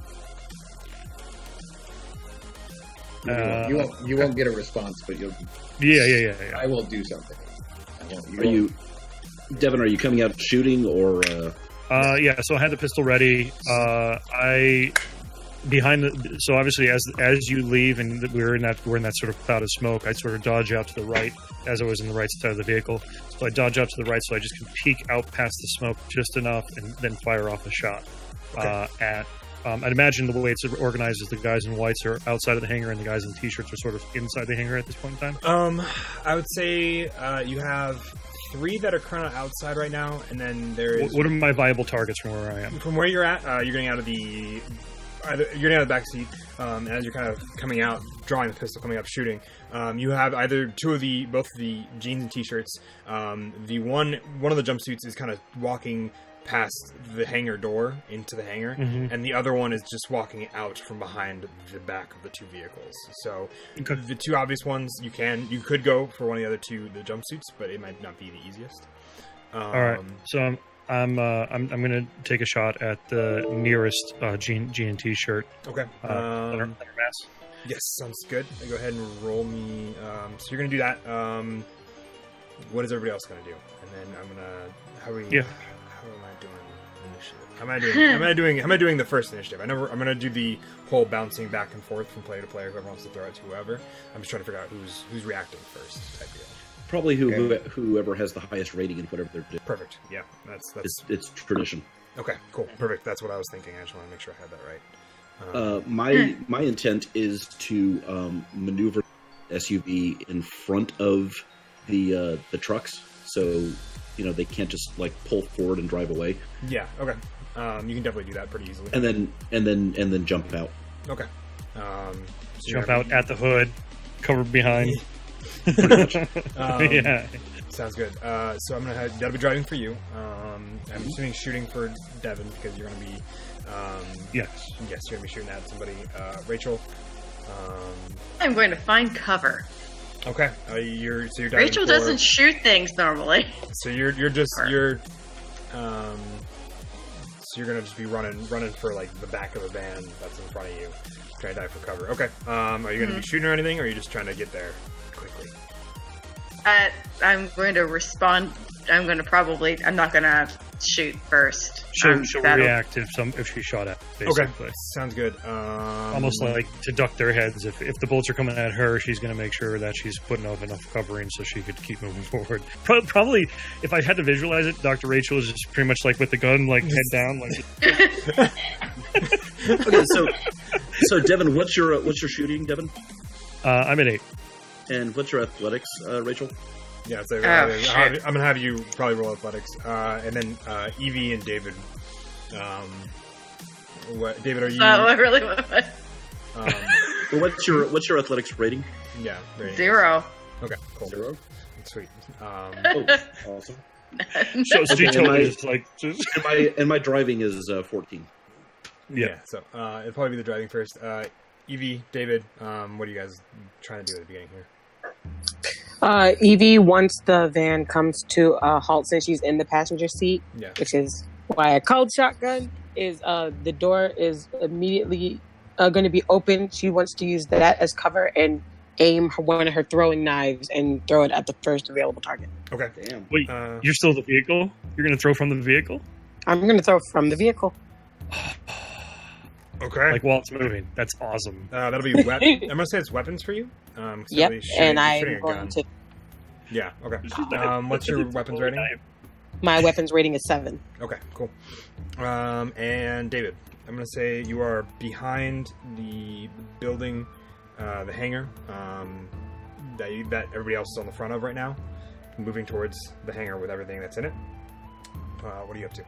You won't get a response, but you'll. Yeah. I will do something. Devin? Are you coming out shooting or? Yeah. So I had the pistol ready. So obviously as you leave and we're in that sort of cloud of smoke, I sort of dodge out to the right as I was in the right side of the vehicle. So I dodge out to the right so I just can peek out past the smoke just enough and then fire off a shot. Okay. I'd imagine the way it's organized is the guys in whites are outside of the hangar and the guys in t-shirts are sort of inside the hangar at this point in time. I would say you have 3 that are kind of outside right now, and then there's... What are my viable targets from where I am? From where you're at, you're getting out of the... You're getting out of the back seat, and as you're kind of coming out, drawing the pistol, coming up, shooting, you have either both of the jeans and t-shirts. The one of the jumpsuits is kind of walking past the hangar door into the hangar, and the other one is just walking out from behind the back of the 2 vehicles. So the 2 obvious ones, you could go for one of the other 2, the jumpsuits, but it might not be the easiest. All right, so I'm going to take a shot at the nearest jean and t-shirt. Okay. Letter mass. Yes, sounds good. Go ahead and roll me. So you're going to do that. What is everybody else going to do? And then I'm going to... How am I doing initiative? Am I doing the first initiative? I'm going to do the whole bouncing back and forth from player to player. Whoever wants to throw it to whoever. I'm just trying to figure out who's reacting first type deal. Probably whoever has the highest rating in whatever they're doing. Perfect. Yeah, that's it's tradition. Okay, cool, perfect. That's what I was thinking. I just want to make sure I had that right. My intent is to maneuver SUV in front of the trucks, so they can't just pull forward and drive away. Yeah. Okay. You can definitely do that pretty easily. And then jump out. Okay. So jump out at the hood, covered behind. Yeah, sounds good. So I'm gonna that'll be driving for you. I'm assuming shooting for Devin because you're gonna be yes, you're gonna be shooting at somebody. Rachel, I'm going to find cover. Okay, you're diving Rachel doesn't shoot things normally. So you're gonna just be running for the back of a van that's in front of you, trying to dive for cover. Okay. Are you gonna be shooting or anything, or are you just trying to get there quickly? I'm going to respond. I'm not going to shoot first. She'll react if she's shot at, basically. Okay, sounds good. Almost like to duck their heads. If the bullets are coming at her, she's going to make sure that she's putting up enough covering so she could keep moving forward. Probably, if I had to visualize it, Dr. Rachel is just pretty much with the gun, head down. Okay, so Devin, what's your shooting, Devin? I'm at 8. And what's your athletics, Rachel? Yeah, so I'm going to have you probably roll athletics. And then Evie and David. David, are you... I really want Well, what's your athletics rating? Yeah. Rating. 0. Okay, cool. 0? Sweet. Awesome. So and my driving is 14. Yeah, so it'll probably be the driving first. Evie, David, what are you guys trying to do at the beginning here? Evie, once the van comes to a halt, since she's in the passenger seat, which is why I called shotgun, is the door is immediately going to be open. She wants to use that as cover and aim one of her throwing knives and throw it at the first available target. Okay. Damn. Wait, you're still the vehicle? You're going to throw from the vehicle? I'm going to throw from the vehicle. Okay. Like while it's moving. That's awesome. That'll be I'm gonna say it's weapons for you. Yep, and I'm shooting a going gun. to. Yeah. Okay. What's your weapons rating? My weapons rating is 7. Okay. Cool. And David, I'm gonna say you are behind the building, the hangar that everybody else is on the front of right now, moving towards the hangar with everything that's in it. What are you up to?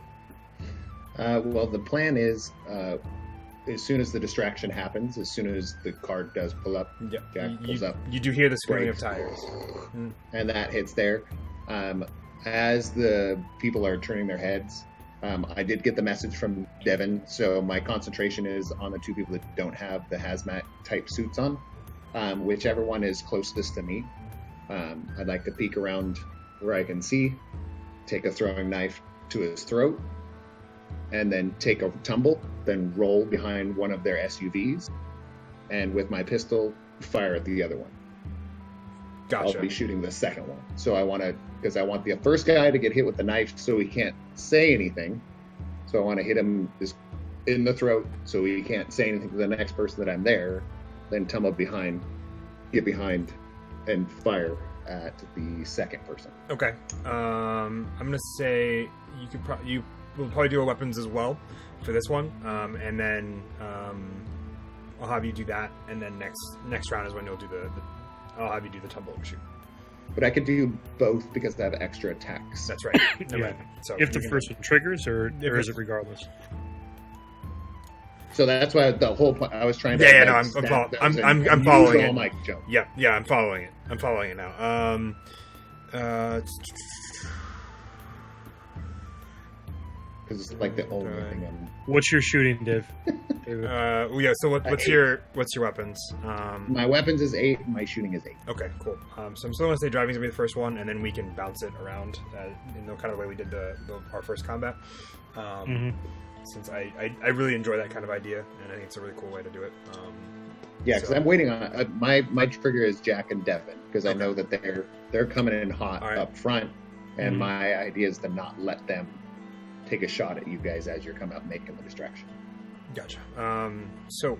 Well, the plan is, as soon as the distraction happens, as soon as the car does pull up, Yeah. Jack pulls up. You do hear the screaming of Brakes. tires. And that hits there. As the people are turning their heads, I did get the message from Devin, so my concentration is on the 2 people that don't have the hazmat type suits on. Whichever one is closest to me, I'd like to peek around where I can see, take a throwing knife to his throat, and then take a tumble, then roll behind one of their SUVs, and with my pistol, fire at the other one. Gotcha. I'll be shooting the second one. So I want the first guy to get hit with the knife so he can't say anything. So I want to hit him in the throat so he can't say anything to the next person that I'm there, then tumble behind, get behind, and fire at the second person. Okay. I'm gonna say you will probably do a weapons as well for this one, and then I'll have you do that, and then next round is when you'll do I'll have you do the tumble and shoot. But I could do both because I have extra attacks. That's right. Yeah. So If the first one triggers, or is it regardless? So that's why the whole point I was trying to. Yeah, no, I'm following it. My jump. Yeah, I'm following it. I'm following it now. Because it's like the only thing I'm. What's your shooting, Div? Yeah. So what's your weapons? My weapons is 8. My shooting is 8. Okay, cool. So I'm still gonna say driving's gonna be the first one, and then we can bounce it around in the kind of way we did our first combat. Since I really enjoy that kind of idea, and I think it's a really cool way to do it. Yeah, because I'm waiting on my trigger is Jack and Devin because I know that they're coming in hot up front, and my idea is to not let them take a shot at you guys as you're coming up making the distraction. Gotcha. So,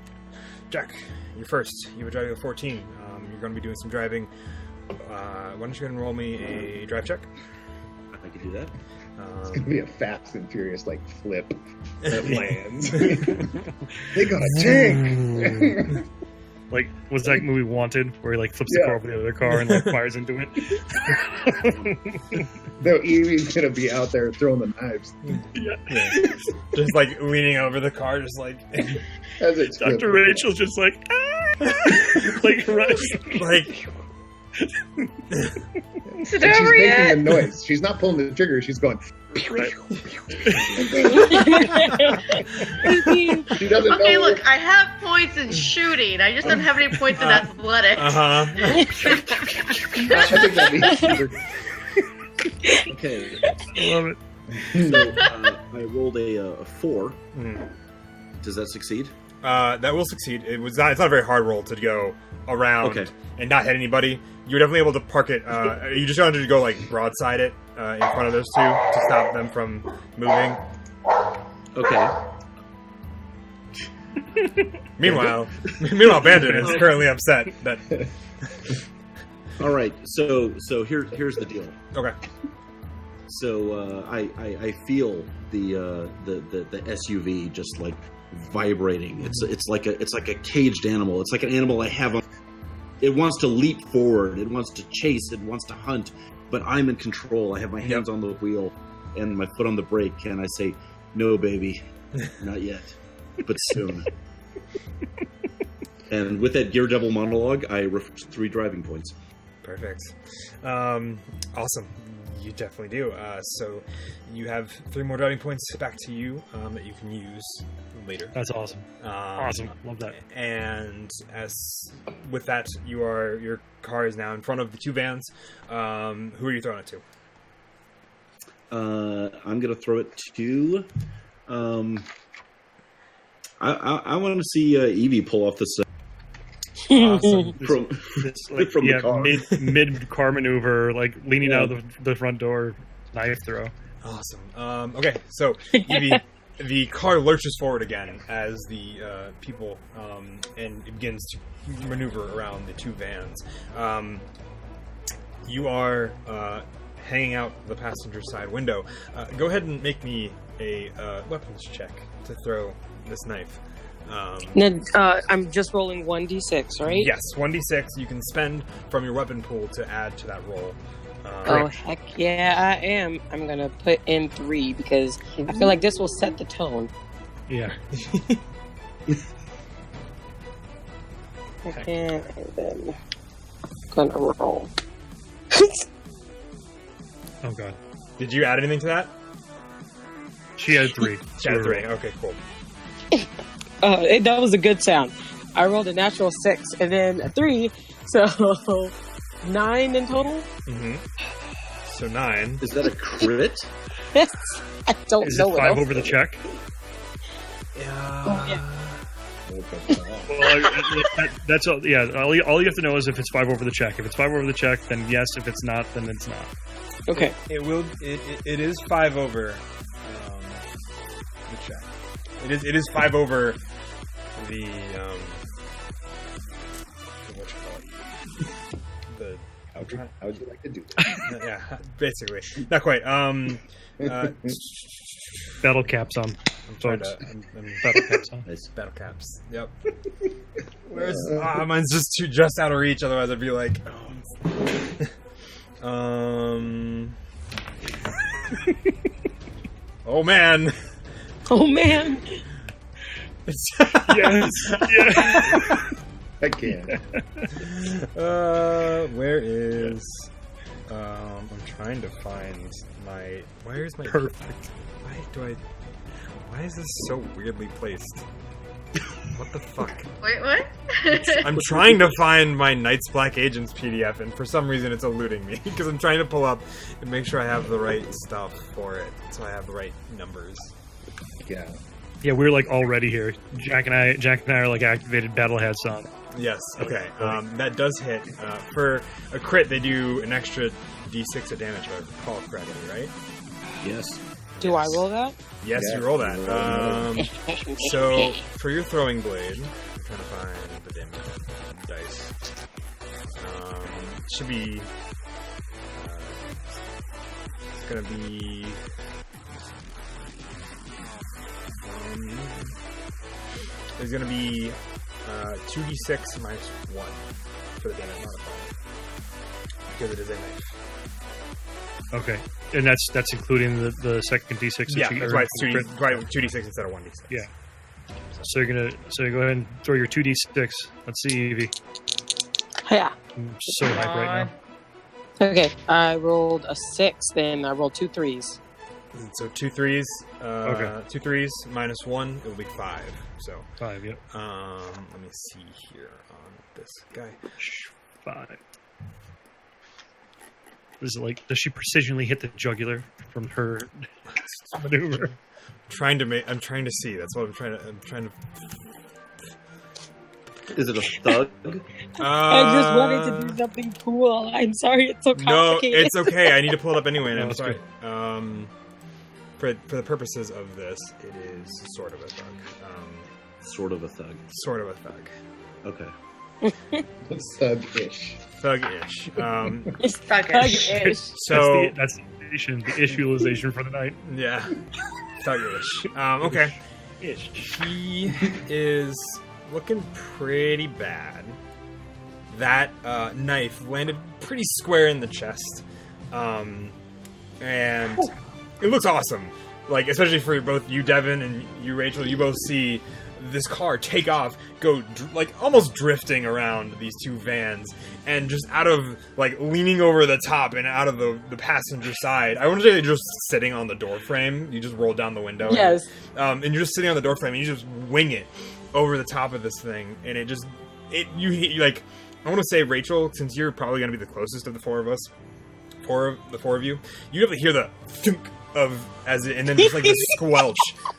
Jack, you're first. You were driving a 14. You're going to be doing some driving. Why don't you go ahead and roll me a drive check? I can do that. It's going to be a Fast and Furious flip that lands. They got a tank. Like, was that movie Wanted, where he flips the car over the other car and fires into it? No, Evie's gonna be out there throwing the knives. Yeah. Just leaning over the car, just as it's Dr. Rachel's just running. Is it and she's over making yet? the noise. She's not pulling the trigger. She's going. She doesn't Okay, know. look, I have points in shooting. I just don't have any points in athletics. I think that means Okay. I love it. So I rolled a 4. Does that succeed? That will succeed. It's not a very hard roll to go around and not hit anybody. You're definitely able to park it. You just wanted to go broadside it in front of those two to stop them from moving. Okay. Meanwhile, Bandit is currently upset that. All right. So here's the deal. Okay. So I feel the SUV just vibrating. It's like a caged animal. It's like an animal I have on. It wants to leap forward. It wants to chase. It wants to hunt. But I'm in control. I have my hands on the wheel and my foot on the brake. And I say, "No, baby, not yet, but soon." And with that Gear Devil monologue, I refresh 3 driving points. Perfect. Awesome. You definitely do. So you have 3 more driving points back to you that you can use later. That's awesome. Awesome. Love that. And with that, your car is now in front of the 2 vans. Who are you throwing it to? I'm going to throw it to... I want to see Evie pull off this... Awesome. from the car. mid car maneuver, leaning out of the front door, knife throw. Awesome. Okay, so Evie the car lurches forward again as the people and it begins to maneuver around the two vans. You are hanging out the passenger side window. Go ahead and make me a weapons check to throw this knife. I'm just rolling 1d6, right? Yes, 1d6 you can spend from your weapon pool to add to that roll. Oh, heck yeah, I am. I'm going to put in 3 because I feel like this will set the tone. Yeah. Okay, and then I'm going to roll. Oh, God. Did you add anything to that? She had 3. She had 3. Okay, cool. That was a good sound. I rolled a natural 6 and then a 3, so 9 in total. Mm-hmm. So 9. Is that a crit? I don't Is know. it 5 over the check? Yeah. Well, that's all. Yeah, all you have to know is if it's 5 over the check. If it's 5 over the check, then yes. If it's not, then it's not. Okay. It is 5 over the check. It is 5 over the what you call it? The How would you like to do that? yeah, basically not quite. Battle caps on. I'm trying to. Battle caps on. Nice. Battle caps. Yep. Where's mine's just out of reach. Otherwise, I'd be like, oh man. Oh man. Yes. Yeah. I can't. Where is? I'm trying to find my. Where's my? Perfect. Why is this so weirdly placed? What the fuck? Wait, what? I'm trying to find my Night's Black Agents PDF, and for some reason it's eluding me because I'm trying to pull up and make sure I have the right stuff for it, so I have the right numbers. Yeah. Yeah, we're like already here. Jack and I are like activated battle hats on. Yes. Okay. That does hit. For a crit, they do an extra d6 of damage, if I recall correctly, right? Yes. Do I roll that? Yes, Yeah. you roll that. So for your throwing blade, I'm trying to find the damage dice. Should be. It's gonna be. There's gonna be 2d6 minus 1 for the damage modifier because it is a knife. Okay, and that's including the second d6. Yeah, that's why it's 2d6 instead of 1d6. Yeah. So you go ahead and throw your 2d6. Let's see, Evie. Yeah. I'm so hyped right now. Okay, I rolled a 6, then I rolled 2 3s. So 2 3s. Okay. 2 3s minus 1, it will be 5. So 5. Yep. let me see here on this guy. 5. Is it like, does she precisionally hit the jugular from her maneuver? I'm trying to see. That's what I'm trying to. Is it a thug? I just wanted to do something cool. I'm sorry, it's so complicated. No, it's okay. I need to pull it up anyway. And No, I'm it's sorry. For the purposes of this, it is sort of a thug. Sort of a thug. Sort of a thug. Okay. It's thug-ish. Thug-ish. It's thuggish. So That's the issualization for the night. yeah, thug-ish. Okay. He is looking pretty bad. That knife landed pretty square in the chest, and it looks awesome. Like, especially for both you, Devin, and you, Rachel. You both see this car take off, go like almost drifting around these two vans, and just out of like leaning over the top and out of the passenger side. I want to say just sitting on the door frame. You just roll down the window. Yes. And you're just sitting on the door frame and you just wing it over the top of this thing, and you like. I want to say, Rachel, since you're probably going to be the closest of the four of us, the four of you, you have to hear the thunk and then just like the squelch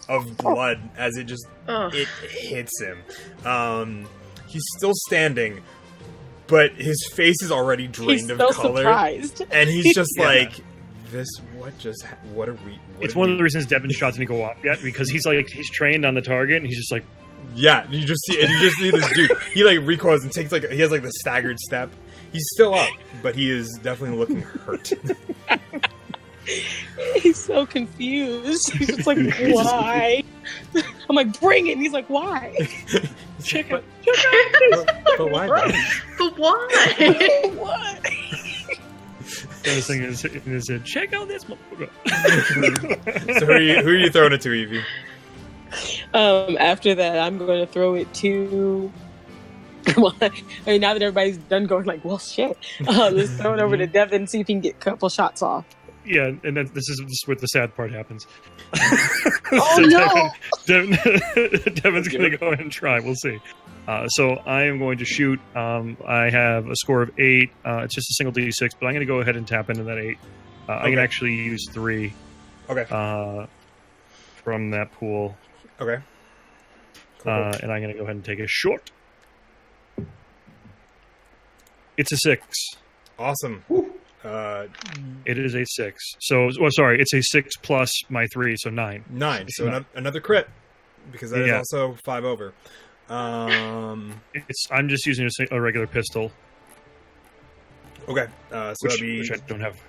of blood as it hits him. He's still standing, but his face is already drained of color, surprised. and he's just like, What are we? It's one of the reasons Devin's shot didn't go off yet, because he's trained on the target, and he's just like, yeah. You just see this dude. He like recoils and takes he has like the staggered step. He's still up, but he is definitely looking hurt. He's so confused. He's just like, why? I'm like, bring it. And he's like, why? check out this. But why? But why? What? The other thing is, check out this motherfucker. So who are you throwing it to, Evie? After that, I'm going to throw it to. Now that everybody's done going like, well, shit, let's throw it over to Devin and see if he can get a couple shots off. Yeah, and then this is where the sad part happens. Oh no! Devin's going to go ahead and try. We'll see. So I am going to shoot. I have a score of 8. It's just a single D6, but I'm going to go ahead and tap into that 8. I can actually use 3. Okay. From that pool. Okay. Cool. And I'm going to go ahead and take a shot. It's a 6. Awesome. It is a 6. So, sorry, it's a 6 plus my 3, so 9. 9. So another crit, because that is also 5 over. I'm just using a regular pistol. Okay. So which I don't have.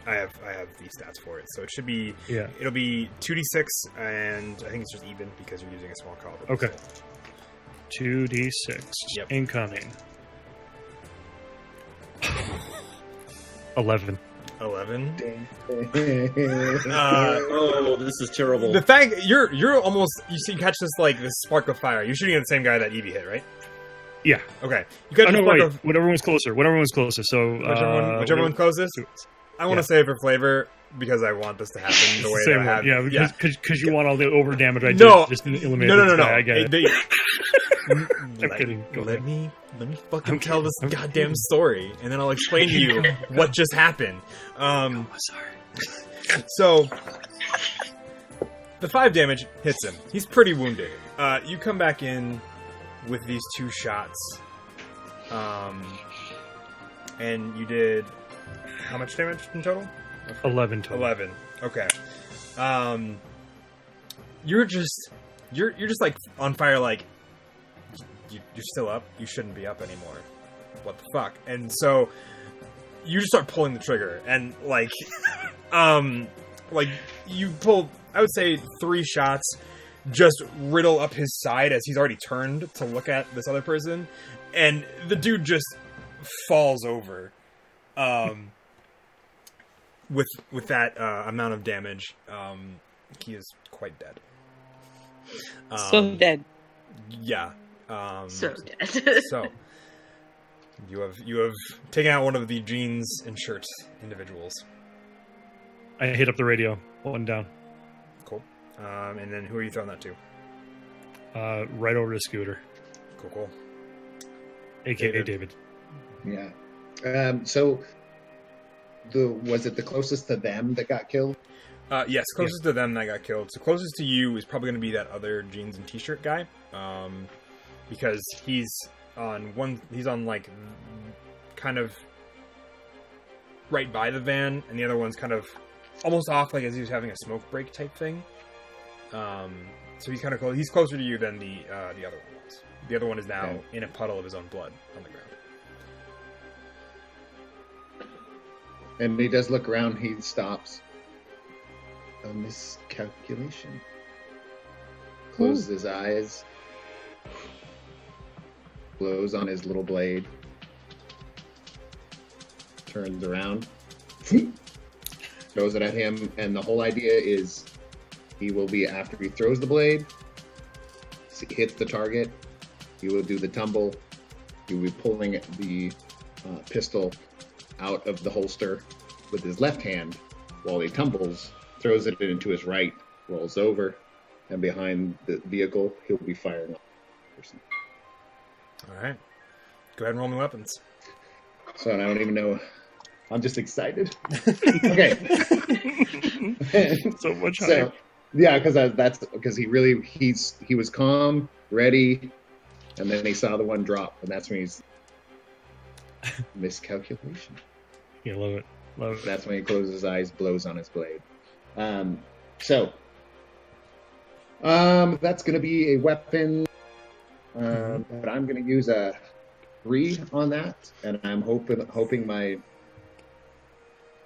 I have the stats for it, so it should be. Yeah. It'll be 2d6, and I think it's just even because you're using a small caliber. Okay. 2d6. Yep. Incoming. 11. 11. Oh, this is terrible. The fact you're almost you catch this spark of fire. You're shooting at the same guy that Evie hit, right? Yeah. Okay. You catch whatever one's closer. So whichever one's closest. I want to save for flavor because I want this to happen the way that I have. Yeah, because you want all the over damage. Just eliminate. No. I get it. I'm kidding. Let me fucking tell this goddamn story, and then I'll explain to you what just happened. Sorry. So the 5 damage hits him. He's pretty wounded. You come back in with these 2 shots, and you did how much damage in total? 11 total. 11. Okay. You're just like on fire. Like you're still up. You shouldn't be up anymore. What the fuck? And so you just start pulling the trigger, and like you pull. I would say 3 shots just riddle up his side as he's already turned to look at this other person, and the dude just falls over. With that amount of damage, he is quite dead. So dead. Yeah. So dead. So you have taken out one of the jeans and shirt individuals. I hit up the radio. 1 down. Cool. And then who are you throwing that to? Right over to Scooter. Cool. AKA David. Yeah. So. Was it the closest to them that got killed? Yes, closest to them that got killed. So closest to you is probably going to be that other jeans and t-shirt guy, because he's on like kind of right by the van, and the other one's kind of almost off, like as he was having a smoke break type thing. So he's kind of close. He's closer to you than the other one was. The other one is now in a puddle of his own blood on the ground. And he does look around. He stops. A miscalculation. Closes his eyes. Blows on his little blade. Turns around. Throws it at him. And the whole idea is he will be, after he throws the blade, hits the target, he will do the tumble. He will be pulling the pistol out of the holster with his left hand while he tumbles, throws it into his right, rolls over, and behind the vehicle, he'll be firing on the person. All right. Go ahead and roll me weapons. So I don't even know. I'm just excited. Okay. So much hype. Yeah, because he was calm, ready, and then he saw the one drop, and that's when he's miscalculation. Yeah, love it. Love it. That's when he closes his eyes, blows on his blade. That's going to be a weapon, but I'm going to use a 3 on that, and I'm hoping my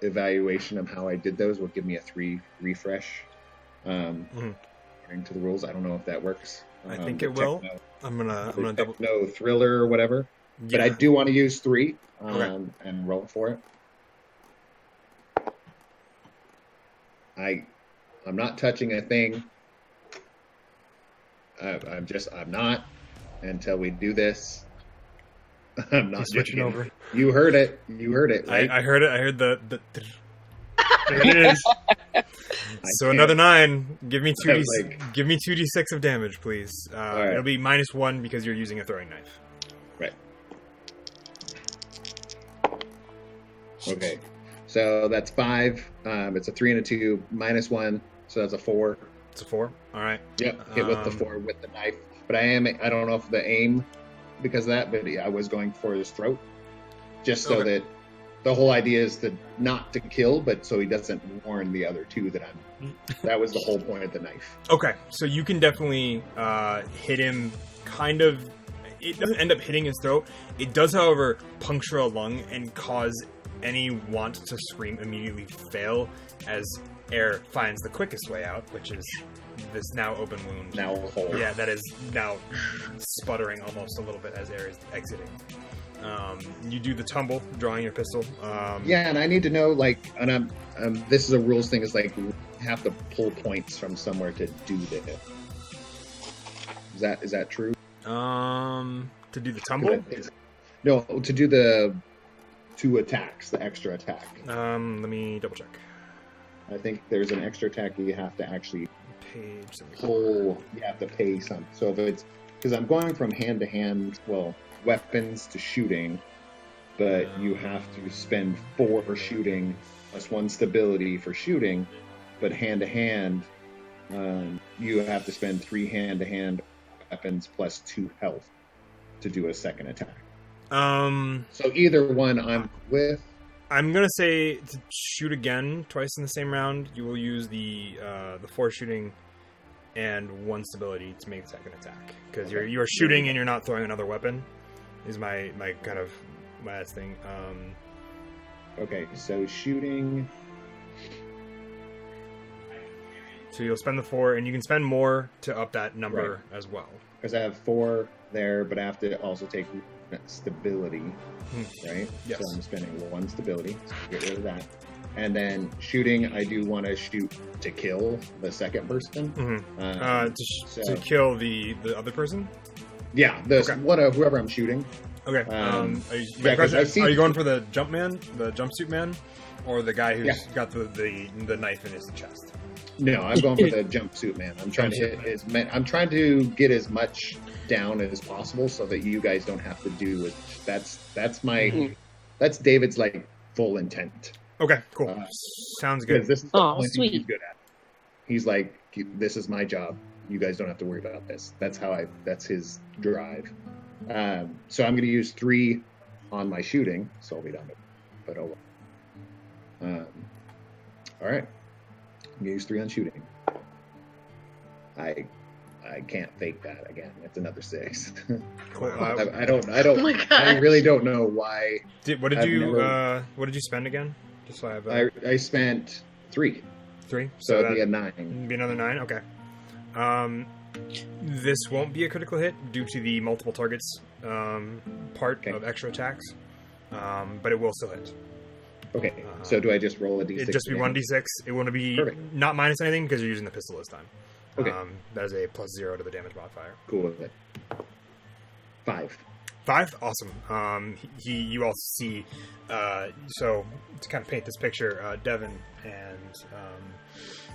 evaluation of how I did those will give me a 3 refresh. According to the rules, I don't know if that works. I think it will. I'm gonna double. No thriller or whatever, but I do want to use 3 and roll for it. I'm not touching a thing. I'm not until we do this. I'm not switching over. You heard it. Right? I heard it. I heard the. There it is. So another 9. Give me 2d. Give me 2d6 of damage, please. Right. It'll be -1 because you're using a throwing knife. Right. Okay. So that's 5. It's a 3 and a 2 -1, so that's a 4. It's a 4. All right. Yep. Hit with the 4 with the knife. But I don't know if the aim because of that, but I was going for his throat, just so that the whole idea is not to kill, but so he doesn't warn the other 2 that that was the whole point of the knife. Okay, so you can definitely hit him. Kind of, it doesn't end up hitting his throat. It does, however, puncture a lung and cause any want to scream immediately fail as air finds the quickest way out, which is this now open wound. Now a hole. Yeah, that is now sputtering almost a little bit as air is exiting. You do the tumble, drawing your pistol. And I need to know, and this is a rules thing, is you have to pull points from somewhere to do this. Is that true? To do the tumble? No, to do the 2 attacks, the extra attack. Let me double check. I think there's an extra attack you have to actually pull. You have to pay some. So if it's because I'm going from hand to hand, weapons to shooting, but you have to spend 4 for shooting plus 1 stability for shooting, but hand to hand, you have to spend 3 hand to hand weapons plus 2 health to do a second attack. So either one I'm with. I'm gonna say to shoot again twice in the same round. You will use the 4 shooting and 1 stability to make the second attack because you are shooting and you're not throwing another weapon. Is my kind of last thing. Okay, so shooting. So you'll spend the 4, and you can spend more to up that number as well. Because I have 4 there, but I have to also take stability, right? Yes. So I'm spending 1 stability, so get rid of that. And then shooting, I do want to shoot to kill the second person. To kill the other person? Yeah, whoever I'm shooting. Okay. Are you going for the jumpsuit man, or the guy who's got the knife in his chest? No, I'm going for the jumpsuit man. I'm trying I'm trying to get as much down as possible so that you guys don't have to do it. That's David's full intent. Okay, cool. Sounds good. This is the only thing he's good at. He's like, this is my job. You guys don't have to worry about this. That's his drive. So I'm going to use 3 on my shooting, so I'll be done with it. But all right. I'm going to use 3 on shooting. I can't fake that again. It's another 6. Cool. I don't. Oh my God. I really don't know why. What did you spend again? Just so I have. I spent 3. 3. So it'd be a 9. It'd be another 9. Okay. This won't be a critical hit due to the multiple targets part of extra attacks, but it will still hit. Okay. So do I just roll a d6? It'd just be 1d6. It won't be not minus anything because you're using the pistol this time. Okay. That is a +0 to the damage modifier. Cool with it. 5. 5? Awesome. You all see, so to kind of paint this picture, Devin and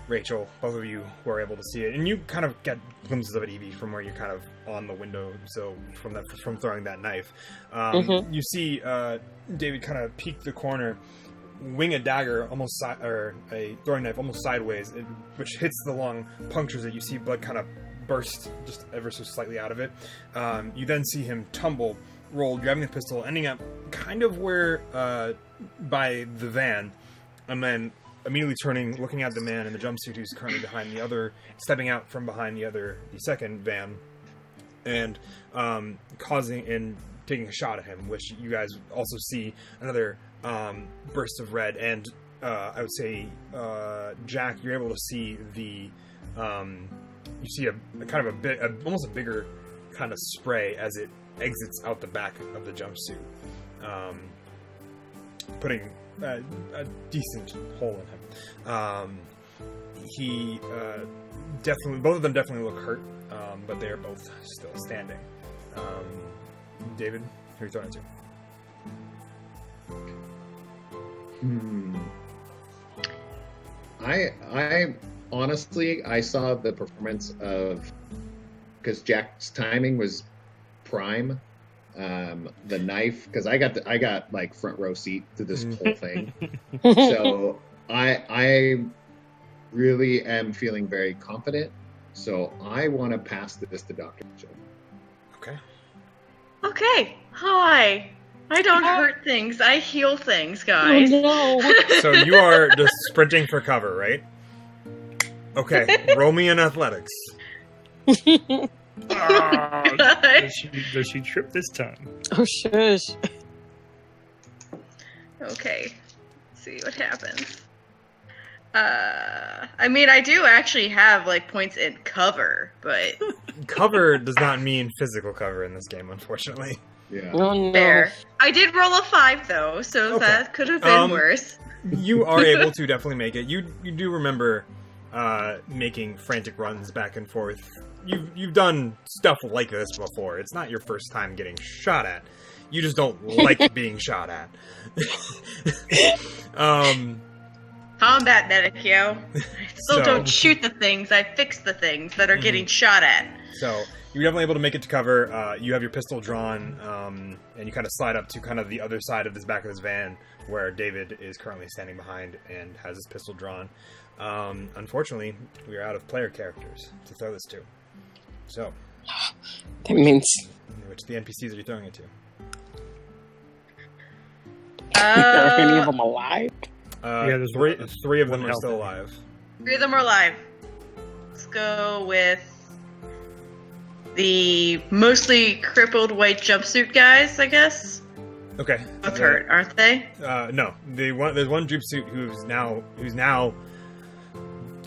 Rachel, both of you were able to see it, and you kind of get glimpses of it, Evie, from where you're kind of on the window, so from throwing that knife. You see David kind of peek the corner, wing a dagger or a throwing knife almost sideways, which hits the lung, punctures it. You see blood kind of burst just ever so slightly out of it. You then see him tumble, roll, grabbing the pistol, ending up kind of where by the van, and then immediately turning, looking at the man in the jumpsuit who's currently stepping out from behind the second van, and taking a shot at him, which you guys also see another burst of red, and I would say, Jack, you're able to see you see a kind of almost a bigger kind of spray as it exits out the back of the jumpsuit, putting a decent hole in him. He definitely, both of them definitely look hurt, but they are both still standing. David, who are you talking to? I honestly, I saw the performance of, because Jack's timing was prime. The knife, because I got like front row seat to this whole thing. So I really am feeling very confident. So I want to pass this to Dr. Mitchell. Okay. Okay. Hi. I don't hurt things. I heal things, guys. Oh, no. So you are just sprinting for cover, right? Okay. Roll me in athletics. Does she trip this time? Oh, shush. Okay. Let's see what happens. I mean, I do actually have, like, points in cover, but... Cover does not mean physical cover in this game, unfortunately. Yeah. Oh, no. Fair. I did roll a 5, though, so Okay. that could have been worse. You are able to definitely make it. You do remember making frantic runs back and forth. You've done stuff like this before. It's not your first time getting shot at. You just don't like being shot at. Combat medic, yo. I still So- don't shoot the things, I fix the things that are getting shot at. So you're definitely able to make it to cover. You have your pistol drawn, and you kind of slide up to kind of the other side of this back of this van, where David is currently standing behind and has his pistol drawn. Unfortunately, we are out of player characters to throw this to. So, That means... which the NPCs are you throwing it to? Are any of them alive? There's three of them one are health. still alive. 3 of them are alive. Let's go with the mostly crippled white jumpsuit guys, I guess. Okay. Both hurt, aren't they? No. There's one jumpsuit who's now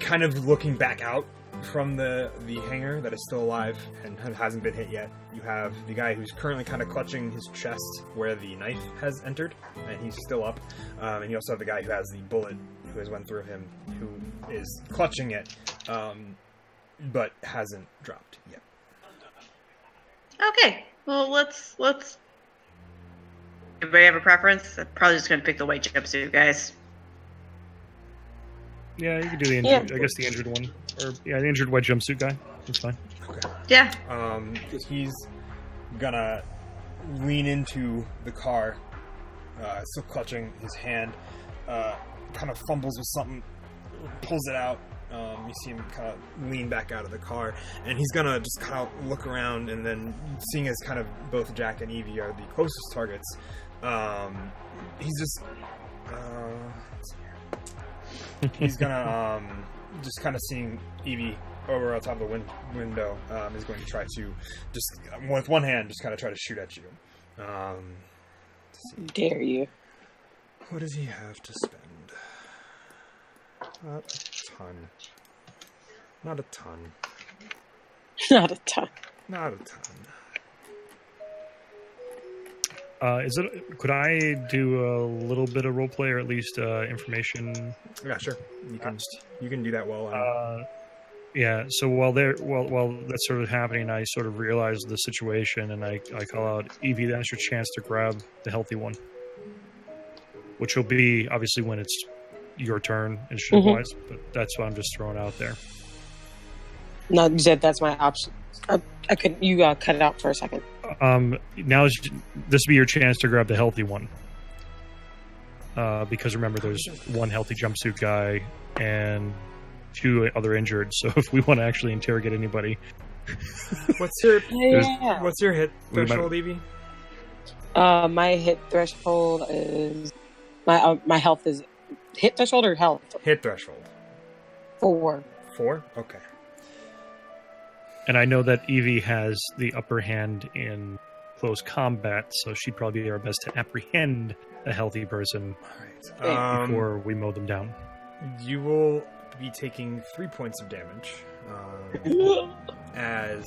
kind of looking back out from the hangar that is still alive and hasn't been hit yet. You have the guy who's currently kind of clutching his chest where the knife has entered, and he's still up. And you also have the guy who has the bullet who has went through him, who is clutching it, but hasn't dropped yet. Okay. Well, let's. Everybody have a preference? I'm probably just gonna pick the white jumpsuit guys. Yeah, you can do the injured. I guess the injured one, or the injured white jumpsuit guy. That's fine. Okay. Yeah. He's gonna lean into the car, still clutching his hand, kind of fumbles with something, pulls it out. You see him kind of lean back out of the car, and he's gonna just kind of look around, and then seeing as kind of both Jack and Evie are the closest targets, he's just he's gonna just kind of seeing Evie over on top of the window, is going to try to just with one hand just kind of try to shoot at you. Dare you? What does he have to spend? Not a ton. Not a ton. Not a ton. Not a ton. Could I do a little bit of roleplay, or at least information? Yeah, sure. You can do that well. Yeah. So while that's sort of happening, I sort of realize the situation, and I call out, Evie, that's your chance to grab the healthy one, which will be obviously when it's your turn initiative wise, but that's what I'm just throwing out there. No, you said that's my option. I could. You cut it out for a second. Now this would be your chance to grab the healthy one, because remember, there's one healthy jumpsuit guy and 2 other injured. So if we want to actually interrogate anybody, What's your Yeah. What's your hit threshold, Evie? My hit threshold is my health is Hit threshold or health? Hit threshold. 4. 4? Okay. And I know that Evie has the upper hand in close combat, so she'd probably be our best to apprehend a healthy person before we mow them down. You will be taking 3 points of damage as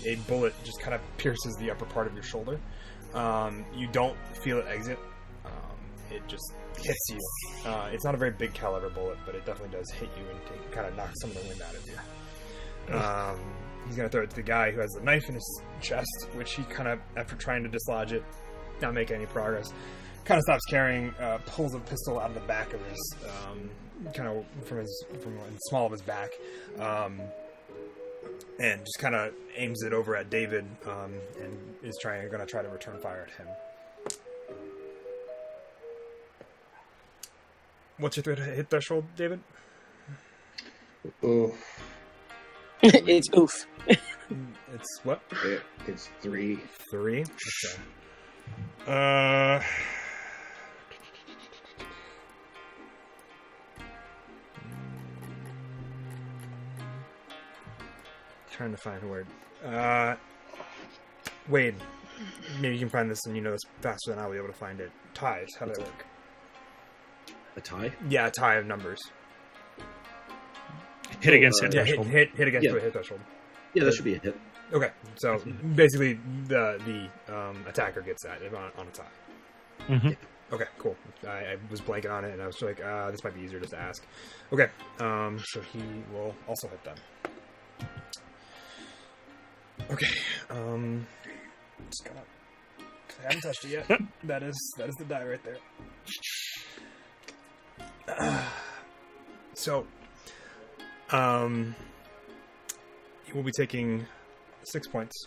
a bullet just kind of pierces the upper part of your shoulder. You don't feel it exit. It just hits you. It's not a very big caliber bullet, but it definitely does hit you and kind of knock some of the wind out of you. He's going to throw it to the guy who has the knife in his chest, which he kind of, after trying to dislodge it, not make any progress, kind of stops carrying, pulls a pistol out of the back of his, kind of from the small of his back, and just kind of aims it over at David, and is going to try to return fire at him. What's your hit threshold, David? Oof. It's oof. It's what? It's 3. 3? Okay. Trying to find a word. Wade, maybe you can find this and you know this faster than I'll be able to find it. Ties, how does that work? A tie? Yeah, a tie of numbers. Hit against hit Yeah, threshold. hit against the hit threshold. Yeah, that should be a hit. Okay, so basically the attacker gets that on a tie. Mm-hmm. Okay, cool. I was blanking on it, and I was like, this might be easier just to ask. Okay, so he will also hit them. Okay, just gonna... I haven't touched it yet. That is the die right there. So, you will be taking 6 points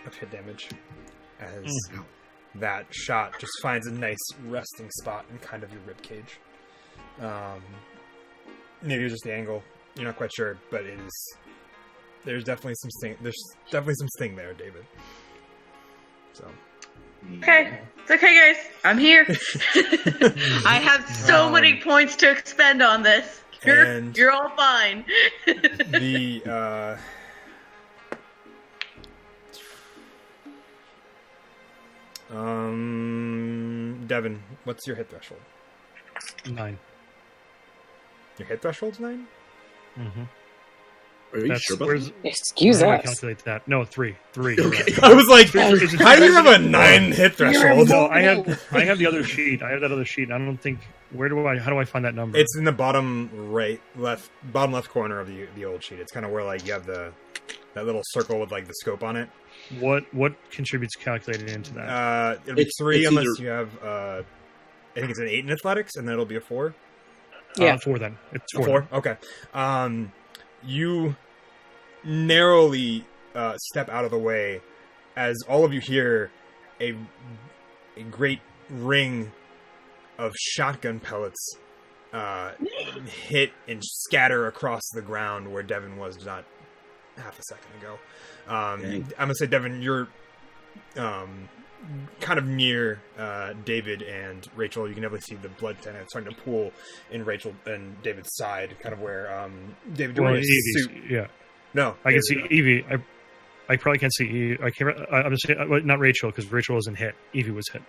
of hit damage as that shot just finds a nice resting spot in kind of your rib cage. Maybe it's just the angle. You're not quite sure, but it is. There's definitely some sting. There's definitely some sting there, David. So. Okay, it's okay, guys. I'm here. I have so many points to expend on this. You're all fine. Devin, what's your hit threshold? 9. Your hit threshold's 9? Mm-hmm. Are you sure about that? Excuse I us. calculate that. No, 3. Okay. I was like, how do you have a 9 hit threshold? No, I have the other sheet. I have that other sheet. I don't think. How do I find that number? It's in the bottom left corner of the old sheet. It's kind of where like you have that little circle with like the scope on it. What contributes calculated into that? It'll be 3 it's unless either... you have. I think it's an 8 in athletics, and then it'll be a 4. Yeah, 4 then. It's 4. 4. Okay. You narrowly step out of the way as all of you hear a great ring of shotgun pellets hit and scatter across the ground where Devin was not half a second ago. I'm gonna say, Devin, you're kind of near David and Rachel. You can definitely see the blood kind of starting to pool in Rachel and David's side, kind of where David. Well, Evie's, yeah. No, I can see Evie. I probably can't see Evie. I can't. I'm just saying, not Rachel, because Rachel wasn't hit. Evie was hit.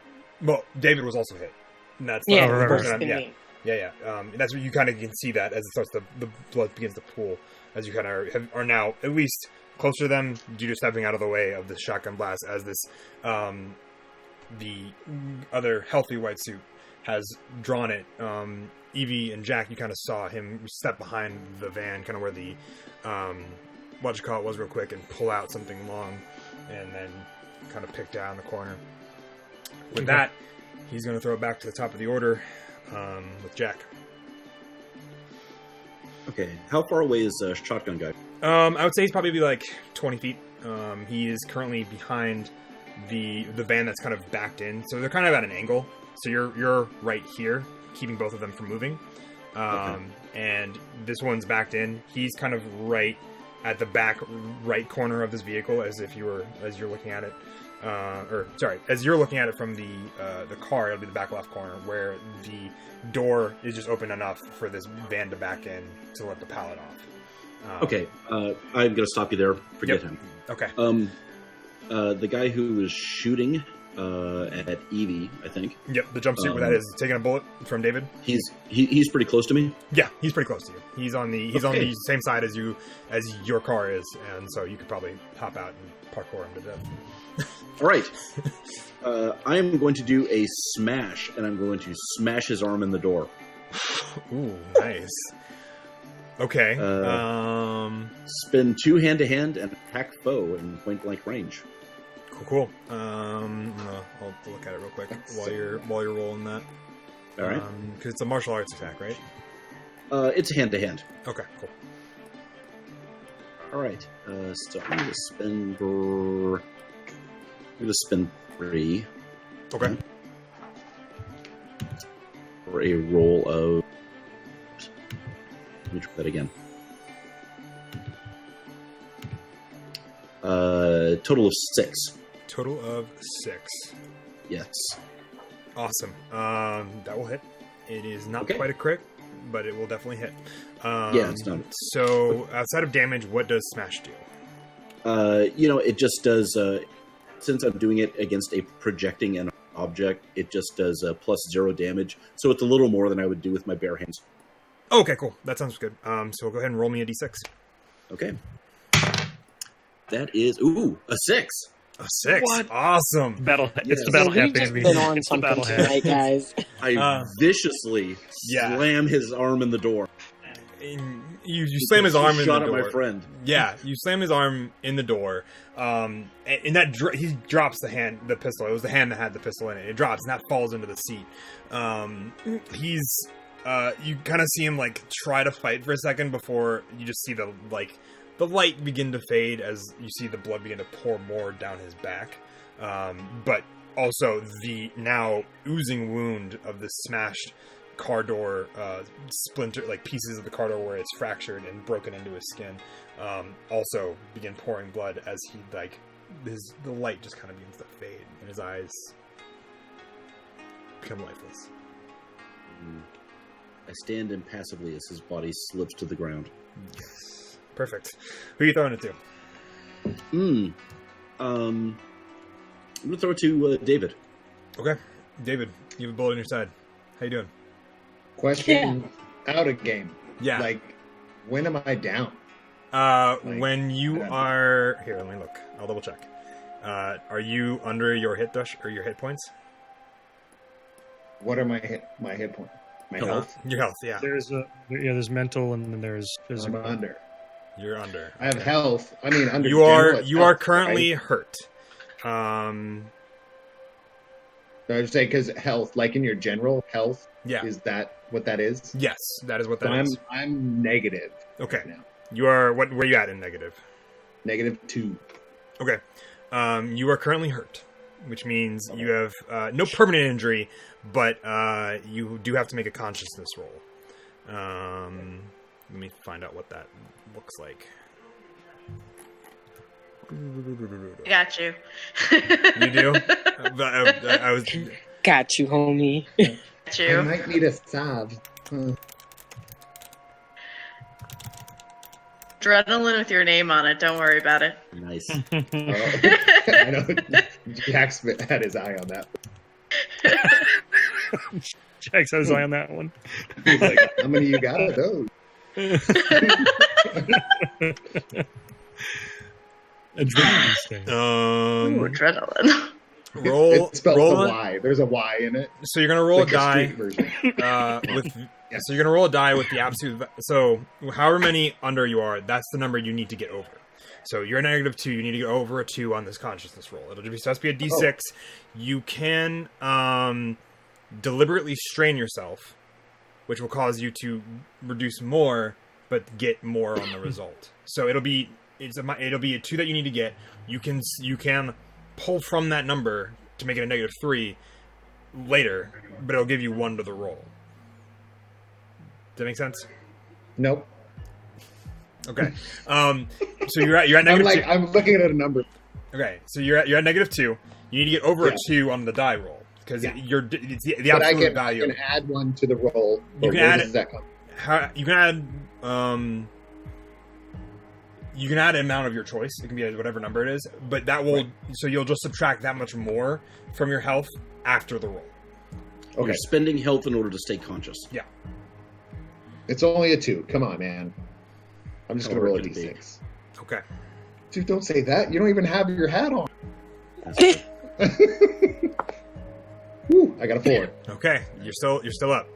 Well, David was also hit. And that's yeah, the right. person yeah. That's what you kind of can see that as it starts the blood begins to pool as you kind of are now at least closer to them due to stepping out of the way of the shotgun blast as this the other healthy white suit has drawn it. Evie and Jack, you kind of saw him step behind the van, kind of where the was real quick, and pull out something long, and then kind of pick down the corner. With that, he's going to throw it back to the top of the order with Jack. Okay, how far away is the shotgun guy? I would say he's probably like 20 feet. He is currently behind the van that's kind of backed in, so they're kind of at an angle. So you're right here, keeping both of them from moving. And this one's backed in. He's kind of right at the back right corner of this vehicle, as you're looking at it. as you're looking at it from the car, it'll be the back left corner where the door is just open enough for this van to back in to let the pallet off. Okay, I'm going to stop you there. Forget him. Okay. The guy who was shooting at Evie, I think. Yep, the jumpsuit where that is taking a bullet from David. He's pretty close to me. Yeah, he's pretty close to you. He's on the same side as your car is, and so you could probably hop out and parkour him to death. All right. I am going to do a smash, and I'm going to smash his arm in the door. Ooh, nice. Okay. Spin 2 hand-to-hand and attack foe in point-blank range. Cool. I'll look at it real quick while you're rolling that. All right. Because it's a martial arts attack, right? It's hand-to-hand. Okay, cool. All right. So I'm going to spin... I'm going to spin 3. Okay. For a roll of... Let me try that again. Total of 6. Total of 6. Yes. Awesome. That will hit. It is not quite a crit, but it will definitely hit. Yeah, it's not. So, outside of damage, what does Smash do? It just does... since I'm doing it against a projecting an object, it just does +0 damage. So it's a little more than I would do with my bare hands. Okay, cool. That sounds good. So we'll go ahead and roll me a d6. Okay. That is, a 6. A 6? What? Awesome. It's the battle hat, baby. Been on It's the something battle hat. tonight, guys. I viciously slam his arm in the door. You slam his arm in the door. Shot at my friend. Yeah, you slam his arm in the door. And that he drops the pistol. It was the hand that had the pistol in it. It drops, and that falls into the seat. You kind of see him like try to fight for a second before you just see the light begin to fade as you see the blood begin to pour more down his back. But also the now oozing wound of this smashed car door splinter, like pieces of the car door where it's fractured and broken into his skin, also begin pouring blood as he the light just kind of begins to fade and his eyes become lifeless. I stand impassively as his body slips to the ground. Yes. Perfect. Who are you throwing it to? I'm going to throw it to David. Okay. David, you have a bullet in your side. How you doing? Question out of game. Yeah. Like, when am I down? When you are... Here, let me look. I'll double check. Are you under your hit dash or your hit points? What are my hit points? My health? Your health, yeah. There's mental and then there's physical. I'm under. You're under. I have health. I mean, under. You are currently hurt. I would say because health, like in your general health, is that what that is? Yes, that is what that is. I'm negative. Okay. Right now. You are what? Where are you at in negative? -2. Okay. You are currently hurt, which means you have no permanent injury, but you do have to make a consciousness roll. Let me find out what that looks like. I got you. You do? I was... Got you, homie. Got you. I might need a salve. Adrenaline with your name on it. Don't worry about it. Nice. I know Jack's had his eye on that. Jack's had his eye on that one. He's like, how many you got of those? Adrenaline. Ooh, adrenaline. It's spelled with a Y. There's a Y in it. So you're gonna roll Like a die street version. So you're gonna roll a die with the absolute. So however many under you are, that's the number you need to get over. So you're a -2. You need to get over a 2 on this consciousness roll. It'll just be a D6. You can deliberately strain yourself, which will cause you to reduce more, but get more on the result. So it'll be a 2 that you need to get. You can pull from that number to make it a -3 later, but it'll give you 1 to the roll. Does that make sense? Nope. Okay. So you're at -2. I'm looking at a number. Okay, so you're at -2. You need to get over a 2 on the die roll because it's the absolute value. I can add 1 to the roll. You can add does that come? You can add an amount of your choice. It can be whatever number it is, but that will so you'll just subtract that much more from your health after the roll. Okay. You're spending health in order to stay conscious. Yeah. It's only a 2. Come on, man. I'm just going to roll a d6. Okay. Dude, don't say that. You don't even have your hat on. Woo, I got a 4. Okay, you're still up.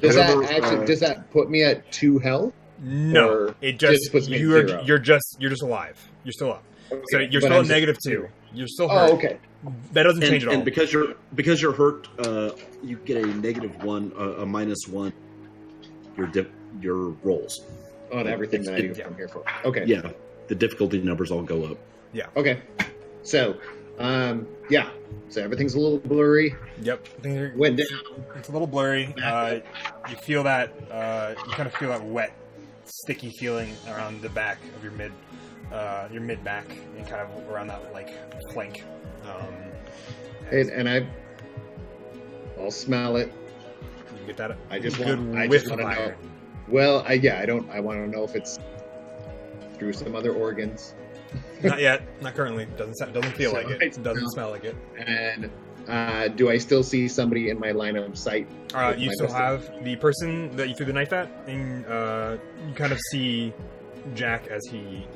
Does that put me at 2 health? No, it just puts me at 0. You're just alive. You're still up. Okay, so you're still at -2. You're still hurt. Oh, okay. That doesn't change at all. And because you're hurt, you get a -1, a -1. Your rolls on everything that I do from here forward. Okay. Yeah, the difficulty numbers all go up. Yeah. Okay. So, so everything's a little blurry. Yep. Went down. It's a little blurry. You feel that. You kind of feel that wet, sticky feeling around the back of your mid back and kind of around that flank. And I'll smell it. You get that? I just want to know. Well, I want to know if it's through some other organs. Not yet. Not currently. Doesn't feel like it. It doesn't smell like it. And do I still see somebody in my line of sight? You still have the person that you threw the knife at, and you kind of see Jack as he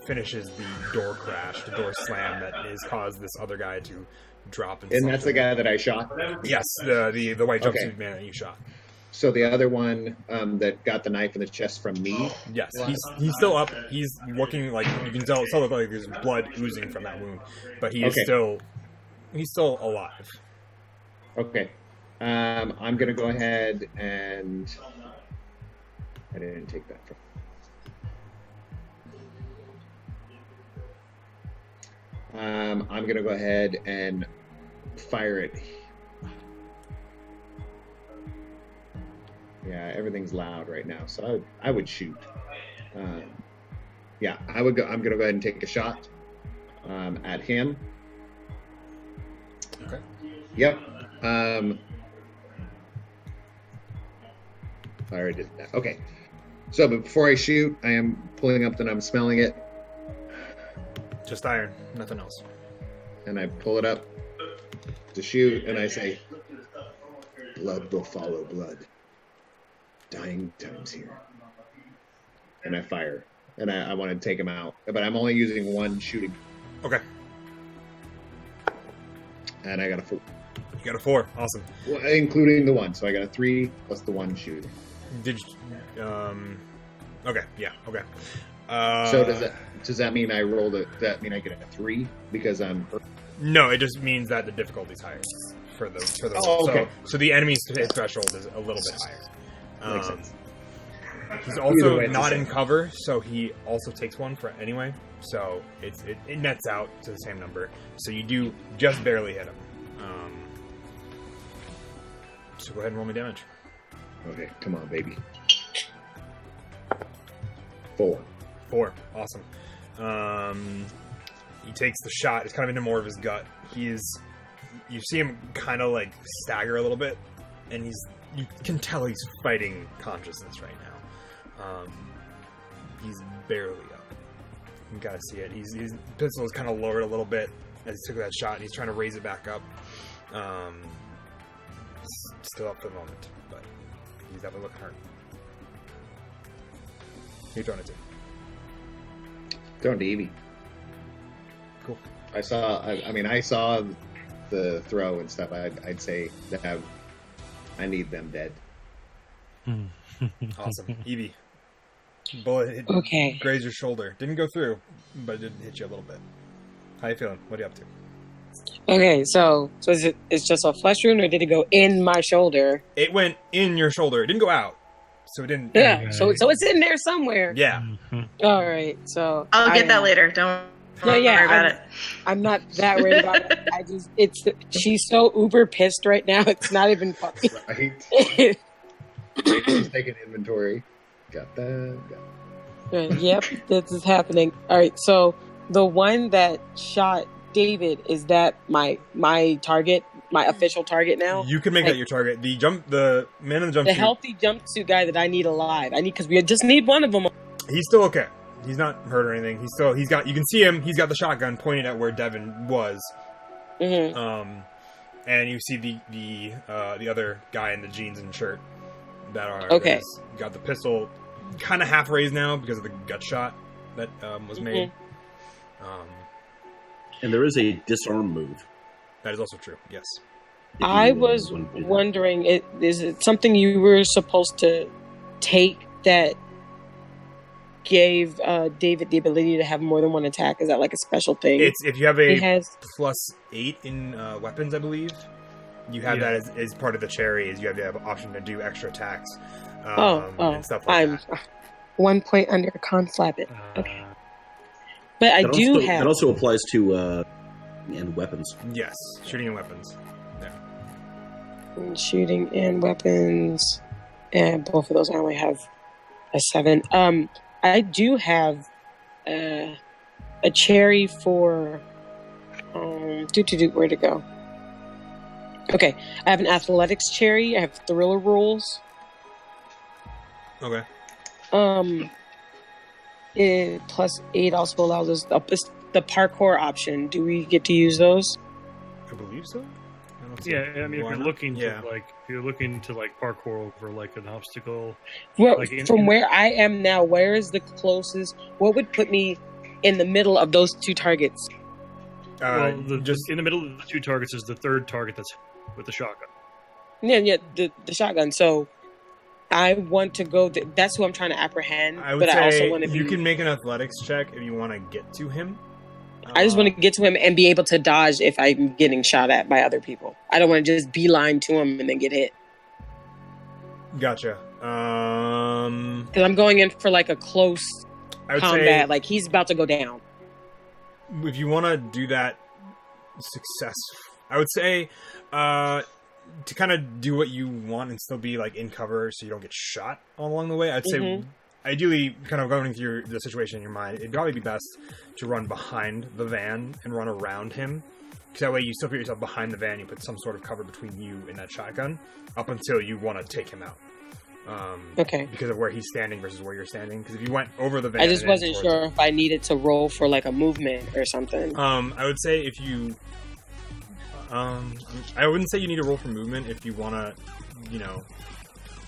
finishes the door crash, the door slam that has caused this other guy to drop. And that's the guy that I shot? Yes, the white jumpsuit man that you shot. So the other one that got the knife in the chest from me? Yes, he's still up. He's looking you can tell like there's blood oozing from that wound, but he's still alive. Okay, I'm gonna go ahead and I didn't take that from. I'm gonna go ahead and fire it. Yeah, everything's loud right now, so I would shoot. I would go. I'm gonna go ahead and take a shot at him. Okay. Yep. I already did that. Okay. So, but before I shoot, I am pulling up and I'm smelling it. Just iron, nothing else. And I pull it up to shoot, and I say, "Blood will follow blood. Dying times here." And I fire, and I want to take him out, but I'm only using 1 shooting. Okay. And I got a 4. You got a 4. Awesome. Well, including the 1, so I got a 3 plus the 1 shooting. Did you? Okay. Yeah. Okay. So does that mean I rolled it? Does that mean I get a 3 because I'm hurt? No, it just means that the difficulty's higher for the. Oh, okay. So the enemy's threshold is a little bit higher. Makes sense. He's also not in cover, so he also takes 1 for anyway. So it nets out to the same number. So you do just barely hit him. So go ahead and roll me damage. Okay, come on, baby. 4. 4. Awesome. He takes the shot. It's kind of into more of his gut. You see him kind of stagger a little bit, and you can tell he's fighting consciousness right now. He's barely up. You gotta see it. His pistol is kind of lowered a little bit as he took that shot, and he's trying to raise it back up. Still up for the moment, but he's definitely looking hurt. Who you throwing it to? Throwing to Evie. Cool. I saw the throw and stuff. I'd say that I need them dead. Awesome. Evie. Bullet grazed your shoulder. Didn't go through, but it did hit you a little bit. How you feeling? What are you up to? Okay, so it's just a flesh wound, or did it go in my shoulder? It went in your shoulder. It didn't go out, so it didn't. Yeah, so it's in there somewhere. Yeah. All right, so I'll get that later. Don't worry about it. I'm not that worried about it. She's so uber pissed right now. It's not even funny. Right. She's taking inventory. Got that. Yep, this is happening. All right, so The one that shot David, is that my target, my official target now? You can make that your target. The man in the jumpsuit. The healthy jumpsuit guy that I need alive. Because we just need one of them. He's still okay. He's not hurt or anything. You can see him. He's got the shotgun pointed at where Devin was. Mm-hmm. And you see the other guy in the jeans and shirt that are okay. Got the pistol kind of half raised now because of the gut shot that was made. And there is a disarm move. That is also true. Yes. I was wondering, is it something you were supposed to take that gave David the ability to have more than one attack? Is that like a special thing? It's if you have a +8 in weapons, I believe. You have that as part of the cherry. Is you have to have an option to do extra attacks. And stuff like that. 1 point under con flap it. Okay. But I do have. That also applies to and weapons. Yes, shooting and weapons. Yeah. Shooting and weapons, and both of those I only have a 7. I do have a cherry for where to go? Okay, I have an athletics cherry. I have thriller rules. Okay. +8 also allows us the parkour option. Do we get to use those? I believe so. Yeah, I mean, if you're looking to parkour over like an obstacle. Well, from where I am now, where is the closest? What would put me in the middle of those two targets? Just in the middle of the two targets is the third target that's with the shotgun. Yeah, the shotgun. So I want to go. That's who I'm trying to apprehend. I would say I also want to. You can make an athletics check if you want to get to him. I just want to get to him and be able to dodge if I'm getting shot at by other people. I don't want to just beeline to him and then get hit. Gotcha. Because I'm going in for like a close combat. Like he's about to go down. If you want to do that I would say to kind of do what you want and still be like in cover so you don't get shot along the way. I'd say ideally, kind of going through the situation in your mind, it'd probably be best to run behind the van and run around him. Because that way you still put yourself behind the van, you put some sort of cover between you and that shotgun up until you want to take him out. Okay. Because of where he's standing versus where you're standing. Because if you went over the van... I just wasn't sure if I needed to roll for like a movement or something. I would say if you... I wouldn't say you need to roll for movement if you want to,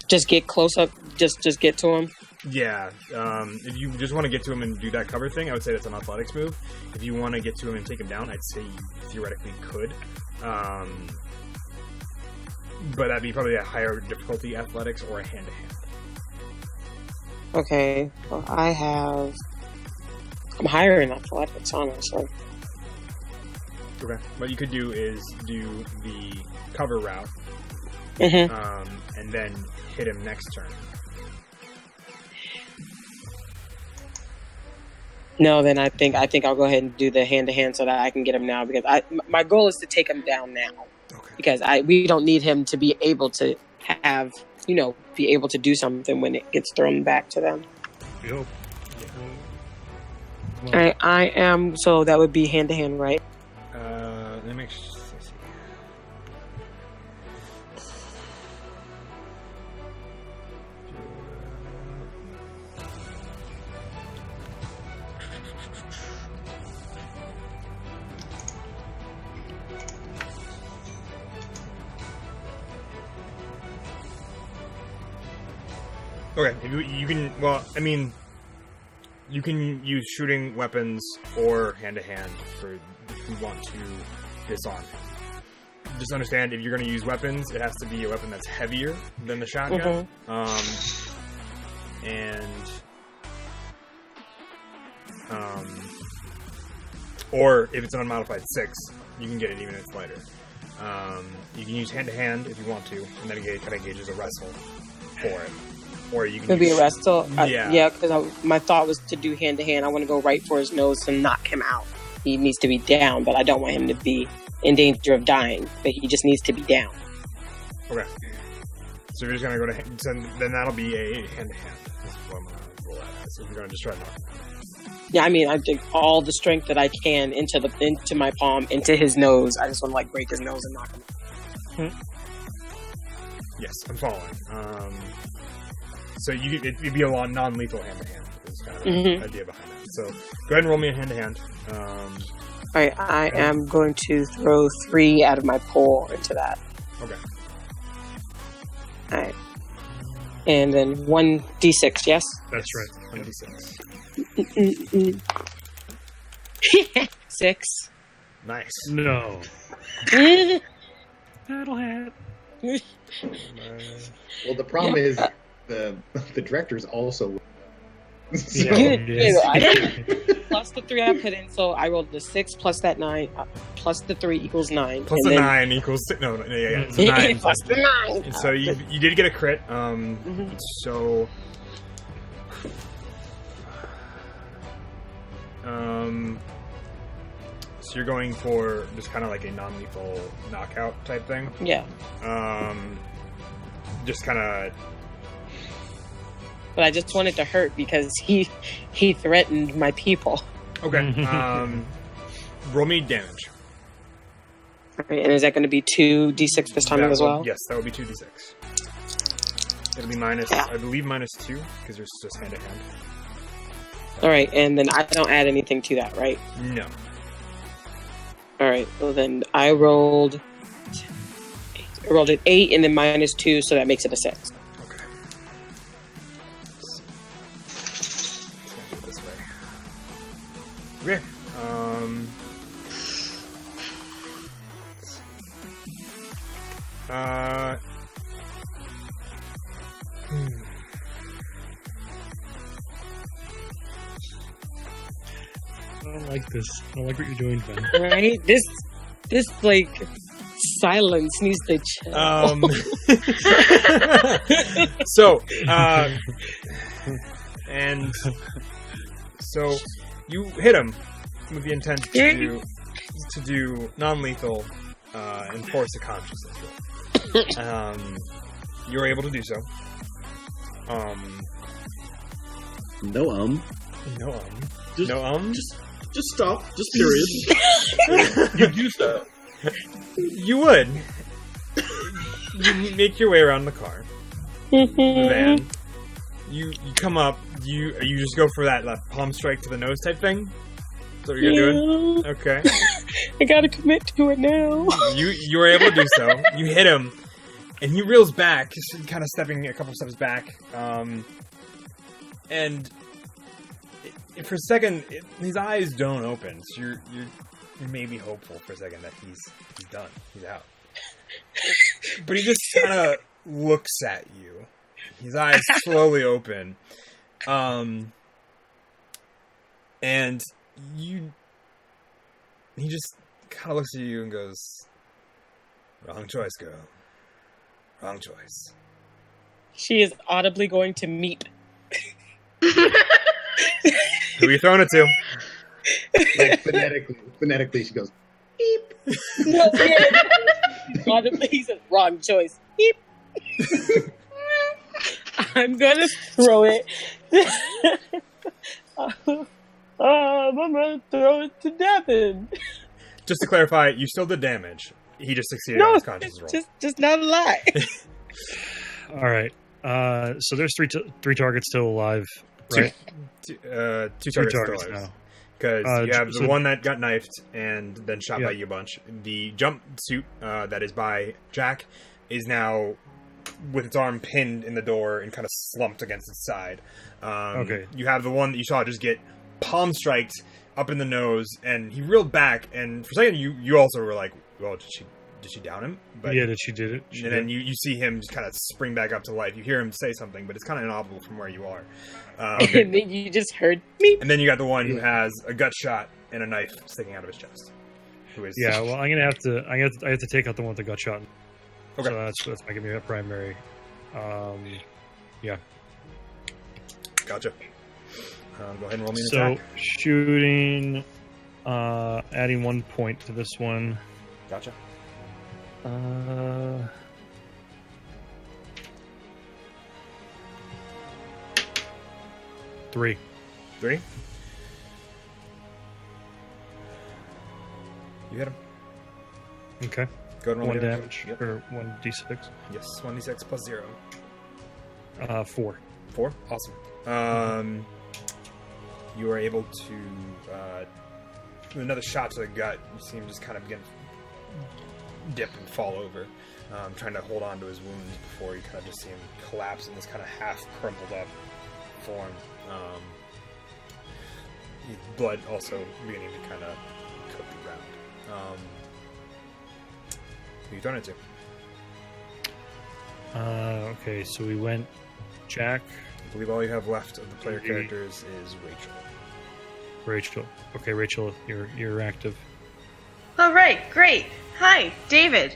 just get close up, just get to him. Yeah, if you just want to get to him and do that cover thing, I would say that's an athletics move. If you want to get to him and take him down, I'd say you theoretically could. But that'd be probably a higher difficulty athletics or a hand-to-hand. Okay, well, I'm higher in athletics, honestly. Okay, what you could do is do the cover route, and then hit him next turn. No, then I think I'll go ahead and do the hand-to-hand so that I can get him now, because my goal is to take him down now. Okay. Because we don't need him to be able to have, be able to do something when it gets thrown back to them. Yep. I am, so that would be hand-to-hand, right? Let me make sure. Okay, you can. Well, I mean, you can use shooting weapons or hand-to-hand for if you want to disarm. Just understand, if you're going to use weapons, it has to be a weapon that's heavier than the shotgun. Or if it's an unmodified 6, you can get it even if it's lighter. You can use hand-to-hand if you want to, and then it kind of gauges a wrestle for it. Or you can maybe a wrestle. Yeah, because my thought was to do hand-to-hand. I want to go right for his nose to knock him out. He needs to be down, but I don't want him to be in danger of dying. But he just needs to be down. Okay. So you're just going to go to... So then that'll be a hand-to-hand. That's what I'm going to roll that as if you're going to just try to knock him out. Yeah, I mean, I take all the strength that I can into my palm, into his nose. I just want to like break his nose and knock him out. Yes, I'm following. So it'd be a non-lethal hand-to-hand. Is kind of the idea behind that. So go ahead and roll me a hand-to-hand. All right, I am going to throw 3 out of my pole into that. Okay. All right. And then 1d6, yes? That's right. 1d6. 6. Nice. No. That'll happen. Well, the problem is the director's also. So, Plus the 3 I put in, so I rolled the 6 plus that 9, plus the 3 equals 9. Plus the 9 equals 6. No, yeah. So 9 plus the 9. So you did get a crit. So. So you're going for just kind of like a non-lethal knockout type thing. Yeah. Just kind of. But I just wanted to hurt because he threatened my people. Okay. Roll me damage. Okay, and is that going to be 2d6 this time as well? Yes, that will be 2d6. It'll be minus, I believe, -2 because it's just hand to hand. All right, and then I don't add anything to that, right? No. All right. Well, then I rolled an 8 and then -2, so that makes it a 6. Okay. This way. Okay. I don't like this. I don't like what you're doing, Ben. Right? This like silence needs to chill. So you hit him with the intent to do non-lethal and force a consciousness roll. You're able to do so. No. Just stop. Just period. You do so. You would. You make your way around the car. The van. You come up. You just go for that palm strike to the nose type thing. That's what you're doing. Okay. I gotta commit to it now. You were able to do so. You hit him, and he reels back, kind of stepping a couple steps back. And for a second, his eyes don't open. So you're maybe hopeful for a second that he's done. He's out. But he just kind of looks at you. His eyes slowly open. And he just kind of looks at you and goes, "Wrong choice, girl. Wrong choice." She is audibly going to meet. Who are you throwing it to? Like phonetically, she goes, beep. No, audibly, he says, "Wrong choice." Beep. I'm gonna throw it. I'm gonna throw it to Devin. Just to clarify, you still did damage. He just succeeded on his conscious roll. Just not a lie. All right. So there's three targets still alive, right? Two targets still alive. Because you have the one that got knifed and then shot by you a bunch. The jumpsuit that is by Jack is now with its arm pinned in the door and kind of slumped against its side. Okay. You have the one that you saw just get palm striked up in the nose, and he reeled back, and for a second you also were like, well, did she down him? But, yeah, she did it. Then you see him just kind of spring back up to life. You hear him say something, but it's kind of inaudible from where you are. And then you just heard me. And then you got the one who has a gut shot and a knife sticking out of his chest. Who is? Yeah, well, I have to take out the one with the gut shot. Okay. So that's making me a primary. Yeah. Gotcha. Go ahead and roll me an attack. So shooting, adding 1 point to this one. Gotcha. 3. 3. You hit him. Okay. Go and roll 1 the damage Yep. or 1d6. Yes, 1d6 plus 0. 4. 4? Awesome. You are able to, with another shot to the gut, you see him just kind of begin dip and fall over, trying to hold on to his wounds before you kind of just see him collapse in this kind of half crumpled up form. Blood also beginning to kind of coat the ground. Who you throwing it to? Okay, so we went Jack, I believe all you have left of the player characters is Rachel. Rachel. Okay, Rachel, you're active. All right, great. Hi, David.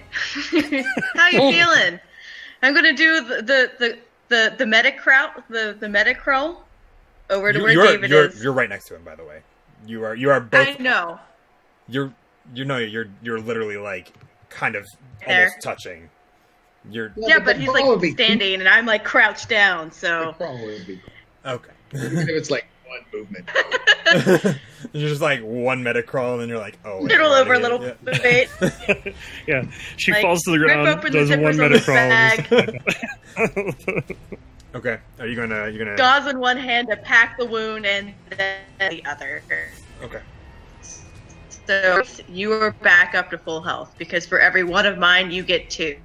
How you feeling? I'm gonna do the medic route, the medic roll over to where David is. You're right next to him, by the way. You are both. I know. You're literally like kind of There. almost touching. Yeah, but he's like standing, and I'm like crouched down. So Okay. Even if it's like one movement. You're just like one medic crawl, and then you're like, oh. Noodle over a little bit. Yeah, she Like, falls to the rip ground, open the does one zippers on medic the crawl. Okay. Are you gonna? Gauze in one hand to pack the wound, and then the other. Okay. So you are back up to full health because for every one of mine, you get 2.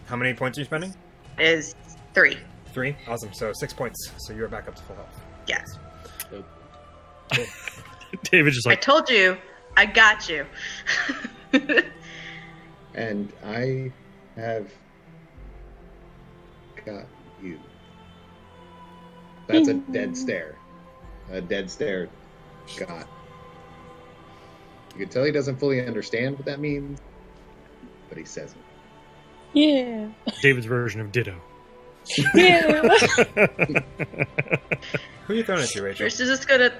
How many points are you spending? Is 3. 3. Awesome. So 6 points. So you're back up to full health. Yes. David's just I like, told you, I got you. And I have got you. That's a dead stare. A dead stare. Got. You can tell he doesn't fully understand what that means, but he says it. Yeah. David's version of ditto. Yeah. Who are you throwing it to, Rachel? First is just gonna.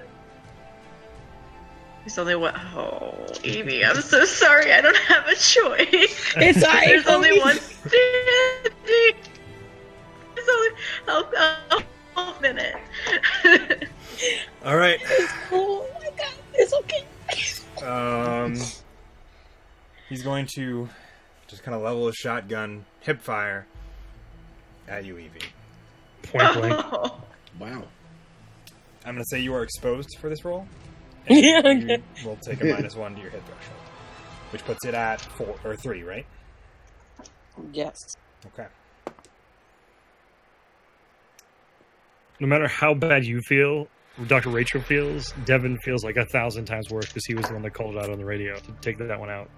There's only one. Oh, Evie, I'm so sorry. I don't have a choice. It's alright. There's only one standing. There's only a minute. All right. Oh my god, it's okay. He's going to just kind of level his shotgun, hip fire at you, Evie. Point blank. Oh. Wow. I'm going to say you are exposed for this roll. Yeah, And okay. you will take a -1 to your hit threshold, which puts it at 4 or 3, right? Yes. Okay. No matter how bad you feel, Dr. Rachel feels, Devin feels like 1,000 times worse because he was the one that called it out on the radio to take that one out.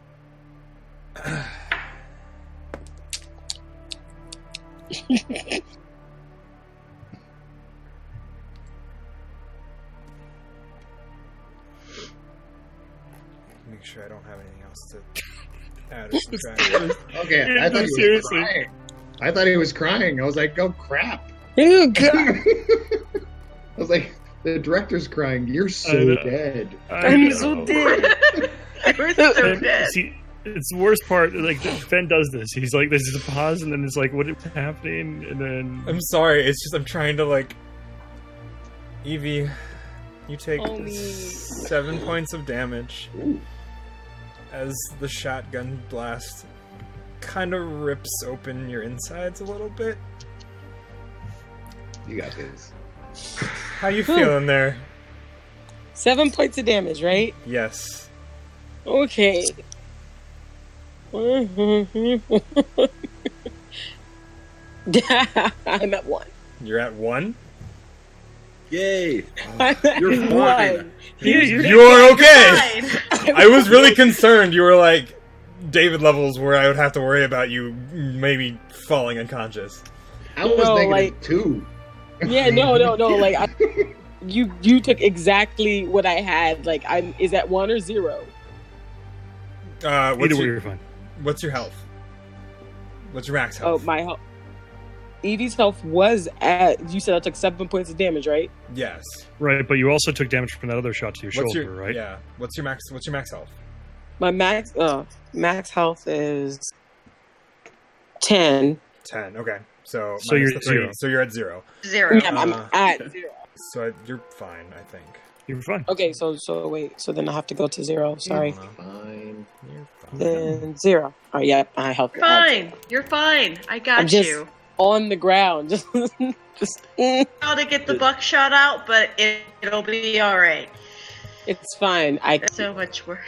Make sure I don't have anything else to add or subtract. Okay, Yeah, I thought no, he was seriously. crying. I thought he was crying. I was like, oh crap. Oh god. I was like, the director's crying. You're so know. dead. I'm so dead. We're so And, dead. see, it's the worst part. Like Ben does this. He's like, "This is a pause," and then it's like, "What is happening?" And then I'm sorry. It's just I'm trying to like. Evie, you take Oh, me. 7 points of damage as the shotgun blast kind of rips open your insides a little bit. You got this. How you feeling there? 7 points of damage, right? Yes. Okay. I'm at 1. You're at 1? Yay! I'm at You're fine. 1. You're okay! Fine. I was really concerned. You were like David levels where I would have to worry about you maybe falling unconscious. I was No, -2. Yeah, no. Like, you took exactly what I had. Like, is that 1 or 0? either way, What's you're fine. your health? What's your max Oh, health? my health. Evie's health was at. You said I took 7 points of damage, right? Yes. Right, but you also took damage from that other shot to your What's shoulder, your right? Yeah. What's your max health? My max health is 10. 10. Okay. So So minus you're the 3, 0. so you're at 0. 0. Yeah, I'm Uh, at 0. So you're fine, I think. You're fine. Okay, so wait, so then I have to go to 0. Sorry. Fine. You're fine. Then 0. Oh, yeah, I helped. Fine. You're fine. I got I'm just you. on the ground. just How to get the buckshot out, but it'll be all right. It's fine. So much work.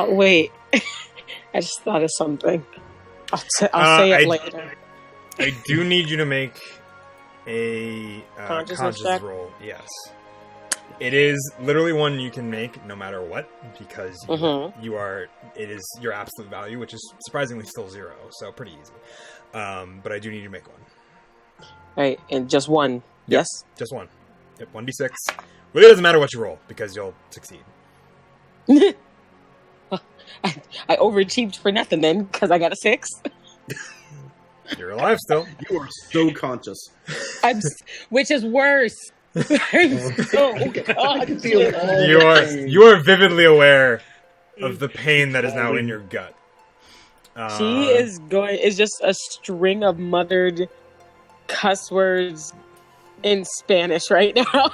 Wait. I just thought of something. I'll say it later. I do need you to make a Consciousness conscious check? roll. Yes. It is literally one you can make no matter what, because it is your absolute value, which is surprisingly still 0, so pretty easy. But I do need you to make one. Right, and just one. Yes? Just one. Yep, 1d6. Really doesn't matter what you roll, because you'll succeed. I overachieved for nothing then, because I got a 6. You're alive still. You are so conscious. Which is worse. I'm so conscious. You are vividly aware of the pain that is now in your gut. It's just a string of muttered cuss words in Spanish right now.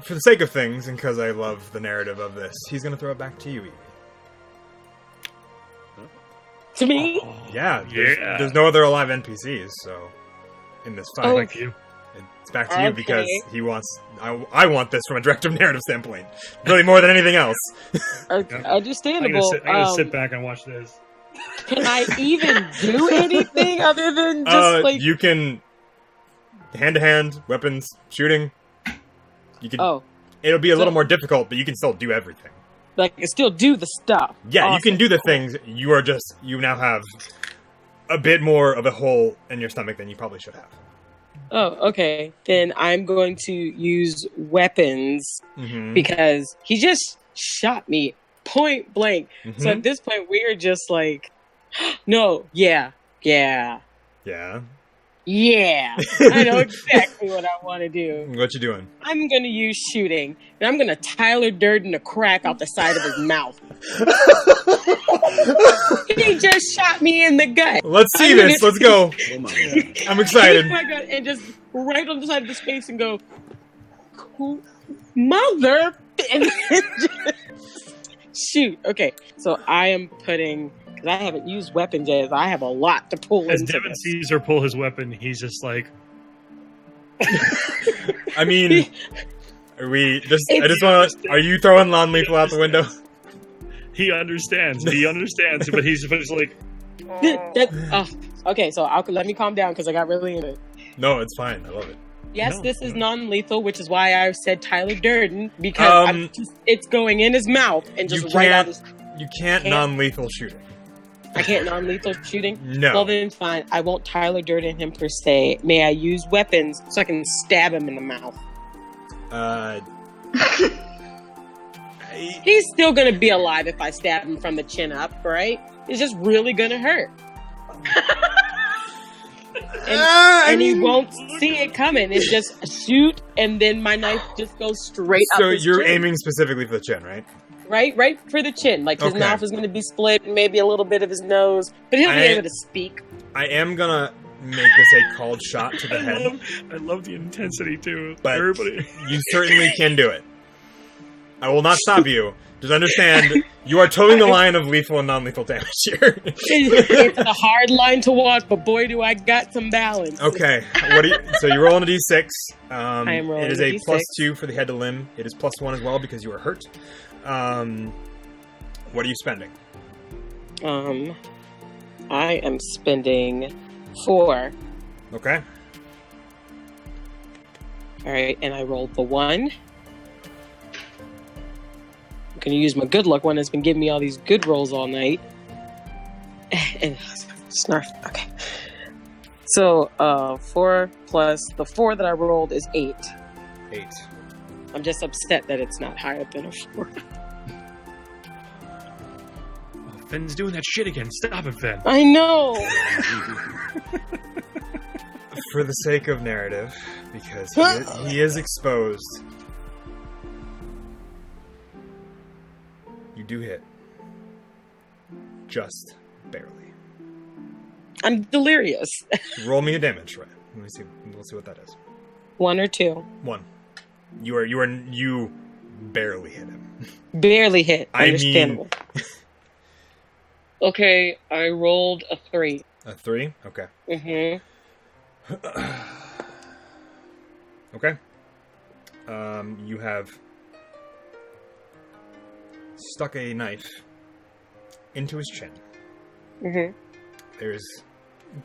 For the sake of things, and because I love the narrative of this, he's going to throw it back to you, Evie. To me? Yeah, there's no other alive NPCs, so in this fight, Thank you. it's back to you because he wants. I want this from a directive narrative standpoint, really more than anything else. Understandable. I'm gonna sit back and watch this. Can I even do anything other than just like you can hand to hand weapons shooting? You can. Oh, it'll be a little more difficult, but you can still do everything. Like, I can still do the stuff. Yeah, awesome. You can do the things. You now have a bit more of a hole in your stomach than you probably should have. Oh, okay. Then I'm going to use weapons because he just shot me point blank. So at this point, we are just like, no, yeah. I know exactly what I want to do. What you doing? I'm going to use shooting, and I'm going to Tyler Durden a crack out the side of his mouth. He just shot me in the gut. Let's see this. Let's go. Oh my God. I'm excited. Oh my God, and just right on the side of his face and go, mother. And just shoot. Okay, so I am putting... Because I haven't used weapons yet. I have a lot to pull As into Devin this. sees her pull his weapon, he's just like... I mean, are we just? I just want to. Are you throwing non-lethal out the window? He understands, but he's like... Okay, so let me calm down because I got really into it. No, it's fine. I love it. Yes, this is non-lethal, which is why I said Tyler Durden, because it's going in his mouth and just right out his... You can't non-lethal shooting. I can't non-lethal shooting? No. Well, then fine. I won't Tyler Durden him per se. May I use weapons so I can stab him in the mouth? He's still going to be alive if I stab him from the chin up, right? It's just really going to hurt. And he won't see it coming. It's just a shoot, and then my knife just goes straight up his So you're chin. aiming specifically for the chin, right? Right for the chin. Like, his mouth is going to be split, maybe a little bit of his nose, but he'll be able to speak. I am going to make this a called shot to the head. I love the intensity, too. But Everybody... you certainly can do it. I will not stop you. Just understand, you are toeing the line of lethal and non-lethal damage here. It's a hard line to walk, but boy, do I got some balance. Okay. So you're rolling a d6. I am rolling It is a a D6. +2 for the head to limb. It is +1 as well because you are hurt. What are you spending? I am spending 4. Okay. All right, and I rolled the 1. I'm going to use my good luck one that's been giving me all these good rolls all night. And snarf. Okay. So, 4 plus the 4 that I rolled is 8. 8. I'm just upset that it's not higher than a 4. Oh, Finn's doing that shit again. Stop it, Finn. I know! For the sake of narrative, because he is exposed, you do hit. Just barely. I'm delirious. Roll me a damage, right? We'll see what that is. 1 or 2? 1. You barely hit him. Barely hit. I Understandable. Okay, I rolled a 3. A 3? Okay. Mm-hmm. Okay. You have stuck a knife into his chin. Mm-hmm. There's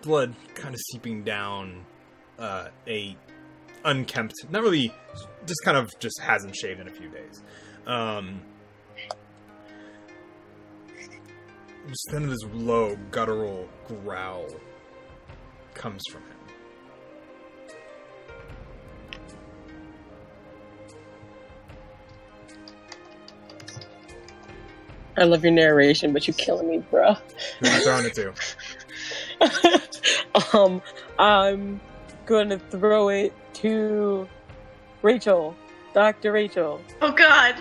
blood kind of seeping down a unkempt, not really, just hasn't shaved in a few days. Just then this low, guttural growl comes from him. I love your narration, but you're killing me, bro. Who are you throwing it to? I'm gonna throw it to Rachel. Dr. Rachel. Oh, God.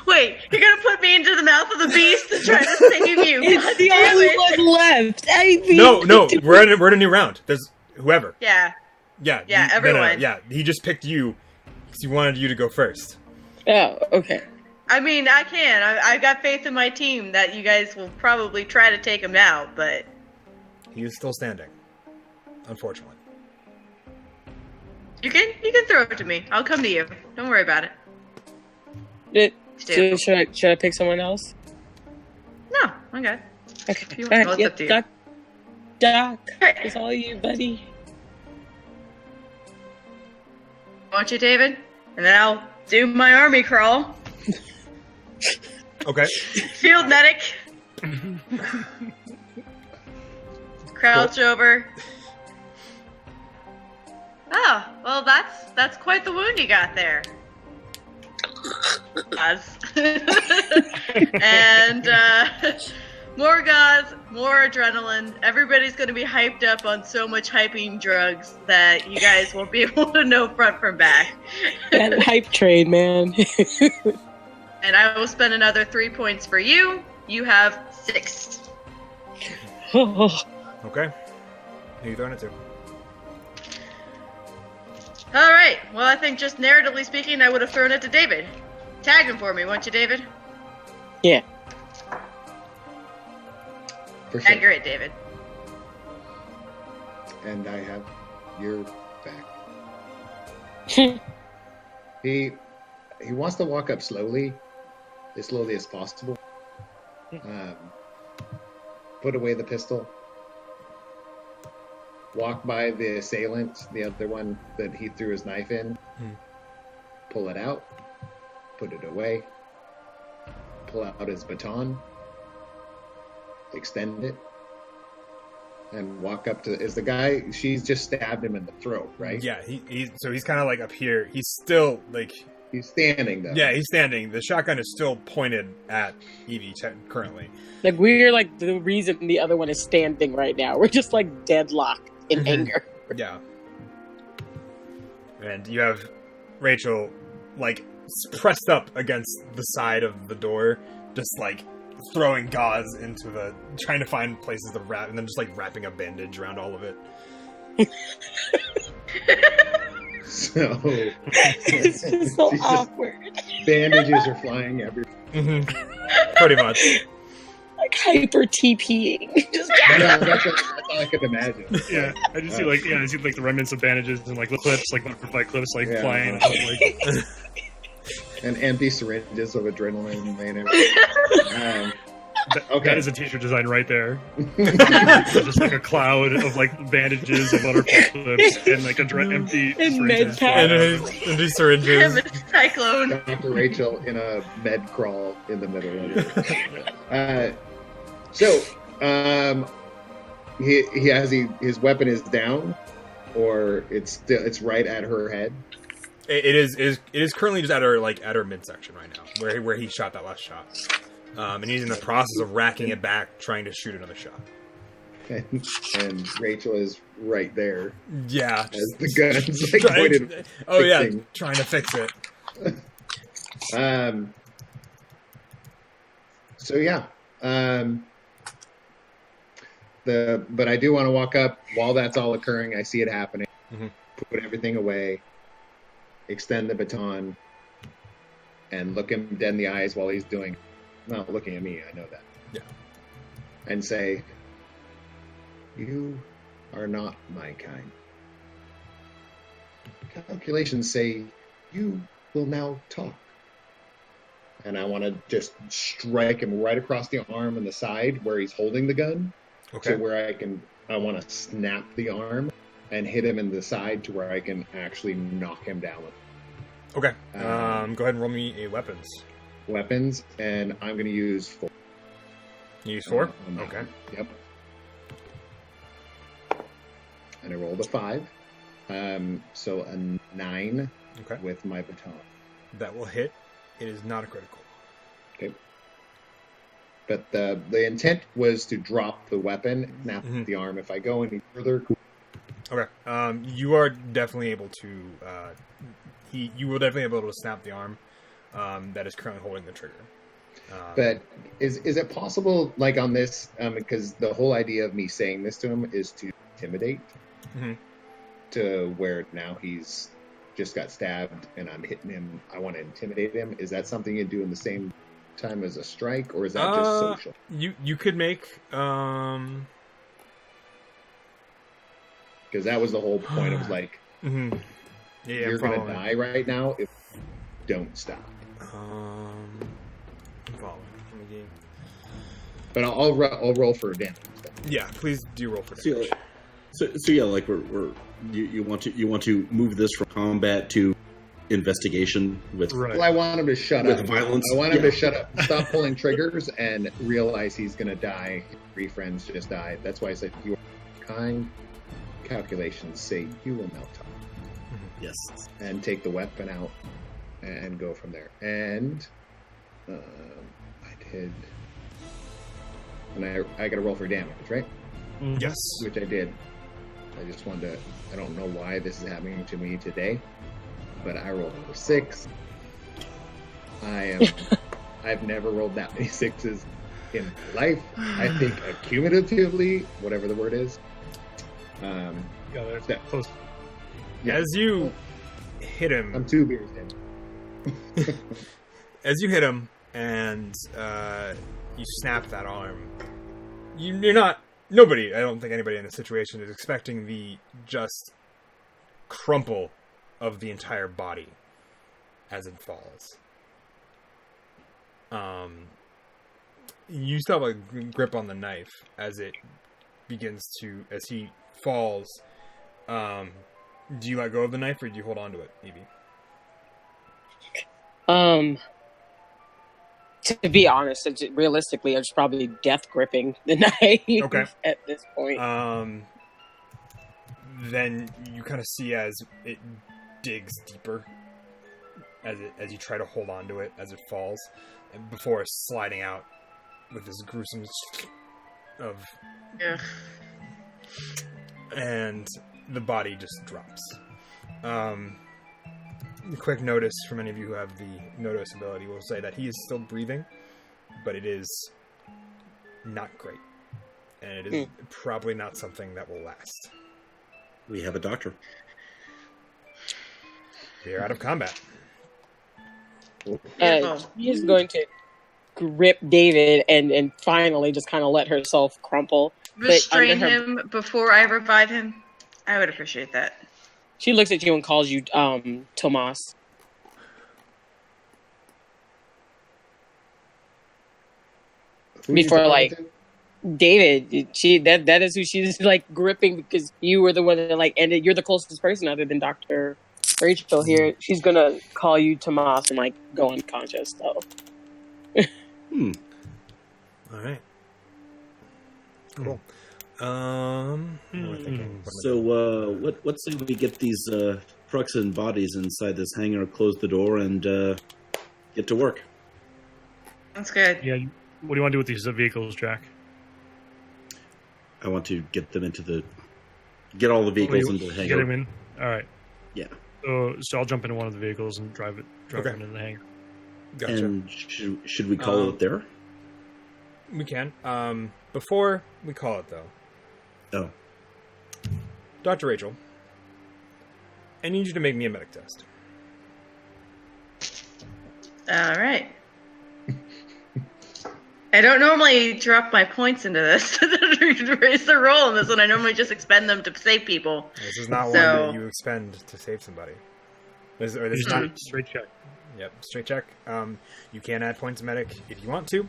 Wait, you're going to put me into the mouth of the beast to try to save you. It's the only one left. I mean, No, we're in a new round. There's whoever. Yeah. Yeah, everyone. Yeah, he just picked you because he wanted you to go first. Oh, okay. I mean, I can. I've got faith in my team that you guys will probably try to take him out, but... He is still standing, unfortunately. You can throw it to me. I'll come to you. Don't worry about it. Should I pick someone else? No, I'm good. Okay. All All right. right, Yep, up to you. Doc, Right. it's all you, buddy. Won't you, David? And then I'll do my army crawl. Okay. Field medic. Crouch over. Oh, well, that's quite the wound you got there. Gauze. And more gauze, more adrenaline. Everybody's going to be hyped up on so much hyping drugs that you guys won't be able to know front from back. That hype train, man. And I will spend another 3 points for you. You have 6. Okay. Who are you throwing it to? All right. Well, I think just narratively speaking, I would have thrown it to David. Tag him for me, won't you, David? Yeah. For sure. Accurate, David. And I have your back. He wants to walk up slowly, as slowly as possible. Put away the pistol. Walk by the assailant, the other one that he threw his knife in. Pull it out. Put it away. Pull out his baton. Extend it. And walk up to... Is the guy... She's just stabbed him in the throat, right? Yeah, he's kind of like up here. He's still like... He's standing, though. Yeah, he's standing. The shotgun is still pointed at Evie currently. Like, we're like the reason the other one is standing right now. We're just like deadlocked in anger. Yeah. And you have Rachel, like, pressed up against the side of the door, just like throwing gauze into the... trying to find places to wrap, and then just like wrapping a bandage around all of it. So... It's just so awkward. Bandages are flying everywhere. Pretty much. Like hyper TPing. Just Yeah, that's all I could imagine. Yeah, I just see I see like the remnants of bandages and like the clips, like butterfly clips, like Yeah. flying. Like, And empty syringes of adrenaline and everything. Okay. That is a t-shirt design right there. Just like a cloud of like bandages and butterfly clips and like empty And syringes med flying packs. out. And these syringes. Cyclone. Dr. Rachel in a med crawl in the middle of it. He has his weapon is down, or it's right at her head. It is currently just at her midsection right now, where he shot that last shot. And he's in the process of racking it back, trying to shoot another shot. And Rachel is right there Yeah. as the gun's like pointed. fixing. Trying to fix it. So yeah. But I do want to walk up while that's all occurring. I see it happening. put everything away, extend the baton, and look him dead in the eyes while he's doing, not looking at me, I know that. Yeah. And say, you are not my kind. Calculations say you will now talk. And I want to just strike him right across the arm and the side where he's holding the gun. Okay. To where I want to snap the arm and hit him in the side to where I can actually knock him down. Okay. Go ahead and roll me a weapons. Weapons, and I'm going to use 4. You use 4? Okay. Okay. Yep. And I rolled a 5. So a 9 with my baton. That will hit. It is not a critical. Okay. But the intent was to drop the weapon, snap the arm. If I go any further... Okay. You are definitely able to... you will definitely be able to snap the arm that is currently holding the trigger. But is it possible, like on this, because the whole idea of me saying this to him is to intimidate, to where now he's just got stabbed and I'm hitting him, I want to intimidate him. Is that something you do in the same time as a strike, or is that just social? You could make... Because that was the whole point. It was like, you're going to die right now if you don't stop. I'm following. But I'll roll for damage. Yeah, please do roll for damage. So yeah, like you want to move this from combat to investigation with. Right. Well, I want him to shut with up. Violence. I want him to shut up, stop pulling triggers, and realize he's going to die. His 3 friends just died. That's why I said you are kind. Calculations say you will now talk. Yes. And take the weapon out and go from there. And I did. And I got to roll for damage, right? Yes. Which I did. I just wanted to. I don't know why this is happening to me today, but I rolled for 6. I've never rolled that many 6s in my life. I think accumulatively, whatever the word is. Yeah, they're close. Yeah. As you hit him, I'm 2 beers in. as you hit him and you snap that arm, you're not. Nobody, I don't think anybody in this situation is expecting the just crumple of the entire body as it falls. You still have a grip on the knife as it begins to, as he falls. Do you let go of the knife or do you hold on to it, Evie? To be honest, realistically, I was probably death gripping the knife at this point. Then you kind of see as it digs deeper as you try to hold on to it as it falls, and before sliding out with this gruesome of... Yeah. And the body just drops. A quick notice from any of you who have the notice ability will say that he is still breathing, but it is not great. And it is probably not something that will last. We have a doctor. We are out of combat. He is going to grip David and finally just kind of let herself crumple. Restrain him before I revive him. I would appreciate that. She looks at you and calls you Tomas. Before David, that is who she's like gripping because you were the one that and you're the closest person other than Dr. Rachel here. She's gonna call you Tomas and go unconscious though. All right. Cool. So, let's say we get these trucks and bodies inside this hangar, close the door, and get to work. That's good. Yeah. What do you want to do with these vehicles, Jack? I want to get them get all the vehicles into the hangar. Get them in. All right. Yeah. So I'll jump into one of the vehicles and drive it into the hangar. Gotcha. And should we call it there? We can. Before we call it, though. Oh. Dr. Rachel, I need you to make me a medic test. All right. I don't normally drop my points into this to raise the roll in this one. I normally just expend them to save people. This is not one that you expend to save somebody. This is not straight check. Yep, straight check. You can add points to medic if you want to.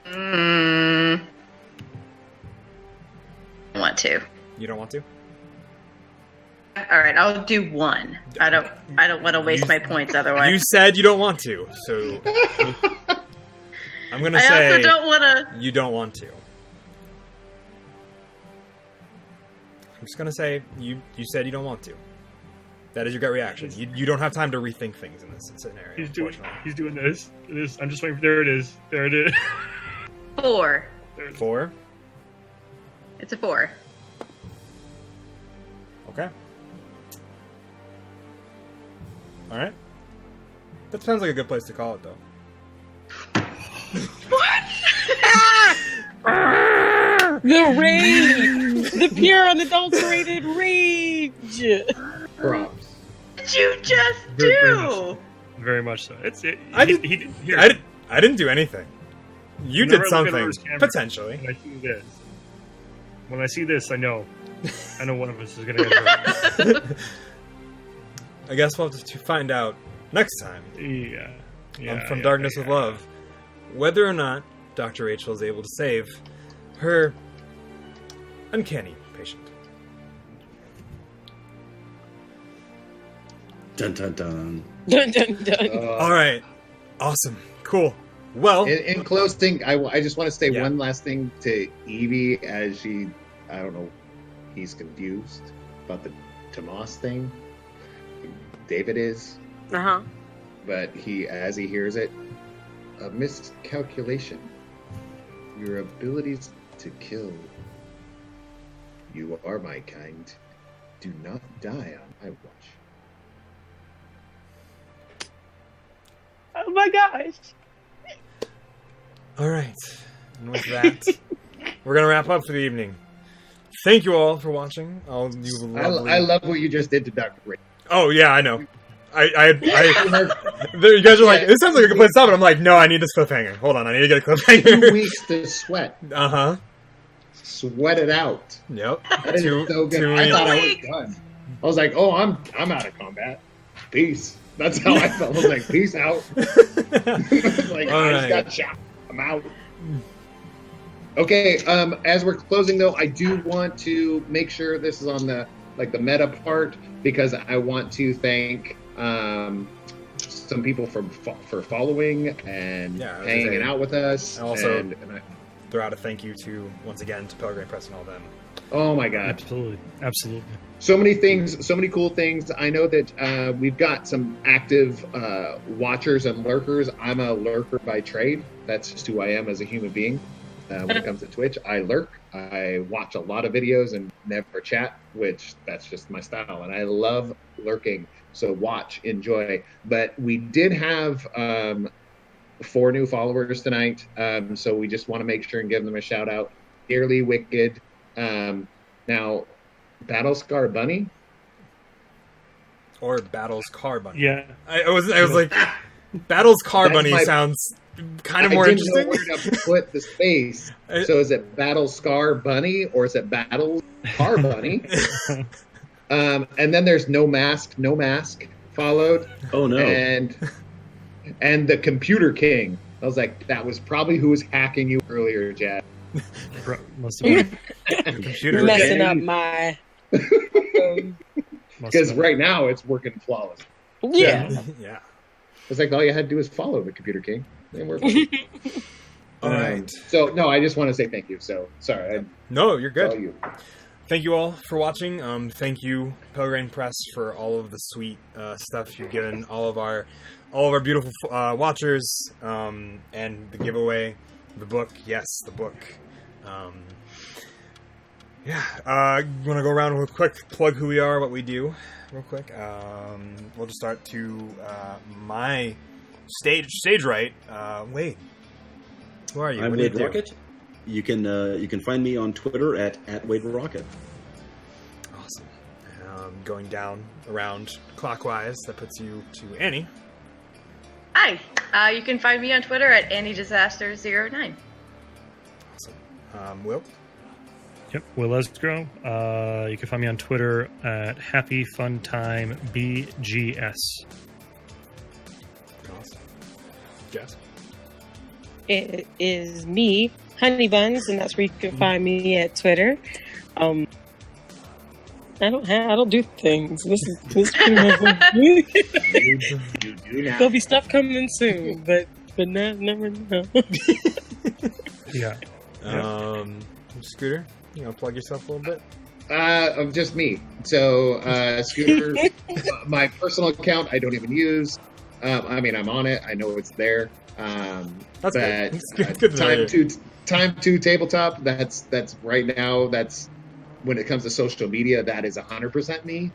I want to. You don't want to? All right, I'll do one. I don't want to waste my points otherwise. You said you don't want to, so I'm gonna say I also don't want to. You don't want to. I'm just gonna say you said you don't want to. That is your gut reaction. You don't have time to rethink things in this scenario. He's doing this. I'm just waiting. There it is. There it is. 4. 4? It's a 4. Okay. All right. That sounds like a good place to call it, though. The rage! The pure unadulterated rage! Props. What did you just do? Very much so. I didn't do anything. You did something, potentially. When I see this, I know one of us is going to get hurt. I guess we'll have to find out next time. From Darkness with Love, whether or not Dr. Rachel is able to save her uncanny patient. Dun dun dun. Dun dun dun. All right, awesome, cool. Well, in closing, I just want to say one last thing to Evie as she, I don't know, he's confused about the Tomas thing. David is. Uh-huh. But as he hears it, a miscalculation. Your abilities to kill. You are my kind. Do not die on my watch. Oh my gosh. all right. And with that, we're gonna wrap up for the evening. Thank you all for watching. All you lovely... I love what you just did to Dr. Ray. Oh yeah, I know. You guys are like, it sounds like a good place to stop it. I'm like, no, I need this cliffhanger. Hold on, I need to get a cliffhanger. 2 weeks to sweat. Uh-huh. Sweat it out. Yep. That is so good. I thought I was done. I was like, oh, I'm out of combat. Peace. That's how I felt. I was like, peace out. Like, all I right. just got shot. I'm out. Okay, as we're closing though, I do want to make sure this is on the meta part, because I want to thank some people for following and hanging out with us. And also, and I throw out a thank you once again to Pelgrane Press and all them. Oh my God! Absolutely. So many things, so many cool things. I know that we've got some active watchers and lurkers. I'm a lurker by trade. That's just who I am as a human being. When it comes to Twitch, I lurk. I watch a lot of videos and never chat, which that's just my style. And I love lurking. So watch, enjoy. But we did have 4 new followers tonight. So we just want to make sure and give them a shout out. Dearly Wicked. Now, Battlescar Bunny? Or Battles Car Bunny. Yeah. I was like, Battles Car Bunny sounds kind of more interesting. I didn't know where to put the space. So is it Battle Scar Bunny or is it Battle Car Bunny? And then there's No Mask followed. Oh no. And the Computer King. I was like, that was probably who was hacking you earlier, Jad. Must have been. Computer messing up my. Because right now it's working flawless. Yeah. Yeah. It's like all you had to do is follow the Computer King. And we're All right. So no, I just want to say thank you. So sorry. No, you're good. All you. Thank you all for watching. Thank you, Pelgrane Press, for all of the sweet stuff you've given all of our beautiful watchers, and the giveaway, the book. Yes, the book. Want to go around real quick, plug who we are, what we do, real quick. We'll just start to my stage right. Wade, who are you? I'm what do you Wade do? Rocket. You can find me on Twitter at Wade Rocket. Awesome. going down around clockwise, that puts you to Annie. Hi. You can find me on Twitter at AnnieDisaster09. Awesome. Will? Yep, Will Esgro. You can find me on Twitter at HappyFunTimeBGS. Awesome. Jess? It is me, Honey Buns, and that's where you can find me at Twitter. I don't do things. This is pretty much You do now. There'll be stuff coming soon, but never know. Yeah. Scooter, you want to plug yourself a little bit? Of just me. So, Scooter, my personal account, I don't even use. I mean, I'm on it. I know it's there. That's but good. Good time to tabletop. That's right now. That's when it comes to social media. That is 100% me.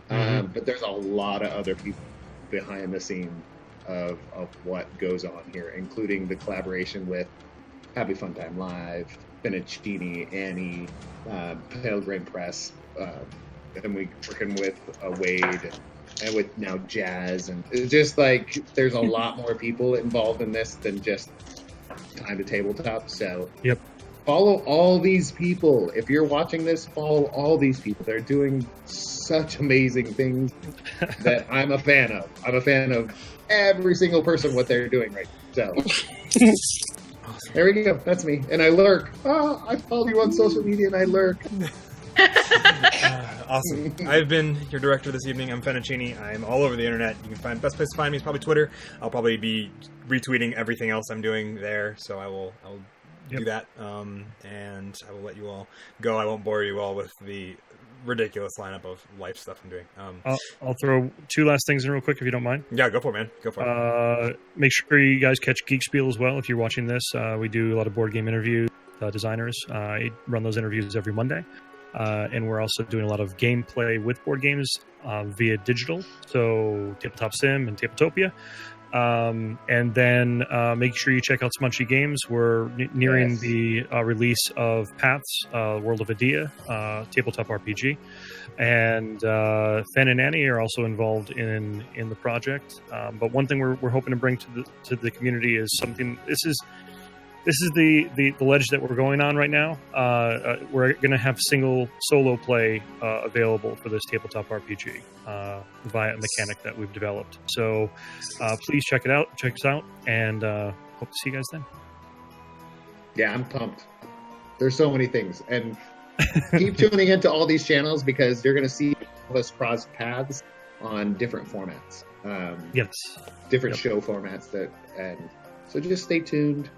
But there's a lot of other people behind the scene of what goes on here, including the collaboration with Happy Fun Time Live, Finicini, Annie, Pelgrane Press, and we working with Wade and with now Jazz, and it's just like there's a lot more people involved in this than just Time to Tabletop. So yep, follow all these people. If you're watching this, follow all these people. They're doing such amazing things that I'm a fan of. I'm a fan of every single person, what they're doing right now. So there we go. That's me. And I lurk. Oh, I follow you on social media and I lurk. Awesome. I've been your director this evening. I'm Finicini. I'm all over the internet. You can find best place to find me is probably Twitter. I'll probably be retweeting everything else I'm doing there, so I will do that. And I will let you all go. I won't bore you all with the ridiculous lineup of life stuff I'm doing. I'll throw two last things in real quick if you don't mind. Yeah, go for it, man. Go for it. Make sure you guys catch Geek Spiel as well if you're watching this. We do a lot of board game interviews, designers. I run those interviews every Monday. And we're also doing a lot of gameplay with board games via digital, so Tabletop Sim and Tabletopia. And then make sure you check out Smunchy Games. We're nearing the release of Paths, World of Adia, tabletop RPG. And Fen and Annie are also involved in the project. But one thing we're hoping to bring to the community is something. This is the ledge that we're going on right now. We're going to have solo play available for this tabletop RPG via a mechanic that we've developed. So please check us out, and hope to see you guys then. Yeah, I'm pumped. There's so many things, and keep tuning into all these channels because you're going to see us cross paths on different formats. Yes, different show formats and so just stay tuned.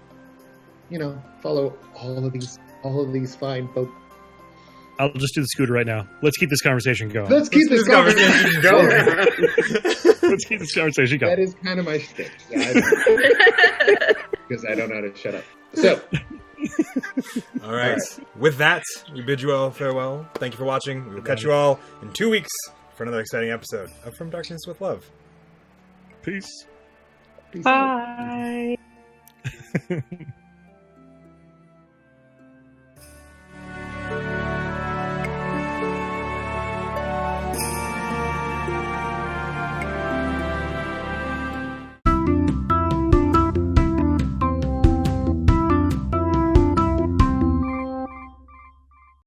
Follow all of these fine folks. I'll just do the Scooter right now. Let's keep this conversation going. Let's keep this conversation going. Let's keep this conversation going. That is kind of my shtick. Because I don't know how to shut up. So. All right. With that, we bid you all farewell. Thank you for watching. We will catch you all in 2 weeks for another exciting episode of From Darkness with Love. Peace. Bye.